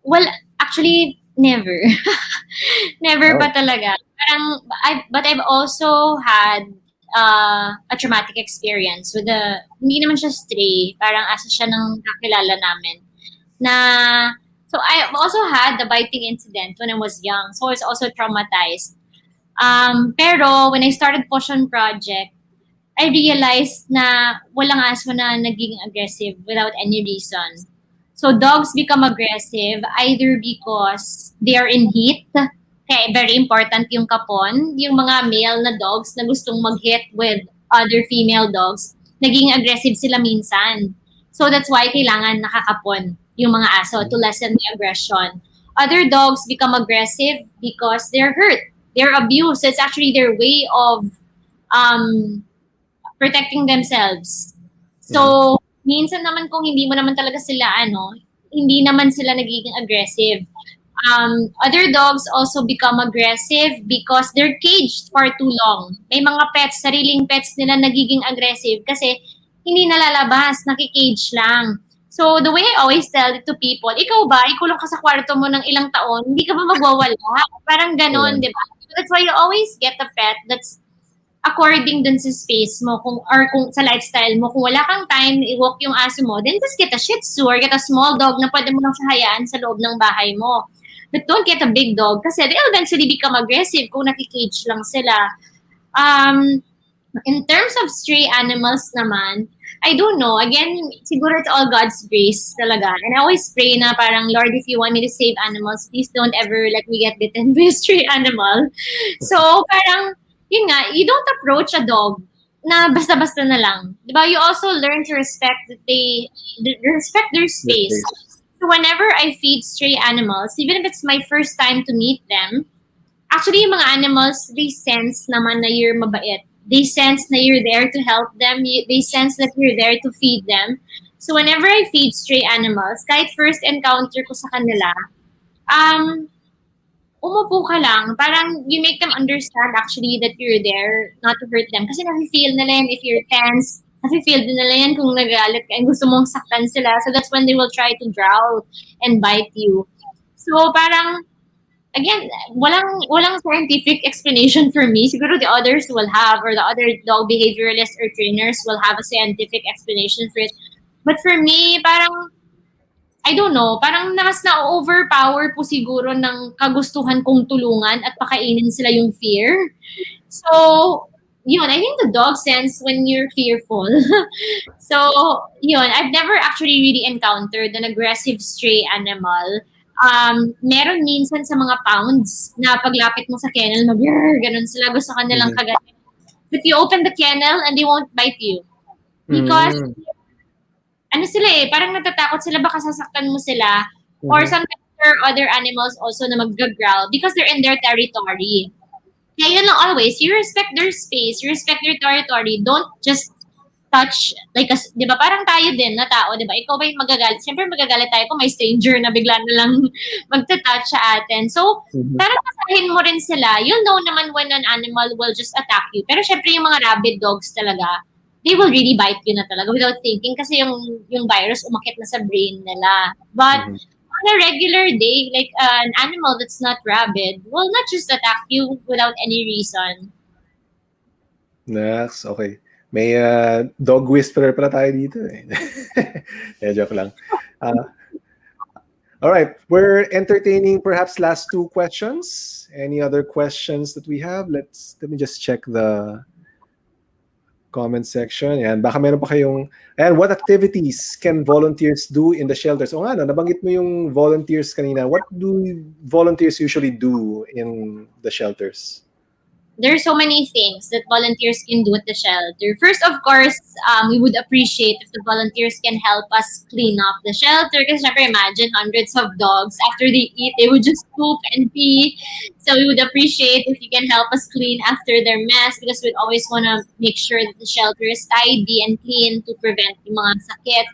Well, actually, never. Never pa talaga. But I've also had a traumatic experience with hindi naman siya stray, parang asa siya ng kakilala namin. So I also had the biting incident when I was young. So I was also traumatized. Pero when I started Pawssion project, I realized na walang aso na naging aggressive without any reason. So dogs become aggressive either because they are in heat. Kaya very important yung kapon. Yung mga male na dogs na gustong mag-hit with other female dogs, naging aggressive sila minsan. So that's why kailangan nakakapon yung mga aso to lessen the aggression. Other dogs become aggressive because they're hurt. They're abused. It's actually their way of protecting themselves. So, minsan naman kung hindi mo naman talaga sila, hindi naman sila nagiging aggressive. Other dogs also become aggressive because they're caged for too long. May mga pets, sariling pets nila nagiging aggressive kasi hindi nalalabas, nakikage lang. So, the way I always tell it to people, ikaw ba, ikulong ka sa kwarto mo ng ilang taon, hindi ka ba magwawala? Parang ganon, di ba? So that's why you always get a pet that's according dun sa space mo kung sa lifestyle mo. Kung wala kang time i-walk yung aso mo, then just get a Shih Tzu or get a small dog na pwede mo lang siya hayaan sa loob ng bahay mo. But don't get a big dog kasi they'll eventually become aggressive kung nakikage lang sila. In terms of stray animals naman, I don't know. Again, siguro it's all God's grace talaga. And I always pray na parang, Lord, if you want me to save animals, please don't ever let me get bitten by a stray animal. So parang, yun nga, you don't approach a dog na basta-basta na lang. Diba? You also learn to respect respect their space. So whenever I feed stray animals, even if it's my first time to meet them, actually yung mga animals, they sense naman na you're mabait. They sense na you're there to help them. They sense that you're there to feed them. So whenever I feed stray animals, kahit first encounter ko sa kanila, umupo ka lang. Parang you make them understand actually that you're there not to hurt them. Kasi nafe-feel nila yan if you're tense. Nafe-feel din nila yan kung nagalit ka and gusto mong saktan sila. So that's when they will try to growl and bite you. So parang, again, walang scientific explanation for me. Siguro the others will have, or the other dog behavioralists or trainers will have a scientific explanation for it. But for me, parang, I don't know, parang na-overpower po siguro ng kagustuhan kong tulungan at pakainin sila yung fear. So, yun, I think the dog sense when you're fearful. So, yun, I've never actually really encountered an aggressive stray animal. Meron minsan sa mga pounds na paglapit mo sa kennel, ganun sila, gusto ka nilang kagatin. But you open the kennel and they won't bite you. Because, ano sila parang natatakot sila baka sasaktan mo sila. Or sometimes there are other animals also na mag-growl because they're in their territory. Kaya yun lang always, you respect their space, you respect their territory. Don't just touch, like, di ba, parang tayo din na tao, di ba? Ikaw ba yung magagalit? Siyempre magagalit tayo kung may stranger na bigla na lang magta-touch sa atin. So, parang pasahin mo rin sila. You'll know naman when an animal will just attack you. Pero siyempre yung mga rabid dogs talaga, they will really bite you na talaga without thinking kasi yung virus umakit na sa brain nila. But, on a regular day, like an animal that's not rabid will not just attack you without any reason. Next, okay. May dog whisperer pala tayo dito eh. Joke lang. All right, we're entertaining perhaps last two questions. Any other questions that we have? Let me just check the comment section. Yan, baka meron pa kayong... And what activities can volunteers do in the shelters? O nga, nabanggit mo yung volunteers kanina. What do volunteers usually do in the shelters? There are so many things that volunteers can do at the shelter. First, of course, we would appreciate if the volunteers can help us clean up the shelter. Because syempre, imagine hundreds of dogs. After they eat, they would just poop and pee. So we would appreciate if you can help us clean after their mess because we'd always want to make sure that the shelter is tidy and clean to prevent yung mga sakit.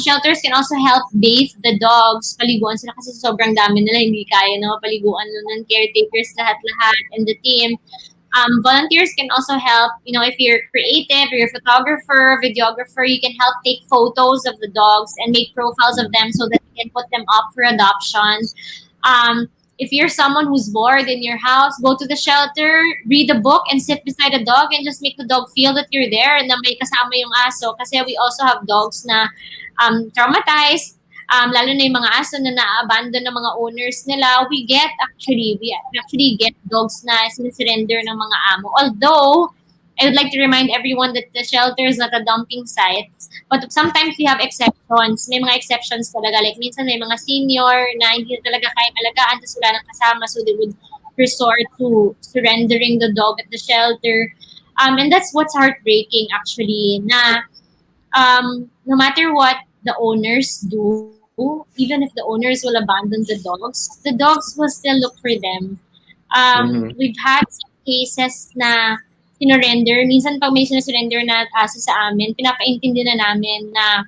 Shelters can also help bathe the dogs. Paliguan sila kasi sobrang dami nila, hindi kaya na paliguan ng caretakers lahat-lahat and the team. Volunteers can also help, if you're creative, or you're a photographer, videographer, you can help take photos of the dogs and make profiles of them so that you can put them up for adoption. If you're someone who's bored in your house, go to the shelter, read a book, and sit beside a dog and just make the dog feel that you're there and na may kasama yung aso. Kasi we also have dogs na traumatized, lalo na yung mga aso na na-abandon ng mga owners nila. We actually get dogs na sinisurrender ng mga amo. Although, I would like to remind everyone that the shelter is not a dumping site. But sometimes we have exceptions. May mga exceptions talaga. Like minsan may mga senior na hindi na talaga kaya alagaan tapos wala nang kasama. So they would resort to surrendering the dog at the shelter. And that's what's heartbreaking actually. Na no matter what the owners do, even if the owners will abandon the dogs will still look for them. We've had some cases na sinurrender. Minsan pag may sinurrender na aso sa amin, pinapaintindi na namin na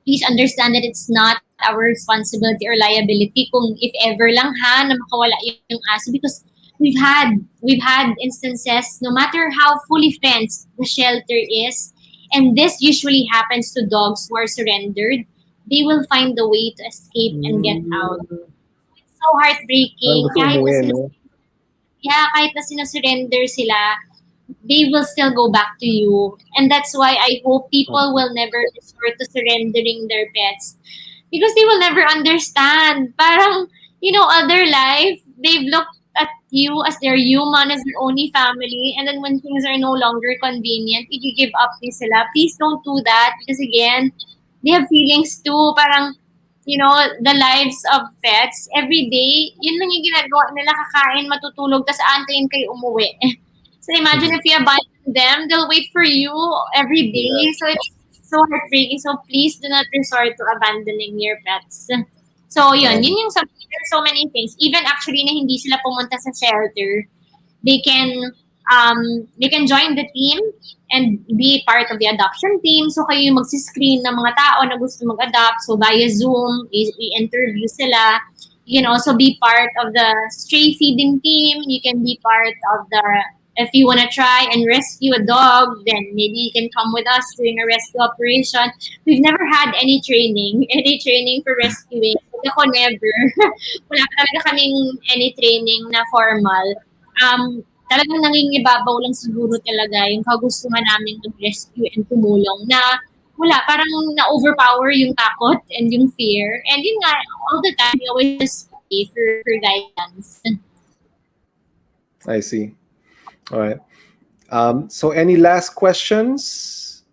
please understand that it's not our responsibility or liability kung if ever lang na makawala yung aso because we've had instances no matter how fully fenced the shelter is, and this usually happens to dogs who are surrendered, they will find the way to escape and get out. It's so heartbreaking. Kahit na sinasurrender sila, they will still go back to you. And that's why I hope people will never resort to surrendering their pets. Because they will never understand. Parang, all their life, they've looked at you as their human, as their only family. And then when things are no longer convenient, if you give up sila, please don't do that. Because again, they have feelings too. Parang, the lives of pets, every day, yun lang yung ginagawa nila, kakain, matutulog, tas aantayin kayo umuwi. So imagine if you abandon them, they'll wait for you every day. So it's so heartbreaking. So please do not resort to abandoning your pets. So yun yung there's so many things. Even actually na hindi sila pumunta sa shelter, they can join the team and be part of the adoption team. So kayo yung magsiscreen ng mga tao na gusto mag-adopt. So via Zoom, i-interview sila. You can also be part of the stray feeding team. You can be part of if you want to try and rescue a dog, then maybe you can come with us during a rescue operation. We've never had any training for rescuing. Ako never. Wala talaga kaming any training na formal. Talagang nangingibabaw lang siguro talaga yung kagustuhan namin mag-rescue and tumulong na wala, parang na-overpower yung takot and yung fear. And yun nga, all the time, we always just pray for guidance. I see. All right. So any last questions?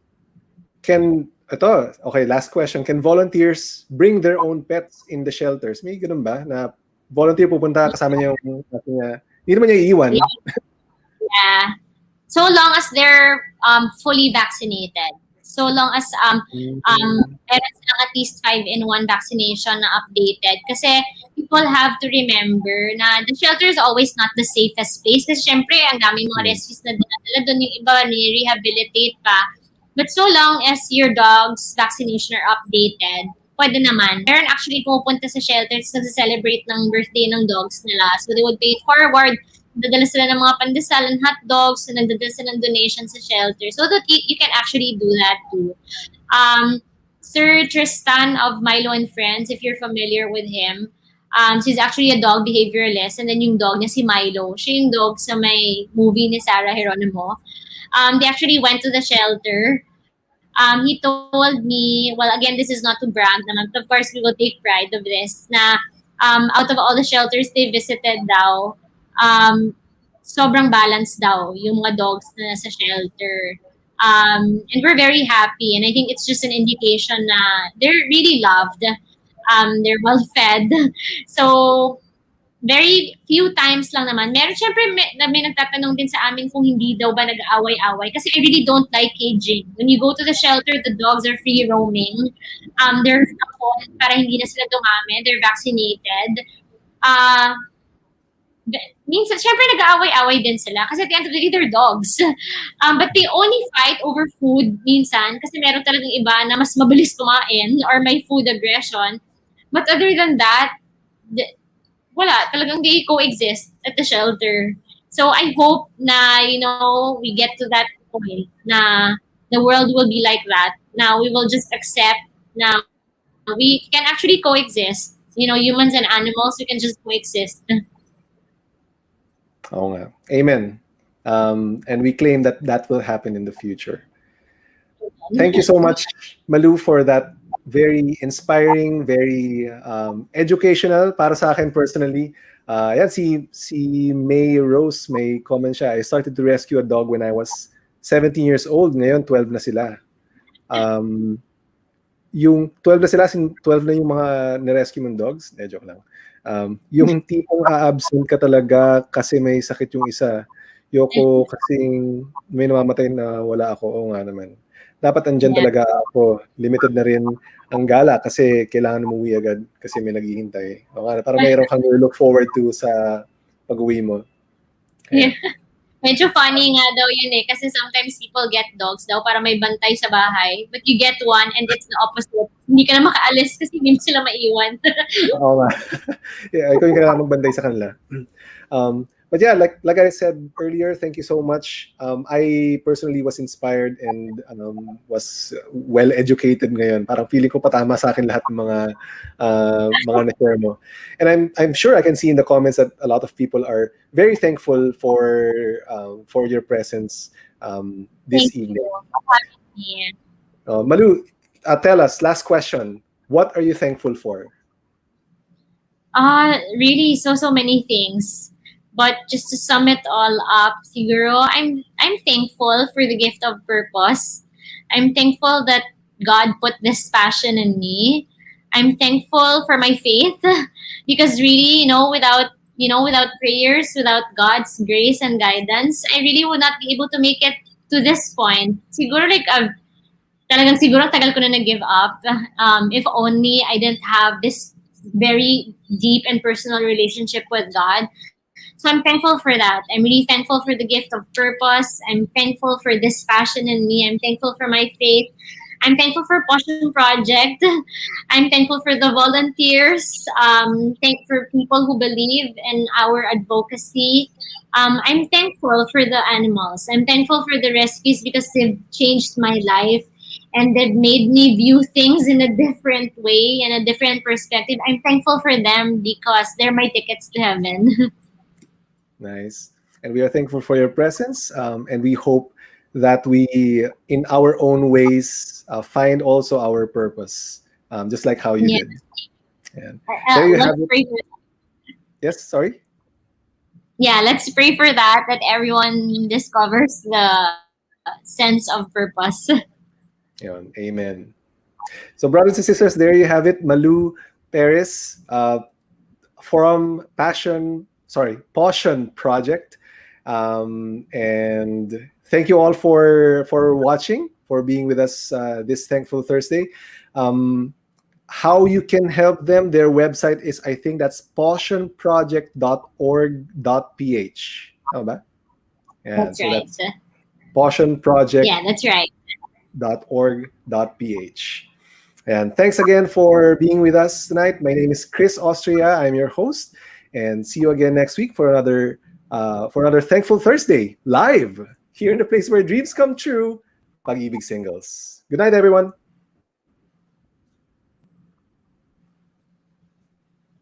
Last question. Can volunteers bring their own pets in the shelters? May ganun ba na volunteer pupunta kasama niya yung hindi naman niya iiwan? Yeah. So long as they're fully vaccinated. So long as meron silang at least 5-in-1 vaccination na updated. Kasi people have to remember na the shelter is always not the safest place. Kasi syempre, ang daming mga rescues na dinadala doon, yung iba ni-rehabilitate pa. But so long as your dog's vaccination are updated, pwede naman. Meron actually pupunta sa shelters na celebrate ng birthday ng dogs nila. So they would pay it forward. Nagdadala sila ng mga pandesal and hot dogs, and nagdadala sila ng donations sa shelter. So that you can actually do that too. Sir Tristan of Milo and Friends, if you're familiar with him, he's actually a dog behavioralist, and then yung dog niya si Milo. Siya yung dog sa may movie ni Sarah Geronimo. They actually went to the shelter. He told me, well, again, this is not to brag naman, but of course, we will take pride of this, na out of all the shelters they visited daw, sobrang balanced daw yung mga dogs na nasa shelter. And we're very happy. And I think it's just an indication na they're really loved. They're well fed. So, very few times lang naman. Meron, syempre, may nagtatanong din sa amin kung hindi daw ba nag-aaway-away. Kasi I really don't like caging. When you go to the shelter, the dogs are free roaming. They're kapon para hindi na sila dumami. They're vaccinated. Minsan, syempre nag-aaway-away din sila kasi at the end of the day, they're dogs. But they only fight over food minsan kasi meron talagang iba na mas mabilis kumain or may food aggression. But other than that, wala, talagang they coexist at the shelter. So I hope na, we get to that point na the world will be like that. Now we will just accept na we can actually coexist. Humans and animals, we can just coexist. Oo nga. Amen. And we claim that will happen in the future. Thank you so much, Malou, for that very inspiring, very educational para sa akin personally. Yan, si May Rose, may comment siya. I started to rescue a dog when I was 17 years old. Ngayon, 12 na sila. Yung 12 na sila, 12 na yung mga nirescue mong dogs. Joke lang. Yung tipong a-absent ka talaga kasi may sakit yung isa. Yoko kasing may namamatay na wala ako. Oo nga naman. Dapat andyan talaga ako. Limited na rin ang gala kasi kailangan umuwi agad kasi may naghihintay. Para mayroon kang look forward to sa pag-uwi mo. Yeah. Medyo funny nga daw yun kasi sometimes people get dogs daw para may bantay sa bahay. But you get one and it's the opposite. Hindi ka na makaalis kasi hindi mo sila maiwan. Oo nga. Ikaw yung kailangan magbantay sa kanila. But yeah, like I said earlier, thank you so much. I personally was inspired and was well educated ngayon. Parang feeling ko patama sa akin lahat ng mga na-share mo. And I'm sure I can see in the comments that a lot of people are very thankful for your presence this evening. Malou, tell us, last question. What are you thankful for? Really, so many things. But just to sum it all up, siguro, I'm thankful for the gift of purpose. I'm thankful that God put this passion in me. I'm thankful for my faith because really, without prayers, without God's grace and guidance, I really would not be able to make it to this point. Siguro siguro tagal ko na nag-give up. If only I didn't have this very deep and personal relationship with God. So I'm thankful for that. I'm really thankful for the gift of purpose. I'm thankful for this passion in me. I'm thankful for my faith. I'm thankful for Pawssion Project. I'm thankful for the volunteers. Thankful for people who believe in our advocacy. I'm thankful for the animals. I'm thankful for the rescues because they've changed my life and they've made me view things in a different way and a different perspective. I'm thankful for them because they're my tickets to heaven. Nice. And we are thankful for your presence. And we hope that we, in our own ways, find also our purpose, just like how you Yeah. did. And there you have Let's it. pray for Yes, sorry. Yeah, let's pray for that everyone discovers the sense of purpose. Yun, amen. So, brothers and sisters, there you have it. Malou, Perez, from Pawssion Project. And thank you all for watching, for being with us this Thankful Thursday. How you can help them, their website is, I think that's pawssionproject.org.ph. Tama ba? Yeah, That's so right. that's pawssionproject.org.ph. Yeah, that's right. And thanks again for being with us tonight. My name is Chris Austria. I'm your host, and see you again next week for another Thankful Thursday live here in the place where dreams come true, Pag-Ibig Singles. Good night, everyone.